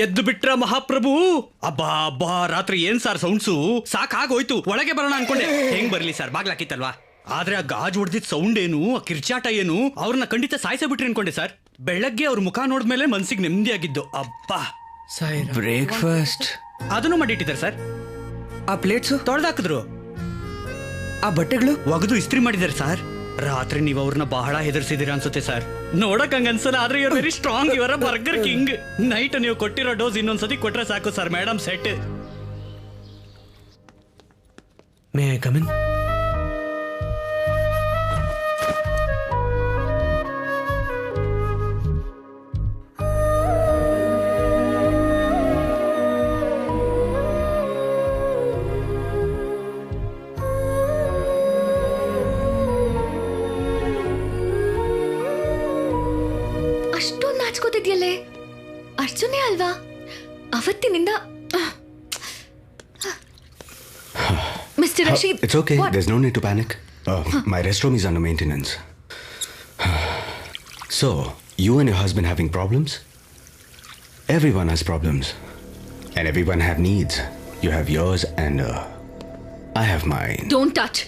ಎದ್ದು ಬಿಟ್ರ ಮಹಾಪ್ರಭು. ಅಬ್ಬಾ ಅಬ್ಬಾ, ರಾತ್ರಿ ಏನ್ ಸಾರ್ ಸೌಂಡ್ಸು? ಸಾಕಾಗೋಯ್ತು, ಒಳಗೆ ಬರೋಣ ಅನ್ಕೊಂಡೆ. ಹೆಂಗ್ ಬರ್ಲಿ ಸರ್, ಬಾಗ್ಲಾಕಿತ್ತಲ್ವಾ. ಆದ್ರೆ ಆ ಗಾಜ್ ಹೊಡೆದಿದ್ ಸೌಂಡ್ ಏನು, ಆ ಕಿರ್ಚಾಟ ಏನು, ಅವ್ರನ್ನ ಖಂಡಿತ ಸಾಯಿಸ ಬಿಟ್ರಿ ಅನ್ಕೊಂಡೆ ಸರ್. ಬೆಳಗ್ಗೆ ಅವ್ರ ಮುಖ ನೋಡ್ಮೇಲೆ ಮನ್ಸಿಗೆ ನೆಮ್ಮದಿಯಾಗಿದ್ದು. ಅಬ್ಬಾ, ಬ್ರೇಕ್ಫಾಸ್ಟ್ ಅದನ್ನು ಮಾಡಿಟ್ಟಿದ್ದಾರೆ ಸರ್. ಆ ಪ್ಲೇಟ್ಸು ತೊಳ್ದಾಕಿದ್ರು. ಆ ಬಟ್ಟೆಗಳು ಒಗೆದು ಇಸ್ತ್ರಿ ಮಾಡಿದ್ದಾರೆ ಸರ್. ರಾತ್ರಿ ನೀವು ಅವ್ರನ್ನ ಬಹಳ ಹೆದರ್ಸಿದೀರ ಅನ್ಸುತ್ತೆ ಸರ್. ನೋಡಕ್ ಹಂಗ ಅನ್ಸಲ್ಲ, ಆದ್ರೆ ಇವ್ರು ವೆರಿ ಸ್ಟ್ರಾಂಗ್. ಇವರ ಬರ್ಗರ್ ಕಿಂಗ್. ನೈಟ್ ನೀವು ಕೊಟ್ಟಿರೋ ಡೋಸ್ ಇನ್ನೊಂದ್ಸತಿ ಕೊಟ್ರೆ ಸಾಕು sir. Madam set. May I come in? ಅಷ್ಟೊಂದು ನಾಚ್ಕೋತಿದ್ಯಲ್ಲೇ, ಅರ್ಜುನೇ ಅಲ್ವಾ? ಅವತ್ತಿನಿಂದ mister Rashid. It's okay. There's no need to panic. My restroom is under maintenance. So, you and your husband having problems? Everyone has problems. And everyone have needs. You have yours and I have mine. Don't touch.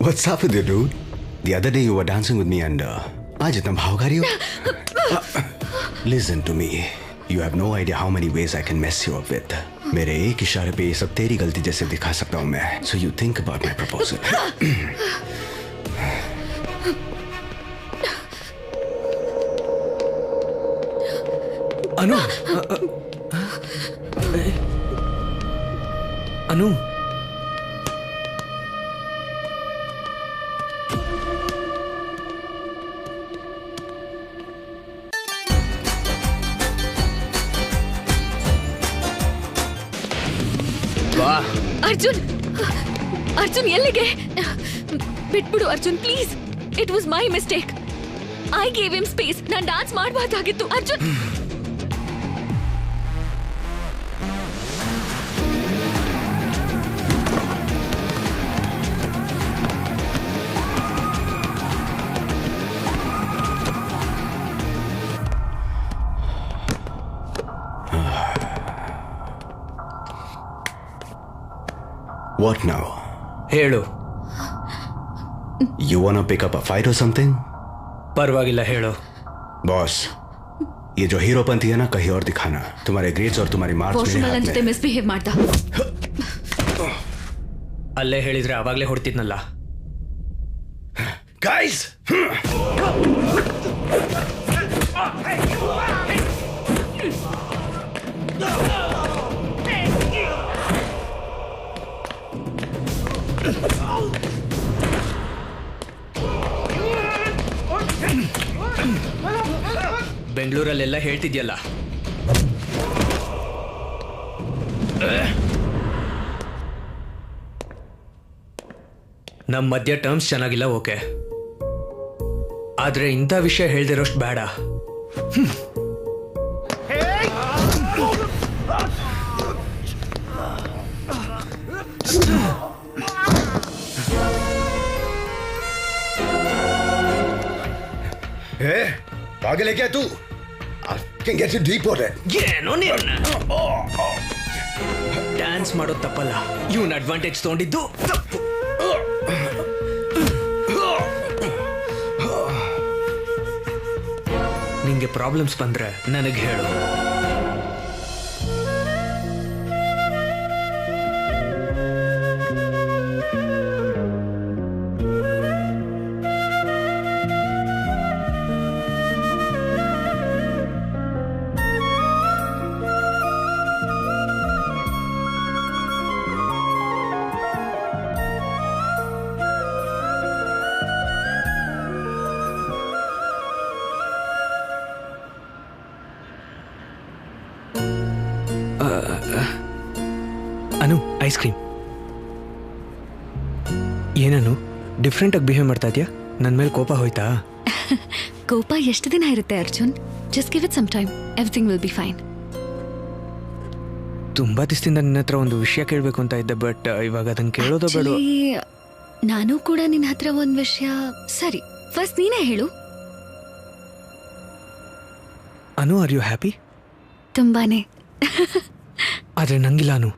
What's up with you, dude? The other day you were dancing with me and आज इतना भाव कर रही हो? Listen to me. You have no idea how many ways I can mess you up with. मेरे एक इशारे पे ये सब तेरी गलती जैसे दिखा सकता हूँ मैं. So you think about my proposal. अनु, अनु, ಅರ್ಜುನ್, ಅರ್ಜುನ್ ಎಲ್ಲಿಗೆ? ಬಿಟ್ಬಿಡು Arjun please. It was my mistake. I gave him space. ನಾನು ಡಾನ್ಸ್ ಮಾಡಬಾರ್ದಾಗಿತ್ತು ಅರ್ಜುನ್. What now? ಹೇಳು. You wanna pick up a fight or something? ಪರವಾಗಿಲ್ಲ ಹೇಳು. Boss, ये जो हीरोपंती है ना कहीं और दिखाना. तुम्हारे ग्रेड्स और तुम्हारी मार्क्स ವಾಶ್ರೂಮ್ मेरे ನನ್ನ हाथ ಜೊತೆ में. ಮಿಸ್ಬಿಹೇವ್ ಮಾಡ್ದ. ಅಲ್ಲೇ ಹೇಳಿದ್ರೆ ಆವಾಗಲೇ ಹೊಡ್ತಿದ್ನಲ್ಲ. Guys! ಬೆಂಗಳೂರಲ್ಲೆಲ್ಲ ಹೇಳ್ತಿದ್ಯಲ್ಲ. ನಮ್ಮ ಮಧ್ಯ ಟರ್ಮ್ಸ್ ಚೆನ್ನಾಗಿಲ್ಲ, ಓಕೆ, ಆದ್ರೆ ಇಂಥ ವಿಷಯ ಹೇಳ್ದಿರೋಷ್ಟು ಬೇಡ. पागल है क्या तू? I can get you deported. ಏನೋ ಡ್ಯಾನ್ಸ್ ಮಾಡೋದು ತಪ್ಪಲ್ಲ, ಇವನ್ ಅಡ್ವಾಂಟೇಜ್ ತಗೊಂಡಿದ್ದು ತಪ್ಪು. ನಿಂಗೆ ಪ್ರಾಬ್ಲಮ್ಸ್ ಬಂದ್ರೆ ನನಗೆ ಹೇಳು. ಅನು, ಐಸ್ ಕ್ರೀಮ್. ಏನನು ಡಿಫ್ರೆಂಟ್ ಆಗಿ ಬಿಹೇವ್ ಮಾಡ್ತಾ ಇದೆಯಾ? ನನ್ನ ಮೇಲೆ ಕೋಪ ಹೋಯ್ತಾ? ಕೋಪ ಎಷ್ಟು ದಿನ ಇರುತ್ತೆ Arjun? Just give it some time, everything will be fine. ತುಂಬಾ ದಿವಸದಿಂದ ನಿನ್ನ ಹತ್ರ ಒಂದು ವಿಷಯ ಕೇಳಬೇಕು ಅಂತ ಇದ್ದೆ, ಬಟ್ ಇವಾಗ ಅದನ್ನ ಕೇಳೋದು ಬೇಡ. ನಾನು ಕೂಡ ನಿನ್ನ ಹತ್ರ ಒಂದು ವಿಷಯ. ಸರಿ, ಫಸ್ಟ್ ನೀನೇ ಹೇಳು. ಅನು, ಆರ್ ಯು ಹ್ಯಾಪಿ? ತುಂಬಾನೇ. ಆದ್ರೆ ನಂಗಿಲ್ಲ ಅನು.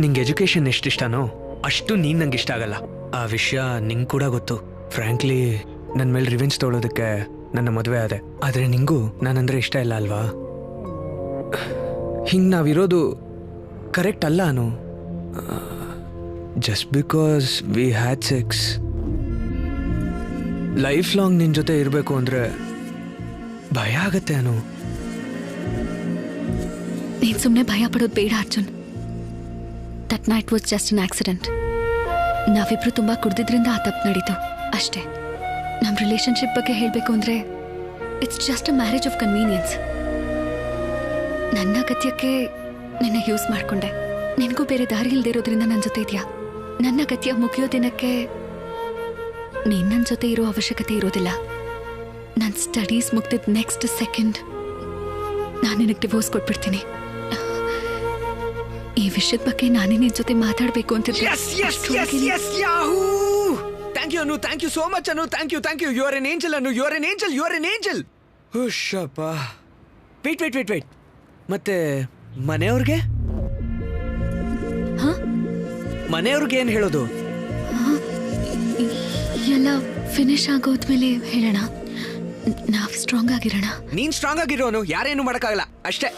ನಿಂಗೆ ಎಜುಕೇಶನ್ ಎಷ್ಟಿಷ್ಟನೋ ಅಷ್ಟು ನೀನ್ ನಂಗೆ ಇಷ್ಟ ಆಗಲ್ಲ. ಆ ವಿಷಯ ನಿಂಗೆ ಕೂಡ ಗೊತ್ತು. ಫ್ರ್ಯಾಂಕ್ಲಿ ನನ್ನ ಮೇಲೆ ರಿವೆಂಜ್ ತೊಗೊಳೋದಕ್ಕೆ ನನ್ನ ಮದುವೆ ಆದೆ. ಆದ್ರೆ ನಿಂಗೂ ನಾನಂದ್ರೆ ಇಷ್ಟ ಇಲ್ಲ ಅಲ್ವಾ? ಹಿಂಗೆ ನಾವಿರೋದು ಕರೆಕ್ಟ್ ಅಲ್ಲ Anu. Just because we had sex life long ನಿನ್ನ ಜೊತೆ ಇರಬೇಕು ಅಂದರೆ ಭಯ ಆಗತ್ತೆ ಅನು. ನೀನು ಸುಮ್ಮನೆ ಭಯ ಪಡೋದು ಬೇಡ Arjun. That night was just an accident. ನಾವಿಬ್ರು ತುಂಬ ಕುಡ್ದಿದ್ರಿಂದ ಆ ತಪ್ಪು ನಡೀತು ಅಷ್ಟೇ. ನಮ್ಮ ರಿಲೇಶನ್ಶಿಪ್ ಬಗ್ಗೆ ಹೇಳಬೇಕು ಅಂದರೆ it's just a marriage of convenience. ನನ್ನ ಅಗತ್ಯಕ್ಕೆ ನಿನ್ನ ಯೂಸ್ ಮಾಡಿಕೊಂಡೆ. ನಿನಗೂ ಬೇರೆ ದಾರಿ ಇಲ್ಲದೆ ಇರೋದ್ರಿಂದ ನನ್ನ ಜೊತೆ ಇದೆಯಾ. ನನ್ನ ಅಗತ್ಯ ಮುಗಿಯೋ ದಿನಕ್ಕೆ ನೀನು ನನ್ನ ಜೊತೆ ಇರೋ ಅವಶ್ಯಕತೆ ಇರೋದಿಲ್ಲ. ನನ್ನ ಸ್ಟಡೀಸ್ ಮುಗ್ದಿದ್ದ ನೆಕ್ಸ್ಟ್ ಸೆಕೆಂಡ್ ನಾನು ನಿನಗೆ ಡಿವೋರ್ಸ್ ಕೊಟ್ಬಿಡ್ತೀನಿ. ಈ ವಿಷಯದ ಬಗ್ಗೆ ನಾನೇ ನಿನ್ನ ಜೊತೆ ಮಾತಾಡಬೇಕು ಅಂತಿದ್ದೆ. Thank you Anu, thank you so much Anu, thank you, thank you. You are an angel Anu, you are an angel, you are an angel. ಹುಷಪ್ಪ. ವೇಟ್. ಮತ್ತೆ ಮನೆಯವ್ರಿಗೆ ಮನೆಯವ್ರಿಗೆ ಏನು ಹೇಳೋದು? ಎಲ್ಲ ಫಿನಿಶ್ ಆಗೋದ್ಮೇಲೆ ಹೇಳೋಣ. ನಾವು ಸ್ಟ್ರಾಂಗ್ ಆಗಿರೋಣ. ನೀನ್ ಸ್ಟ್ರಾಂಗ್ ಆಗಿರೋನು, ಯಾರೇನು ಮಾಡೋಕ್ಕಾಗಲ್ಲ ಅಷ್ಟೇ.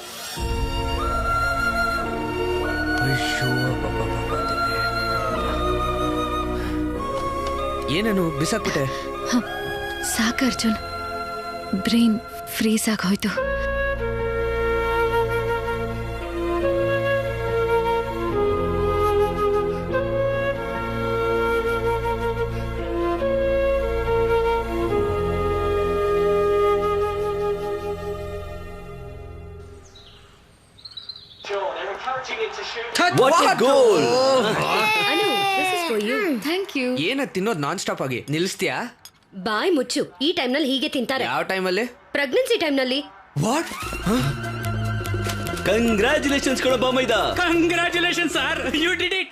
ಏನನು ಬಿಸಾಕ್ಬಿಟ್ಟೆ? ಸಾಕು ಅರ್ಜುನ್, ಬ್ರೈನ್ ಫ್ರೀಸ್ ಆಗೋಯ್ತು. What a goal! Anu, this is for you. Thank you. ಏನ ತಿನ್ನೋದು ನಾನ್ ಸ್ಟಾಪ್ ಆಗಿ ನಿಲ್ಲಿಸ್ತೀಯಾ? ಬಾಯ್ ಮುಚ್ಚು. ಈ ಟೈಮ್ನಲ್ಲಿ ಹೀಗೆ ತಿಂತಾರೆ. ಯಾವ ಟೈಮಲ್ಲಿ? ಪ್ರೆಗ್ನೆನ್ಸಿ ಟೈಮ್ನಲ್ಲಿ. ವಾಟ್? ಕಂಗ್ರ್ಯಾಚುಲೇಷನ್ಸ್ ಕೊಡೋ ಬಾಮೈದ. Congratulation sir, you did it.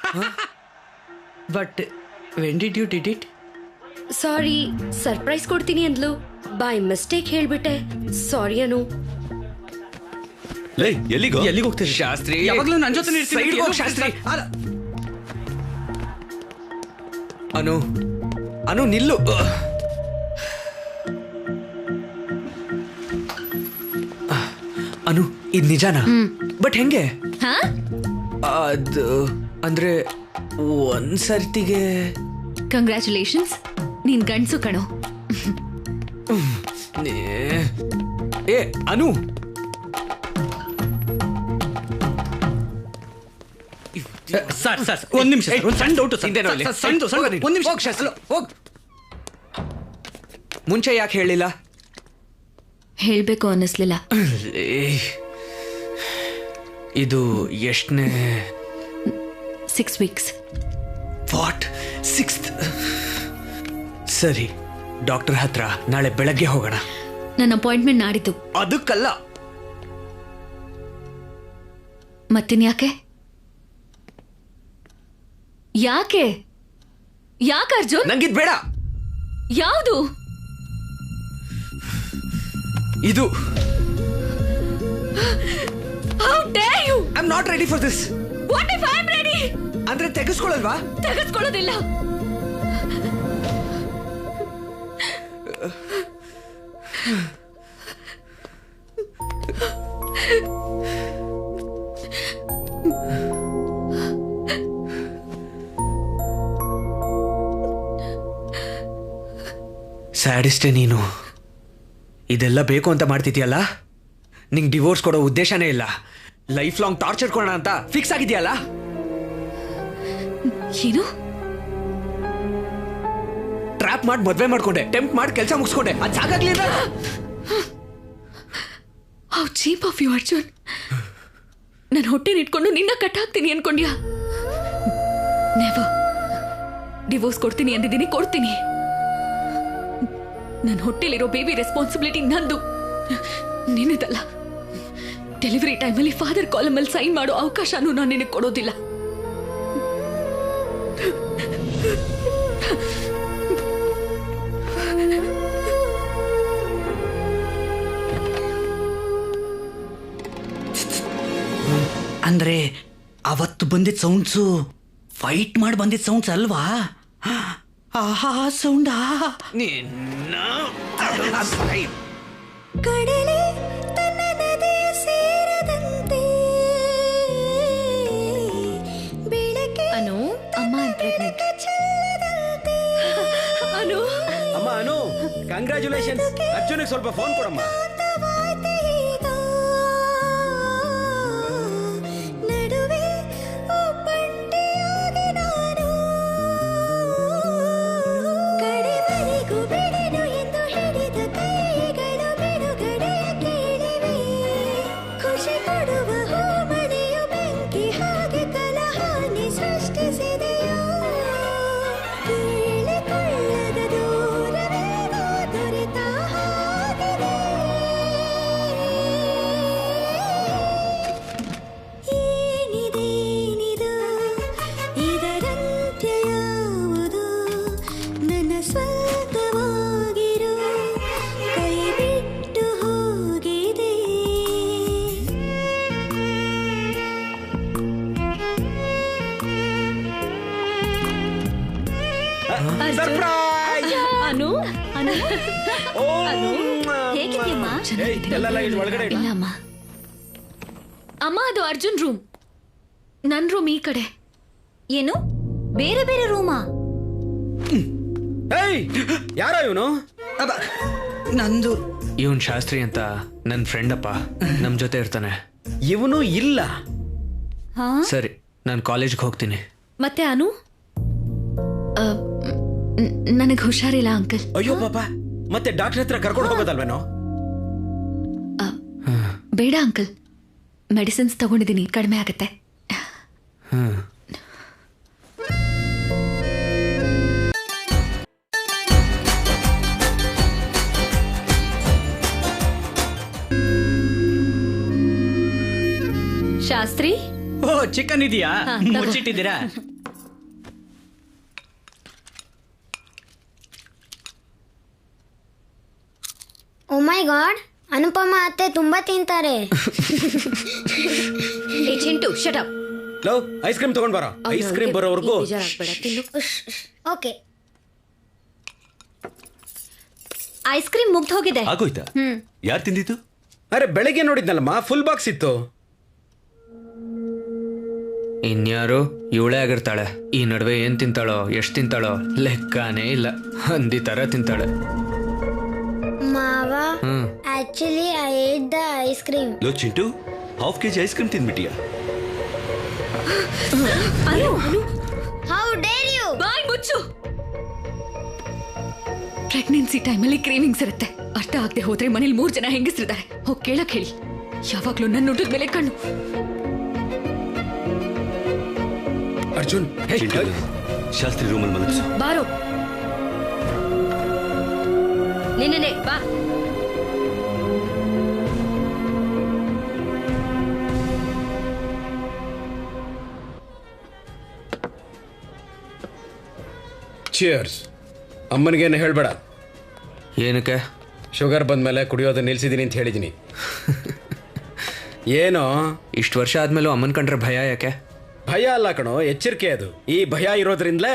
But when did you did it? Sorry, surprise ಕೊಡ್ತೀನಿ ಅಂದ್ಲು. ಬೈ ಮಿಸ್ಟೇಕ್ ಹೇಳ್ಬಿಟ್ಟೆ. ಸಾರಿ ಅನು. ಲೇ, ಎಲ್ಲಿಗೋ ಹೋಗ್ತೀರಿ ಶಾಸ್ತ್ರಿ? ಯಾವಾಗ್ಲೂ ನನ್ನ ಜೊತೆ ಇರ್ತೀನಿ. ಶಾಸ್ತ್ರಿ. ಅನು ನಿಲ್ಲು. ಅನು ಇದು ನಿಜಾನಾ? ಬಟ್ ಹೆಂಗೆ? ಹಾ ಅದು ಅಂದ್ರೆ ಒಂದ್ಸರ್ತಿಗೆ. ಕಂಗ್ರ್ಯಾಚುಲೇಷನ್ಸ್, ನೀನ್ ಗಂಡ್ಸು ಕಣೋ. ಏ ಅನು, ಸರ್ ಒಂದ್ ನಿಮಿಷ, ಒಂದು ಸಣ್ಣ ಡೌಟ್ ಒಂದ್ ನಿಮಿಷ. ಹೋಗ್. ಮುಂಚೆ ಯಾಕೆ ಹೇಳಿಲ್ಲ? ಹೇಳ್ಬೇಕು ಅನ್ನಿಸ್ಲಿಲ್ಲ. ಇದು ಎಷ್ಟನೇ? 6 weeks. ವಾಟ್? 6th? ಸರಿ, ಡಾಕ್ಟರ್ ಹತ್ರ ನಾಳೆ ಬೆಳಗ್ಗೆ ಹೋಗೋಣ. ನನ್ನ ಅಪಾಯಿಂಟ್ಮೆಂಟ್ ನಾಡಿದ್ದು. ಅದಕ್ಕಲ್ಲ. ಮತ್ತಿನ್ಯಾಕೆ? ಯಾಕೆ ಅರ್ಜುನ್? ನಂಗಿದ್ ಬೇಡ. ಯಾವುದು ಇದು? How dare you? I'm not ready for this. What if I'm ready? ಅಂದ್ರೆ ತೆಗೆಸ್ಕೊಳ್ಳಲ್ವಾ? ತೆಗೆಸ್ಕೊಳ್ಳೋದಿಲ್ಲ. ಸ್ಯಾಡಿಸ್ಟೇ ನೀನು. ಇದೆಲ್ಲ ಬೇಕು ಅಂತ ಮಾಡ್ತಿದ್ಯಲ್ಲ. ನಿಂಗೆ ಡಿವೋರ್ಸ್ ಕೊಡೋ ಉದ್ದೇಶನೇ ಇಲ್ಲ. ಲೈಫ್ ಲಾಂಗ್ ಟಾರ್ಚರ್ ಕೊಡೋಣ ಅಂತ ಫಿಕ್ಸ್ ಆಗಿದೆಯಲ್ಲ. ಏನು? ಟ್ರ್ಯಾಪ್ ಮಾಡಿ ಮದ್ವೆ ಮಾಡ್ಕೊಂಡೆ, ಟೆಂಪ್ಟ್ ಮಾಡಿ ಕೆಲಸ ಮುಗಿಸ್ಕೊಂಡೆ. ಅದು ಸಾಕಾಗ್ಲಿಲ್ಲ. How cheap of you Arjun. ನನ್ನ ಹೊಟ್ಟೆನ ಇಟ್ಕೊಂಡು ನಿನ್ನ ಕಟ್ಟಾಕ್ತೀನಿ ಅನ್ಕೊಂಡ್ಯಾ? ನೆವರ್. ಡಿವೋರ್ಸ್ ಕೊಡ್ತೀನಿ ಅಂದಿದ್ದೀನಿ, ಕೊಡ್ತೀನಿ. ನನ್ನ ಹೊಟ್ಟೆಲಿರೋ ಬೇಬಿ ರೆಸ್ಪಾನ್ಸಿಬಿಲಿಟಿ ನಂದು, ನಿನ್ನದಲ್ಲ. ಡೆಲಿವರಿ ಟೈಮಲ್ಲಿ ಫಾದರ್ ಕಾಲಮಲ್ಲಿ ಸೈನ್ ಮಾಡೋ ಅವಕಾಶನೂ ನಾನು ನಿನಗೆ ಕೊಡೋದಿಲ್ಲ. ಅಂದ್ರೆ ಅವತ್ತು ಬಂದಿದ್ದ ಸೌಂಡ್ಸು ಫೈಟ್ ಮಾಡಿ ಬಂದಿದ್ದ ಸೌಂಡ್ಸ್ ಅಲ್ವಾ? ಆಹಾ ಸೌಂಡಾ? ಕಡಲೆ ತನ್ನ ನದಿಯ ಸೇರದಂತೆ ಬೆಳಕೆ ಅನು, ಅಮ್ಮ ಪ್ರೆಗ್ನೆಂಟ್. ಅನು, ಅಮ್ಮ ಅನು, ಕಂಗ್ರ್ಯಾಚುಲೇಷನ್ಸ್. ಅರ್ಜುನಿಗೆ ಸ್ವಲ್ಪ ಫೋನ್ ಕೊಡಮ್ಮ. ನಡುವೆ ಒಬ್ಬಂಟಿಯಾಗಿ ನಾನು ಕಡೆವರೆಗೂ ಬಿಡೆನು ಎಂದು ಹಿಡಿದ ಕೈಗಳು ಬಿಡುಗಡೆಯ ಕೇಳಿವೆ. ಖುಷಿ ಕೊಡುವ ಹೋಮನೆಯು ಬೆಂಕಿ ಹಾಗೆ ಕಲಹಾನಿ ಸೃಷ್ಟಿಸಿದೆಯೋ. ಕೇಳಿಕೊಳ್ಳದ ದೂರವೇನೋ ದೊರೆತ ಹಾಗಿದೆ. ಏನಿದೇನಿದು, ಇದರಂತ್ಯ ಯಾವುದು? ನನ್ನ ಸ್ವಂತವಾಗಿರೋ ಕೈ ಬಿಟ್ಟು ಹೋಗಿದೆ. ಸರ್ಪ್ರೈಸ್! ಅನು, ಅನು, ಅನು, ಹೇಗಿದ್ಯಮ್ಮ? ಎಲ್ಲ ಲಗೇಜ್ ಒಳಗಡೆ ಇಡು. ಇಲ್ಲ ಅಮ್ಮ. ಅಮ್ಮ, ಅದು ಅರ್ಜುನ್ ರೂಮ್. ನನ್ ರೂಮ್ ಈ ಕಡೆ. ಏನು ಬೇರೆ ಬೇರೆ ರೂಮಾ? ಏಯ್, ಯಾರೋ ಇವನು? ನಂದು. ಇವನ್ ಶಾಸ್ತ್ರಿ ಅಂತ ನನ್ನ ಫ್ರೆಂಡ್ ಅಪ್ಪ, ನಮ್ ಜೊತೆ ಇರ್ತಾನೆ. ಇವನು ಇಲ್ಲ. ಸರಿ, ನಾನು ಕಾಲೇಜ್ಗೆ ಹೋಗ್ತೀನಿ. ಮತ್ತೆ ಅನು? ನನಗೆ ಹುಷಾರಿಲ್ಲ ಅಂಕಲ್. ಅಯ್ಯೋ ಪಾಪ, ಮತ್ತೆ ಡಾಕ್ಟರ್ ಹತ್ರ ಕರ್ಕೊಂಡು ಹೋಗೋದಲ್ವೇನೋ? ಬೇಡ ಅಂಕಲ್, ಮೆಡಿಸಿನ್ಸ್ ತಗೊಂಡಿದ್ದೀನಿ, ಕಡಿಮೆ ಆಗುತ್ತೆ. ಶಾಸ್ತ್ರಿ, ಓ ಚಿಕನ್ ಇದೆಯಾ? ಮುಚ್ಚಿಟ್ಟಿದ್ದೀರಾ? ಓ ಮೈ ಗಾಡ್, ಅನುಪಮ ಅತ್ತೆ ತುಂಬಾ ತಿಂತಾರೆ. ಏ Chintu, shut up. Love, ice cream ತಗೊಂಡ್ ಬರೋ. ಐಸ್ ಕ್ರೀಮ್ ಬರೋವರೆಗೂ. ಓಕೆ. ಐಸ್ ಕ್ರೀಮ್ ಮುಗ್ದು ಹೋಗಿದೆ. ಆಗೋಯ್ತಾ? ಯಾರು ತಿಂದಿತ್ತು? ಅರೆ ಬೆಳಗ್ಗೆ ನೋಡಿದ್ನಲ್ಲಮ್ಮ, ಫುಲ್ ಬಾಕ್ಸ್ ಇತ್ತು. ಇನ್ಯಾರು ಇವಳೇ ಆಗಿರ್ತಾಳೆ. ಈ ನಡುವೆ ಏನ್ ತಿಂತಾಳೋ ಎಷ್ಟು ತಿಂತಾಳೋ ಲೆಕ್ಕನೇ ಇಲ್ಲ. ಹಂದಿ ತರ ತಿಂತಾಳೆ. ಮಾವ, actually I ate the ice cream. ಲೋ Chintu, half KG ice cream ತಿಂದ್ಬಿಟ್ಟಿಯಾ? How dare you? ಬಾಯ್ ಮುಚ್ಚು. ಪ್ರೆಗ್ನೆನ್ಸಿ ಟೈಮಲ್ಲಿ ಕ್ರೇವಿಂಗ್ಸ್ ಇರುತ್ತೆ. ಅರ್ಥ ಆಗದೆ ಹೋದ್ರೆ ಮನೇಲಿ 3 ಜನ ಹೆಂಗಸ್ರಿದ್ದಾರೆ. ಹೋಗಿ ಕೇಳಕ್ ಹೇಳಿ. ಯಾವಾಗ್ಲೂ ನನ್ನ ಊಟದ ಮೇಲೆ ಕಣ್ಣು. ಅರ್ಜುನ್, ಶಾಸ್ತ್ರಿ ರೂಮಲ್ಲಿ ಮಲಗಿಸು. ಬಾರೋ, ನಿನ್ನೆ ಬಾ. ಚಿಯರ್ಸ್. ಅಮ್ಮನಿಗೇನು ಹೇಳ್ಬೇಡ. ಏನಕ್ಕೆ? ಶುಗರ್ ಬಂದ್ಮೇಲೆ ಕುಡಿಯೋದು ನಿಲ್ಸಿದೀನಿ ಅಂತ ಹೇಳಿದೀನಿ. ಏನೋ ಇಷ್ಟು ವರ್ಷ ಆದ್ಮೇಲೂ ಅಮ್ಮನ್ ಕಂಡ್ರೆ ಭಯ ಯಾಕೆ? ಭಯ ಅಲ್ಲ ಕಣೋ, ಎಚ್ಚರಿಕೆ ಅದು. ಈ ಭಯ ಇರೋದ್ರಿಂದಲೇ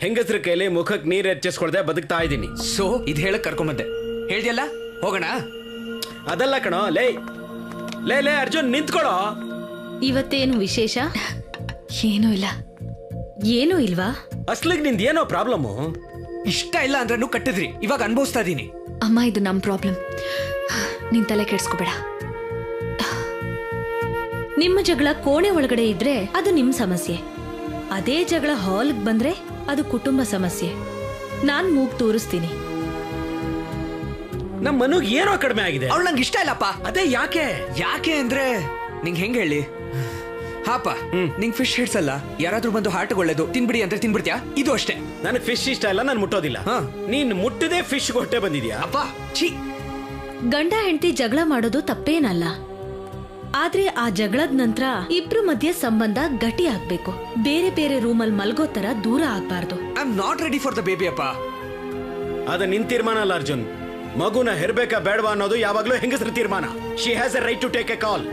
ಹೆಂಗಸ್ರ ಕೈಲಿ ಮುಖಕ್ಕೆ ನೀರು ಹೆಚ್ಚಿಸ್ಕೊಳ್ದೆ ಬದುಕ್ತಾ ಇದ್ದೀನಿ. ಸೊ ಇದು ಹೇಳಕ್ ಕರ್ಕೊಂಬಂದೆ. ಹೇಳ್ದಿಯಲ್ಲ, ಹೋಗೋಣ. ಅದಲ್ಲ ಕಣೋ. ಲೇ ಲೇ ಲೇ ಅರ್ಜುನ್, ನಿಂತ್ಕೊಳ್ಳೋ. ಇವತ್ತೇನು ವಿಶೇಷ? ಏನೂ ಇಲ್ಲ. ಏನೂ ಇಲ್ವಾ? ಅಸ್ಲಿಗ್ ನಿಂದ ಏನೋ ಪ್ರಾಬ್ಲಮ್ಮು? ಇಷ್ಟ ಇಲ್ಲ ಅಂದ್ರೂ ಕಟ್ಟಿದ್ರಿ, ಇವಾಗ ಅನ್ಭವಿಸ್ತಾ ಇದೀನಿ. ಅಮ್ಮ, ಇದು ನಮ್ ಪ್ರಾಬ್ಲಮ್. ನಿನ್ ತಲೆ ಕೆಡ್ಸ್ಕೋಬೇಡ. ನಿಮ್ಮ ಜಗಳ ಕೋಣೆ ಒಳಗಡೆ ಇದ್ರೆ ಅದು ನಿಮ್ ಸಮಸ್ಯೆ. ಅದೇ ಜಗಳ ಹಾಲ್ಗ್ ಬಂದ್ರೆ ಅದು ಕುಟುಂಬ ಸಮಸ್ಯೆ. ನಾನ್ ಮೂಗ್ ತೋರಿಸ್ತೀನಿ. ನಮ್ಮ ಮನುಗ್ ಏನೋ ಕಡಿಮೆ ಆಗಿದೆ. ಅವಳು ನಂಗೆ ಇಷ್ಟ ಇಲ್ಲಪ್ಪ. ಅದೇ ಯಾಕೆ? ಯಾಕೆ ಅಂದ್ರೆ ನಿಂಗೆ ಹೆಂಗ್ ಹೇಳಿ? ಹಾಪ, ನಿಂಗ್ ಫಿಶ್ ಹಿಡ್ಸಲ್ಲ. ಯಾರಾದ್ರೂ ಬಂದು ಹಾರ್ಟ್ ಒಳ್ಳೇದು ತಿನ್ಬಿಡಿ ಅಂದ್ರೆ ತಿನ್ಬಿಡ್ತೀಯಾ? ಇದು ಅಷ್ಟೇ. ನನಗೆ ಫಿಶ್ ಇಷ್ಟ ಇಲ್ಲ, ನಾನು ಮುಟ್ಟೋದಿಲ್ಲ. ನೀನ್ ಮುಟ್ಟದೆ ಫಿಶ್ ಹೊಟ್ಟೆ ಬಂದಿದ್ಯಾ? ಅಪ್ಪ ಛೀ. ಗಂಡ ಹೆಂಡತಿ ಜಗಳ ಮಾಡೋದು ತಪ್ಪೇನಲ್ಲ. ಆದ್ರೆ ಆ ಜಗಳದ ನಂತರ ಇಬ್ರು ಮಧ್ಯೆ ಸಂಬಂಧ ಗಟ್ಟಿ ಆಗ್ಬೇಕು. ಬೇರೆ ಬೇರೆ ರೂಮಲ್ಲಿ ಮಲ್ಗೋ ತರ ದೂರ ಆಗ್ಬಾರ್ದು. I am not ready for the baby ಅಪ್ಪ. ಅದ ನಿನ್ ತೀರ್ಮಾನ ಅಲ್ಲ ಅರ್ಜುನ್. ಮಗುನ ಹೆರ್ಬೇಕಾ ಬೇಡವಾ ಅನ್ನೋದು ಯಾವಾಗ್ಲೂ ಹೆಂಗಸ್ರ ತೀರ್ಮಾನ. She has a right to take a call.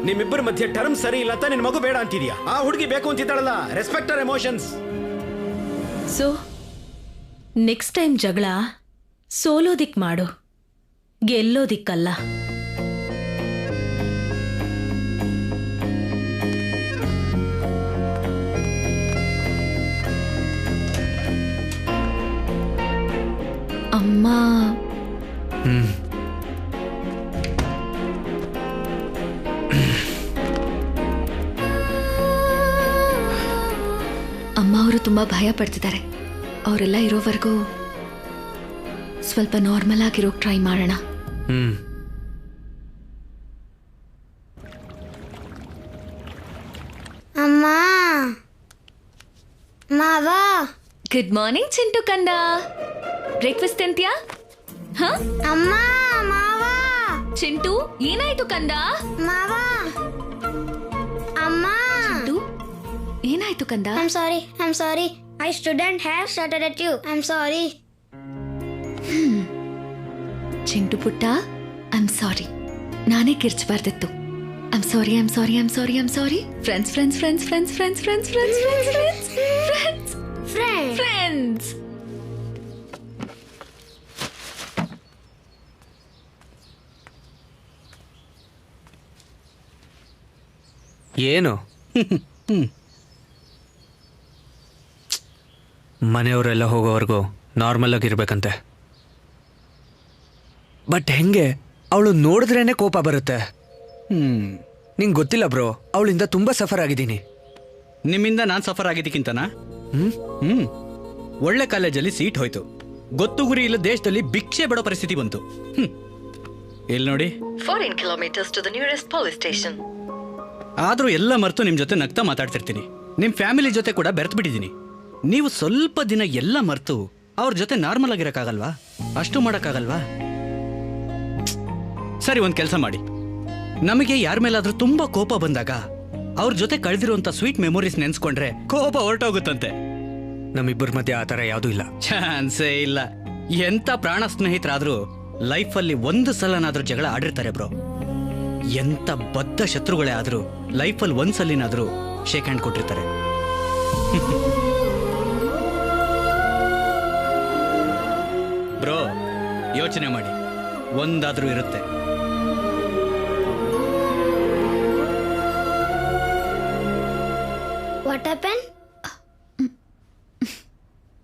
ನಿಮ್ಮಿಬ್ಬರ ಮಧ್ಯೆ ಟರ್ಮ್ ಸರಿ ಇಲ್ಲ ಅಂತ ನಿನ್ ಮಗು ಬೇಡ ಅಂತಿದ್ಯಾ? ಆ ಹುಡುಗಿ ಬೇಕು ಅಂತಿದ್ದಾಳಲ್ಲ. Respect your emotions. So next time ಜಗಳ ಸೋಲೋದಿಕ್ ಮಾಡು, ಗೆಲ್ಲೋದಿಕ್ಕಲ್ಲ. ಅಮ್ಮ, ಅಮ್ಮ ಅವರು ತುಂಬಾ ಭಯ ಪಡ್ತಿದ್ದಾರೆ. ಅವರೆಲ್ಲ ಇರೋವರೆಗೂ ಸ್ವಲ್ಪ ನಾರ್ಮಲ್ ಆಗಿರೋಕ್ ಟ್ರೈ ಮಾಡೋಣ. ಅಮ್ಮ, ಮಾವ. ಗುಡ್ ಮಾರ್ನಿಂಗ್ ಚಿಂಟು ಕಂದ. ಬ್ರೇಕ್ಫಾಸ್ಟ್ ಅಂತ್ಯಾ? ಅಮ್ಮ, ಮಾವ. ಚಿಂಟು, ಏನಾಯ್ತು ಕಂದ? ಮಾವ, ಅಮ್ಮ. ಚಿಂಟು, ಏನಾಯ್ತು ಕಂದ? I'm sorry. I shouldn't have shouted at you. I'm sorry. Chintu ಪುಟ್ಟ, ಐಮ್ ಸಾರಿ. ನಾನೇ ಕಿರ್ಚಬಾರ್ದಿತ್ತು. I'm sorry. ಫ್ರೆಂಡ್ಸ್. ಏನು? ಮನೆಯವರೆಲ್ಲ ಹೋಗೋವರೆಗೂ ನಾರ್ಮಲ್ ಆಗಿರ್ಬೇಕಂತೆ. ಬಟ್ ಹೆಂಗೆ? ಅವಳು ನೋಡಿದ್ರೇನೆ ಕೋಪ ಬರುತ್ತೆ. ನಿಂಗೆ ಗೊತ್ತಿಲ್ಲ ಬ್ರೋ, ಅವಳಿಂದ ತುಂಬಾ ಸಫರ್ ಆಗಿದ್ದೀನಿ. ನಿಮ್ಮಿಂದ ನಾನು ಸಫರ್ ಆಗಿದ್ದಕ್ಕಿಂತನಾ? ಒಳ್ಳೆ ಕಾಲೇಜಲ್ಲಿ ಸೀಟ್ ಹೋಯ್ತು. ಗೊತ್ತು ಗುರಿ ಇಲ್ಲ ದೇಶದಲ್ಲಿ ಭಿಕ್ಷೆ ಬಿಡೋ ಪರಿಸ್ಥಿತಿ ಬಂತು. ಇಲ್ಲಿ ನೋಡಿ, 14 kilometers to the nearest police station. ಆದ್ರೂ ಎಲ್ಲ ಮರೆತು ನಿಮ್ ಜೊತೆ ನಗ್ತಾ ಮಾತಾಡ್ತಿರ್ತೀನಿ. ನಿಮ್ ಫ್ಯಾಮಿಲಿ ಜೊತೆ ಕೂಡ ಬೆರೆತು ಬಿಟ್ಟಿದ್ದೀನಿ. ನೀವು ಸ್ವಲ್ಪ ದಿನ ಎಲ್ಲ ಮರೆತು ಅವ್ರ ಜೊತೆ ನಾರ್ಮಲ್ ಆಗಿರಕ್ಕಾಗಲ್ವಾ? ಅಷ್ಟು ಮಾಡಕ್ಕಾಗಲ್ವಾ? ಸರಿ, ಒಂದ್ ಕೆಲಸ ಮಾಡಿ. ನಮಗೆ ಯಾರ ಮೇಲಾದ್ರೂ ತುಂಬಾ ಕೋಪ ಬಂದಾಗ ಅವ್ರ ಜೊತೆ ಕಳೆದಿರುವಂತ ಸ್ವೀಟ್ ಮೆಮೊರೀಸ್ ನೆನ್ಸ್ಕೊಂಡ್ರೆ ಕೋಪ ಹೊರಟೋಗುತ್ತಂತೆ. ನಮ್ಮಿಬ್ಬರ ಮಧ್ಯೆ ಆ ಥರ ಯಾವುದೂ ಇಲ್ಲ. ಚಾನ್ಸೇ ಇಲ್ಲ. ಎಂತ ಪ್ರಾಣ ಸ್ನೇಹಿತರಾದ್ರೂ ಲೈಫಲ್ಲಿ ಒಂದು ಸಲನಾದ್ರೂ ಜಗಳ ಆಡಿರ್ತಾರೆ ಬ್ರೋ. ಎಂತ ಬದ್ಧ ಶತ್ರುಗಳೇ ಆದ್ರೂ ಲೈಫಲ್ಲಿ ಒಂದ್ಸಲಿನಾದ್ರೂ ಶೇಕ್ ಹ್ಯಾಂಡ್ ಕೊಟ್ಟಿರ್ತಾರೆ. ಬ್ರೋ, ಯೋಚನೆ ಮಾಡಿ, ಒಂದಾದ್ರೂ ಇರುತ್ತೆ.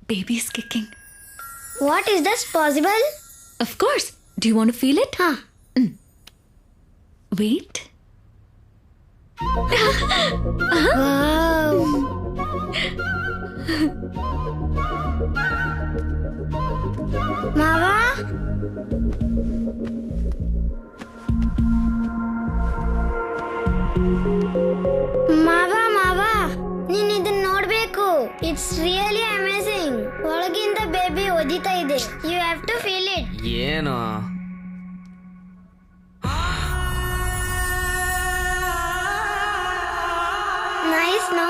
Baby is kicking. What is this possible? Of course. Do you want to feel it? Huh. Wait. Wow. ಮಾವ ಮಾವ ನೀನ್ ಇದನ್ನ ನೋಡ್ಬೇಕು. It's really amazing. ಒಳಗಿಂದ ಬೇಬಿ ಒದಿತಾ ಇದೆ. You have to feel it. ಏನು ನೈಸ್ ನೋ?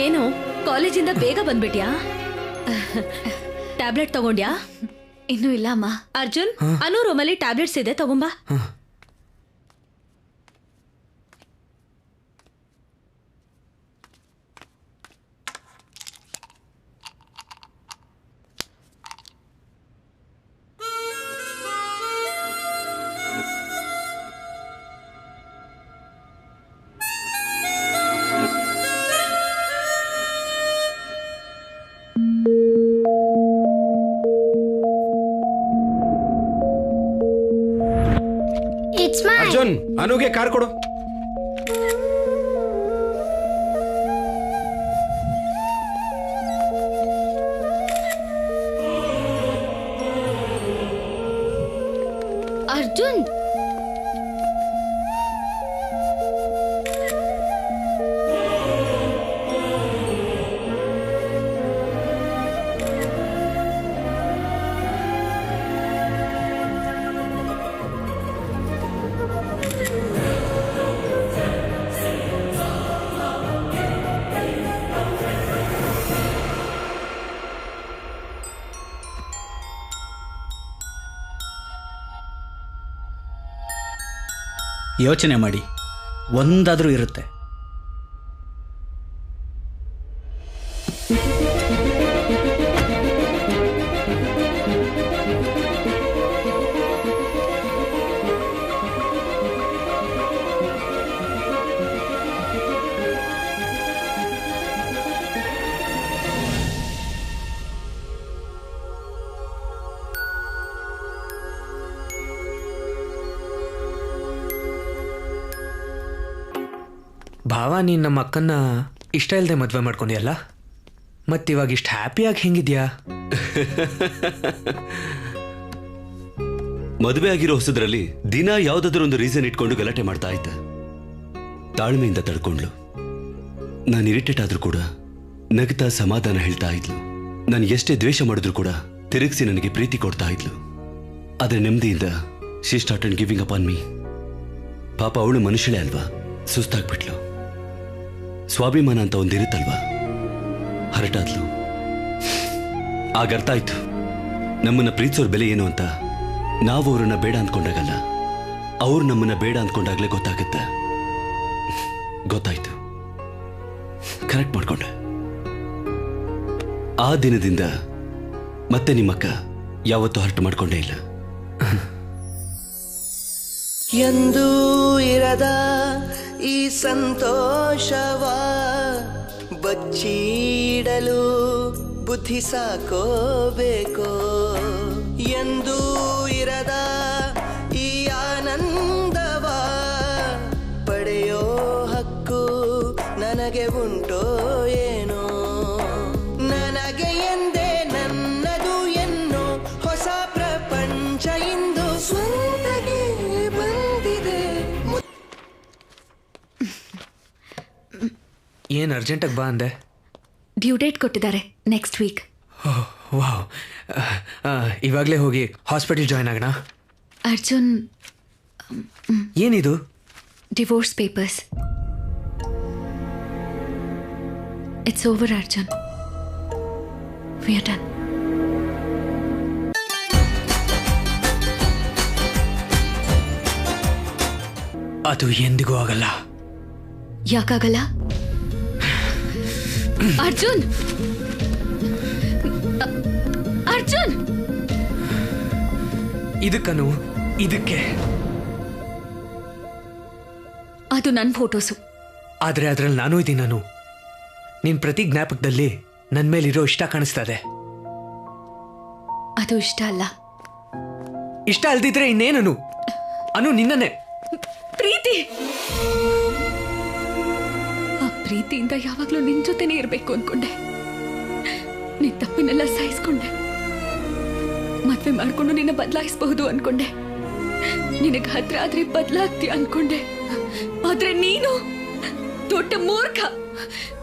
ಏನು ಕಾಲೇಜಿಂದ ಬೇಗ ಬಂದ್ಬಿಟ್ಯಾ? ಟ್ಯಾಬ್ಲೆಟ್ ತಗೊಂಡ್ಯಾ? ಇನ್ನೂ ಇಲ್ಲ ಅಮ್ಮ. ಅರ್ಜುನ್, ಅನು ರೂಮಲ್ಲಿ ಟ್ಯಾಬ್ಲೆಟ್ಸ್ ಇದೆ, ತಗೊಂಬಾ. ಅರ್ಜುನ್, ಅನುಗೆ ಕಾರ್ ಕೊಡು. ಅರ್ಜುನ್, ಯೋಚನೆ ಮಾಡಿ, ಒಂದಾದ್ರೂ ಇರುತ್ತೆ. ಭಾವ, ನೀನು ನಮ್ಮ ಅಕ್ಕನ್ನ ಇಷ್ಟ ಇಲ್ಲದೆ ಮದುವೆ ಮಾಡ್ಕೊಂಡಿಯಲ್ಲ, ಮತ್ತಿವಾಗ ಇಷ್ಟು ಹ್ಯಾಪಿಯಾಗಿ ಹೆಂಗಿದ್ಯಾ? ಮದುವೆ ಆಗಿರೋ ಹೊಸದ್ರಲ್ಲಿ ದಿನ ಯಾವ್ದಾದ್ರೂ ಒಂದು ರೀಸನ್ ಇಟ್ಕೊಂಡು ಗಲಾಟೆ ಮಾಡ್ತಾ ಇದ್ದ. ತಾಳ್ಮೆಯಿಂದ ತಡ್ಕೊಂಡ್ಲು. ನಾನು ಇರಿಟೇಟ್ ಆದ್ರೂ ಕೂಡ ನಗ್ತಾ ಸಮಾಧಾನ ಹೇಳ್ತಾ ಇದ್ಲು. ನಾನು ಎಷ್ಟೇ ದ್ವೇಷ ಮಾಡಿದ್ರು ಕೂಡ ತಿರುಗಿಸಿ ನನಗೆ ಪ್ರೀತಿ ಕೊಡ್ತಾ ಇದ್ಲು. ಆದ್ರೆ ನೆಮ್ಮದಿಯಿಂದ she started giving up on me. ಪಾಪ ಅವಳು ಮನುಷ್ಯಳೇ ಅಲ್ವಾ, ಸುಸ್ತಾಗ್ಬಿಟ್ಲು. ಸ್ವಾಭಿಮಾನ ಅಂತ ಒಂದಿರುತ್ತಲ್ವಾ, ಹರಟಾದ್ಲು. ಆಗ ಅರ್ಥ ಆಯ್ತು ನಮ್ಮನ್ನ ಪ್ರೀತಿಸೋರ್ ಬೆಲೆ ಏನು ಅಂತ. ನಾವು ಅವ್ರನ್ನ ಬೇಡ ಅಂದ್ಕೊಂಡಾಗಲ್ಲ, ಅವ್ರು ನಮ್ಮನ್ನ ಬೇಡ ಅಂದ್ಕೊಂಡಾಗ್ಲೇ ಗೊತ್ತಾಗುತ್ತೆ. ಗೊತ್ತಾಯ್ತು, ಕರೆಕ್ಟ್ ಮಾಡ್ಕೊಂಡೆ. ಆ ದಿನದಿಂದ ಮತ್ತೆ ನಿಮ್ಮಕ್ಕ ಯಾವತ್ತೂ ಹರ್ಟ್ ಮಾಡ್ಕೊಂಡೇ ಇಲ್ಲ. ಎಂದೂ ಇರದ ಈ ಸಂತೋಷವ ಬಚ್ಚಿಡಲು ಬುದ್ಧಿ ಸಾಕೋಬೇಕೋ. ಎಂದೂ ಇರದ ಈ ಆನಂದವ ಪಡೆಯೋ ಹಕ್ಕು ನನಗೆ ಉಂಟೋ ಏನೋ. ನನಗೆ ಎಂದೇ ನನ್ನದು ಎನ್ನೋ ಹೊಸ ಪ್ರಪಂಚ ಇಂದು ಸ್ವಂತಗೆ ಬಂದಿದೆ. ಏನು ಅರ್ಜೆಂಟಾಗಿ ಬಾ ಅಂದೆ? ಡ್ಯೂ ಡೇಟ್ ಕೊಟ್ಟಿದ್ದಾರೆ, ನೆಕ್ಸ್ಟ್ ವೀಕ್. ವಾವ್, ಇವಾಗಲೇ ಹೋಗಿ ಹಾಸ್ಪಿಟಲ್ ಜಾಯ್ನ್ ಆಗೋಣ. ಅರ್ಜುನ್, ಏನಿದು? Divorce papers. It's over Arjun, we are done. ಅದು ಎಂದಿಗೂ ಆಗಲ್ಲ. ಯಾಕಾಗಲ್ಲ? ಅರ್ಜುನ್, ಅರ್ಜುನ್, ಇದಕ್ಕನು ಇದಕ್ಕೆ ಅದು ನನ್ನ ಫೋಟೋಸು. ಆದ್ರೆ ಅದ್ರಲ್ಲಿ ನಾನು ಇದ್ದೀನಿ. ನಿನ್ ಪ್ರತಿ ಜ್ಞಾಪಕದಲ್ಲಿ ನನ್ ಮೇಲಿರೋ ಇಷ್ಟ ಕಾಣಿಸ್ತಾ ಇದೆ. ಅದು ಇಷ್ಟ ಅಲ್ಲ. ಇಷ್ಟ ಅಲ್ದಿದ್ರೆ ಇನ್ನೇನನು? ಅನು ನಿನ್ನನ್ನೇ. ಪ್ರೀತಿ, ಆ ಪ್ರೀತಿಯಿಂದ ಯಾವಾಗ್ಲೂ ನಿನ್ ಜೊತೆನೇ ಇರ್ಬೇಕು ಅನ್ಕೊಂಡೆ. ನಿನ್ ತಪ್ಪನ್ನೆಲ್ಲ ಸಹಿಸ್ಕೊಂಡೆ. ಮದ್ವೆ ಮಾಡ್ಕೊಂಡು ನಿನ್ನ ಬದಲಾಯಿಸಬಹುದು ಅನ್ಕೊಂಡೆ. ನಿನಗೆ ಹತ್ರ ಆದ್ರೆ ಬದಲಾಗ್ತೀಯ ಅನ್ಕೊಂಡೆ. ಆದ್ರೆ ನೀನು ದೊಡ್ಡ ಮೂರ್ಖ.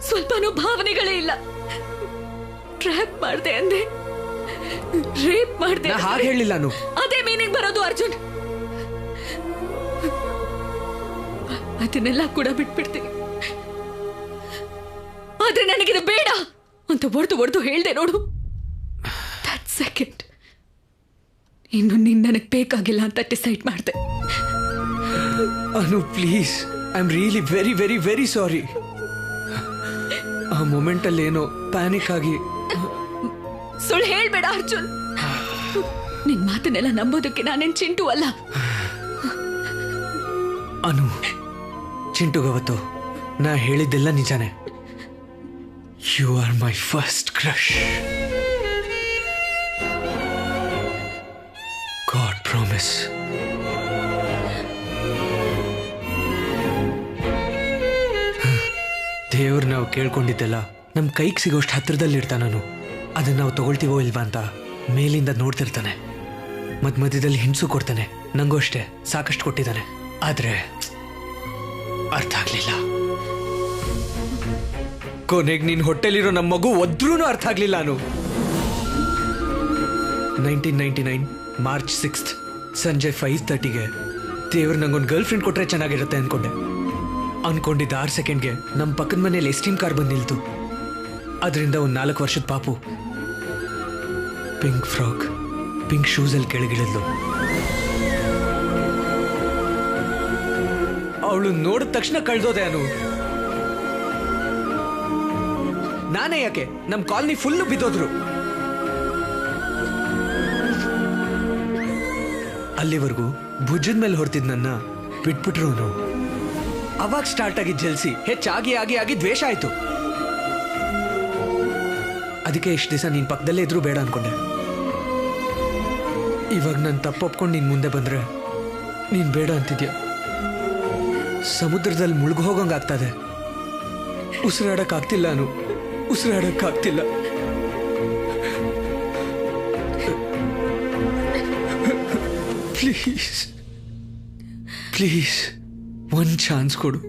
ಸ್ವಲ್ಪನೂ ಭಾವನೆಗಳೇ ಇಲ್ಲ. ಟ್ರ್ಯಾಪ್ ಮಾಡ್ದೆ ಅಂದೆ, ರೇಪ್ ಮಾಡ್ದೆ. ಹಾಗೆ ಹೇಳಿಲ್ಲ. ಅದೇ ಮೀನಿಂಗ್ ಬರೋದು ಅರ್ಜುನ್. ಅದನ್ನೆಲ್ಲ ಕೂಡ ಬಿಟ್ಬಿಡ್ತೀನಿ. ಆದ್ರೆ ನನಗಿದು ಬೇಡ ಅಂತ ಒಡೆದು ಹೇಳ್ದೆ ನೋಡು. ದಟ್ ಸೆಕೆಂಡ್ ಇನ್ನು ನೀನ್ ನನಗ್ ಬೇಕಾಗಿಲ್ಲ ಅಂತ ಡಿಸೈಡ್ ಮಾಡ್ದೆ. Anu please, I am really very very very sorry. ಆ ಮೊಮೆಂಟ್ ಅಲ್ಲಿ ಏನೋ ಪ್ಯಾನಿಕ್ ಆಗಿ. ಸುಳ್ಳು ಹೇಳ್ಬೇಡ ಅರ್ಜುನ್. ನಿನ್ ಮಾತನ್ನೆಲ್ಲ ನಂಬೋದಕ್ಕೆ ನಾನೇನ್ ಚಿಂಟು ಅಲ್ಲ. ಅನು, ಚಿಂಟುಗವತ್ತು ನಾ ಹೇಳಿದ್ದೆಲ್ಲ ನಿಜಾನೇ. You are my first crush. God promise. ದೇವ್ರು ನಾವು ಕೇಳ್ಕೊಂಡಿದ್ದೆಲ್ಲ ನಮ್ ಕೈಗೆ ಸಿಗೋಷ್ಟು ಹತ್ರದಲ್ಲಿರ್ತಾನು. ಅದನ್ನ ನಾವು ತಗೊಳ್ತೀವೋ ಇಲ್ವಾ ಅಂತ ಮೇಲಿಂದ ನೋಡ್ತಿರ್ತಾನೆ. ಮಧ್ಯದಲ್ಲಿ ಹಿಂಸು ಕೊಡ್ತಾನೆ. ನಂಗೂ ಅಷ್ಟೇ ಸಾಕಷ್ಟು ಕೊಟ್ಟಿದ್ದಾನೆ. ಆದ್ರೆ ಅರ್ಥ ಆಗ್ಲಿಲ್ಲ. ಕೊನೆಗೆ ನಿನ್ ಹೊಟ್ಟೆಲಿರೋ ನಮ್ಮ ಮಗು ಒದ್ರೂ ಅರ್ಥ ಆಗ್ಲಿಲ್ಲ. 1999 ಮಾರ್ಚ್ 6 ಸಂಜೆ 5:30ಗೆ ದೇವ್ರು ನಂಗೊಂದು ಗರ್ಲ್ ಫ್ರೆಂಡ್ ಕೊಟ್ರೆ ಚೆನ್ನಾಗಿರುತ್ತೆ ಅನ್ಕೊಂಡಿದ್ದ 6 ಸೆಕೆಂಡ್ಗೆ ನಮ್ಮ ಪಕ್ಕದ ಮನೇಲಿ ಎಸ್ಟೀಮ್ ಕಾರ್ ಬಂದು ನಿಲ್ತು. ಅದರಿಂದ ಒಂದು 4 ವರ್ಷದ ಪಾಪು ಪಿಂಕ್ ಫ್ರಾಕ್, ಪಿಂಕ್ ಶೂಸ್ ಅಲ್ಲಿ ಕೆಳಗಿಳಿದ್ಲು. ಅವಳು ನೋಡಿದ ತಕ್ಷಣ ಕಳ್ದೋದೆ. ನಾನೇ ಯಾಕೆ, ನಮ್ ಕಾಲನಿ ಫುಲ್ಲು ಬಿದ್ದೋದ್ರು. ಅಲ್ಲಿವರೆಗೂ ಭುಜದ ಮೇಲೆ ಹೊರ್ತಿದ್ ನನ್ನ ಬಿಟ್ಬಿಟ್ರು. ಅವಾಗ ಸ್ಟಾರ್ಟ್ ಆಗಿದ್ ಜಲ್ಸಿ ಹೆಚ್ಚಾಗಿ ಆಗಿ ಆಗಿ ದ್ವೇಷ ಆಯ್ತು. ಅದಕ್ಕೆ ಇಷ್ಟು ದಿವಸ ನೀನ್ ಪಕ್ಕದಲ್ಲೇ ಇದ್ರು ಬೇಡ ಅನ್ಕೊಂಡೆ. ಇವಾಗ ನಾನು ತಪ್ಪೊಪ್ಕೊಂಡು ನೀನ್ ಮುಂದೆ ಬಂದ್ರೆ ನೀನ್ ಬೇಡ ಅಂತಿದ್ಯಾ. ಸಮುದ್ರದಲ್ಲಿ ಮುಳುಗು ಹೋಗಂಗಾಗ್ತದೆ. ಉಸಿರಾಡಕ್ಕಾಗ್ತಿಲ್ಲ. ಉಸಿರಾಡಕ್ಕಾಗ್ತಿಲ್ಲ. ಪ್ಲೀಸ್ ಪ್ಲೀಸ್ ಒಂದ್ ಚಾನ್ಸ್ ಕೊಡು.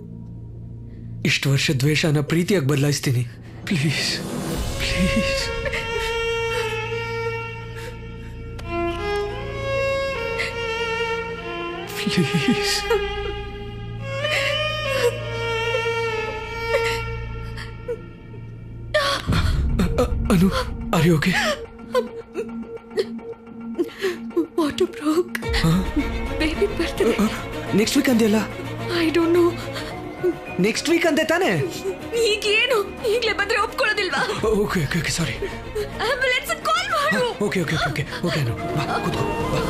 ಇಷ್ಟು ವರ್ಷ ದ್ವೇಷನ ಪ್ರೀತಿಯಾಗಿ ಬದಲಾಯಿಸ್ತೀನಿ. Please please. Please. Anu, are you okay? Water broke. Baby birthday. Next week ಅಂದೆಲ್ಲ. I don't know. Next week ಅಂದೆ ತಾನೆ? ಈಗೇನು ಈಗಲೇ ಬಂದ್ರೆ ಒಪ್ಕೊಳ್ಳೋದಿಲ್ವಾ? Okay okay okay sorry. Ambulance call ಮಾಡು. Okay okay okay okay Anu ಬಾ ಕೂತ್ಕೋ ಬಾ.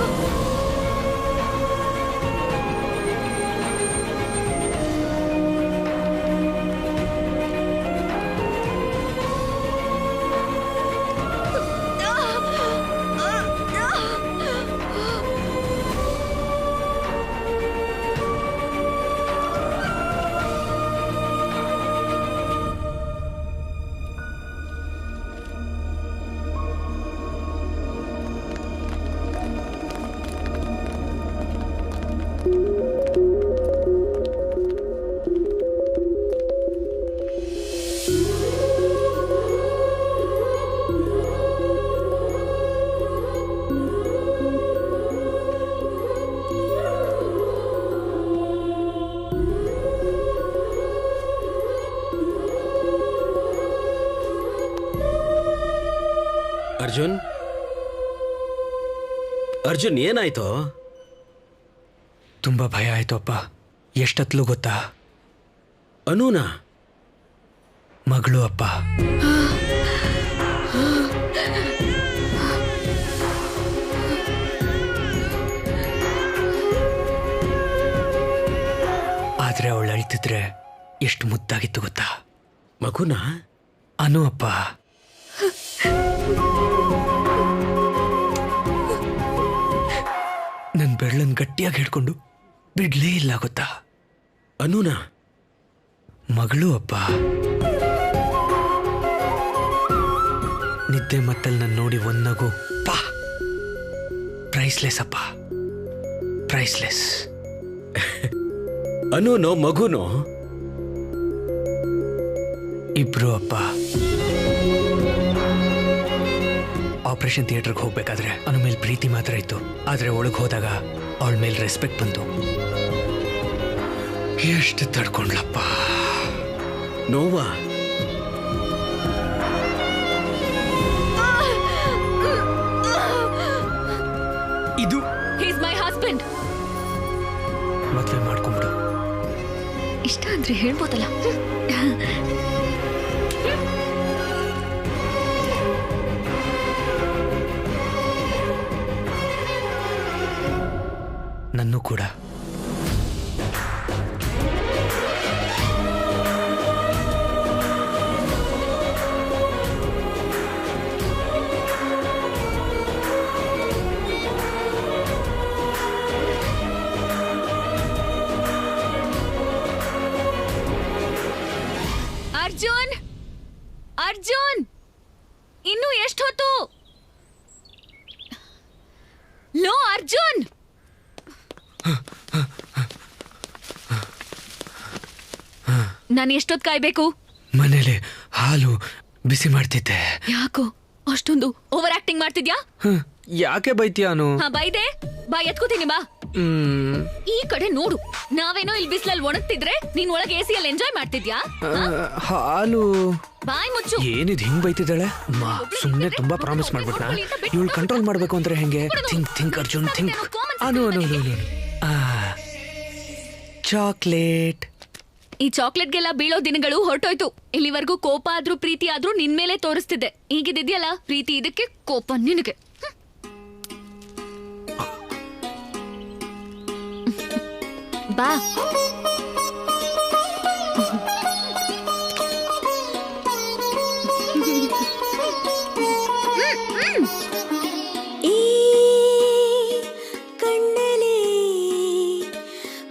ಅರ್ಜುನ್, ಅರ್ಜುನ್ ಏನಾಯ್ತು? ತುಂಬಾ ಭಯ ಆಯ್ತು ಅಪ್ಪ. ಎಷ್ಟತ್ಲು ಗೊತ್ತಾ? ಅನುನಾ? ಮಗಳು ಅಪ್ಪ. ಆದ್ರೆ ಅವಳು ಅಳ್ತಿದ್ರೆ ಎಷ್ಟು ಮುದ್ದಾಗಿತ್ತು ಗೊತ್ತಾ? ಮಗುನ? ಅನು ಅಪ್ಪ. ನನ್ನ ಬೆರಳನ್ನು ಗಟ್ಟಿಯಾಗಿ ಹಿಡ್ಕೊಂಡು ಬಿಡ್ಲೇ ಇಲ್ಲ ಗೊತ್ತಾ? ಅನುನಾ? ಮಗಳು ಅಪ್ಪ. ನಿದ್ದೆ ಮತ್ತಲ್ಲಿ ನಾನು ನೋಡಿ ಒಂದ್ ನಗು ಪಾ. ಪ್ರೈಸ್ಲೆಸ್ ಅಪ್ಪ, ಪ್ರೈಸ್ಲೆಸ್. ಅನುನೋ ಮಗುನೋ? ಇಬ್ರು ಅಪ್ಪ. ಆಪರೇಷನ್ ಥಿಯೇಟರ್ಗೆ ಹೋಗ್ಬೇಕಾದ್ರೆ ಅನು ಮೇಲೆ ಪ್ರೀತಿ ಮಾತ್ರ ಇತ್ತು, ಆದ್ರೆ ಒಳಗೆ ಹೋದಾಗ ಅವಳ ಮೇಲೆ ರೆಸ್ಪೆಕ್ಟ್ ಬಂತು. ಎಷ್ಟು ತಡ್ಕೊಂಡ್ಲಪ್ಪ. ನೋವಾ? ಇದು ಹೀಸ್ ಮೈ ಹಸ್ಬೆಂಡ್. ಮದ್ವೆ ಮಾಡ್ಕೊಂಬಿಡು. ಇಷ್ಟ ಅಂದ್ರೆ ಹೇಳ್ಬೋದಲ್ಲ. ನನ್ನೂ ಕೂಡ. ಅರ್ಜುನ್, ಅರ್ಜುನ್, ಇನ್ನು ಎಷ್ಟು ಹೊತ್ತು? ಲೋ ಅರ್ಜುನ್. ನಾನು ಎಷ್ಟೊತ್ತು ಕಾಯ್ಬೇಕು? ಮನೇಲಿ ಹಾಲು ಬಿಸಿ ಮಾಡ್ತಿದ್ದೆ. ಯಾಕೋ ಅಷ್ಟೊಂದು ಓವರ್ ಆಕ್ಟಿಂಗ್ ಮಾಡ್ತಿದ್ಯಾ? ಯಾಕೆ ಬೈತೀಯಾನು? ಹಾ ಬೈದೆ, ಬಾ ಎತ್ಕೋತೀನಿ ಬಾ. ಈ ಕಡೆ ನೋಡು, ನಾವೇನೋ ಇಲ್ಲಿ ಬಿಸಿಲಲ್ಲಿ ಒಣಗ್ತಿದ್ರೆ ನೀನ್ ಒಳಗೆ ಎಸಿಯಲ್ಲಿ ಎಂಜಾಯ್ ಮಾಡ್ತಿದ್ಯಾ? ಹಾಲು. ಬಾಯ್ ಮುಚ್ಚು. ಏನಿದ್ ಹಿಂಗ್ ಬೈತಿದ್ದಾಳೆ? ಸುಮ್ನೆ ತುಂಬಾ ಪ್ರಾಮಿಸ್ ಮಾಡ್ಬಿಟ್ನಾ? ಇವಳು ಕಂಟ್ರೋಲ್ ಮಾಡ್ಬೇಕು ಅಂದ್ರೆ ಹೆಂಗೆ? Think Arjun, think. Anu Anu Anu. Chocolate. ಈ ಚಾಕ್ಲೇಟ್ಗೆಲ್ಲ ಬೀಳೋ ದಿನಗಳು ಹೊರಟೋಯ್ತು. ಇಲ್ಲಿವರೆಗೂ ಕೋಪ ಆದ್ರೂ ಪ್ರೀತಿ ಆದ್ರೂ ನಿನ್ ಮೇಲೆ ತೋರಿಸ್ತಿದ್ದೆ. ಈಗಿದೆಯಲ್ಲ ಪ್ರೀತಿ ಇದಕ್ಕೆ, ಕೋಪ ನಿನಗೆ. ಬಾ. ಈ ಕಣ್ಣಲ್ಲಿ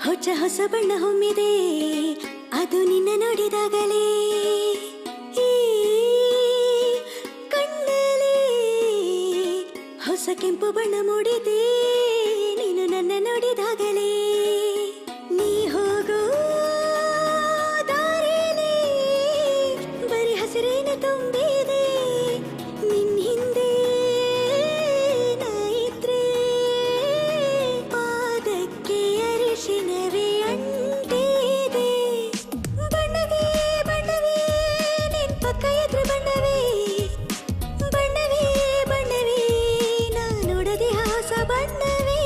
ಹೊಸ ಹೊಸ ಬಣ್ಣ ಹೊಮ್ಮಿದೆ, ಅದು ನಿನ್ನ ನೋಡಿದಾಗಲೇ. ಈ ಕಣ್ಣಲ್ಲಿ ಹೊಸ ಕೆಂಪು ಬಣ್ಣ ಮೂಡಿದೆ, ನೀನು ನನ್ನ ನೋಡಿದಾಗಲೇ. ನೀ ಹೋಗೋ ದಾರಿಲಿ ಬರೀ ಹಸಿರೇನ ತುಂಬಿದೆ, ನಿನ್ ಹಿಂದೆ ನಾ ಇದ್ರೆ ಪಾದಕ್ಕೆ ಅರಿಶಿನವೇ ಅಂಟಿದೆ. ಬಣ್ಣವೇ ಬಣ್ಣವೇ ನಿನ್ ಪಕ್ಕ ಎದುರು ಬಣ್ಣವೇ, ಬಣ್ಣವೇ ಬಣ್ಣವೇ ನಾ ನೋಡದೆ ಹೊಸ ಬಣ್ಣವೇ.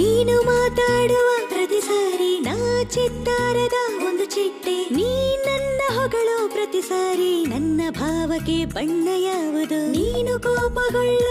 ನೀನು ಮಾತಾಡುವ ಪ್ರತಿ ಸಾರಿ ನಾ ಚಿತ್ತಾರದ ಒಂದು ಚಿಟ್ಟೆ, ನೀ ನನ್ನ ಹೊಗಳೋ ಪ್ರತಿ ಸಾರಿ ನನ್ನ ಭಾವಕ್ಕೆ ಬಣ್ಣ ಯಾವುದು. ನೀನು ಕೋಪಗೊಳ್ಳ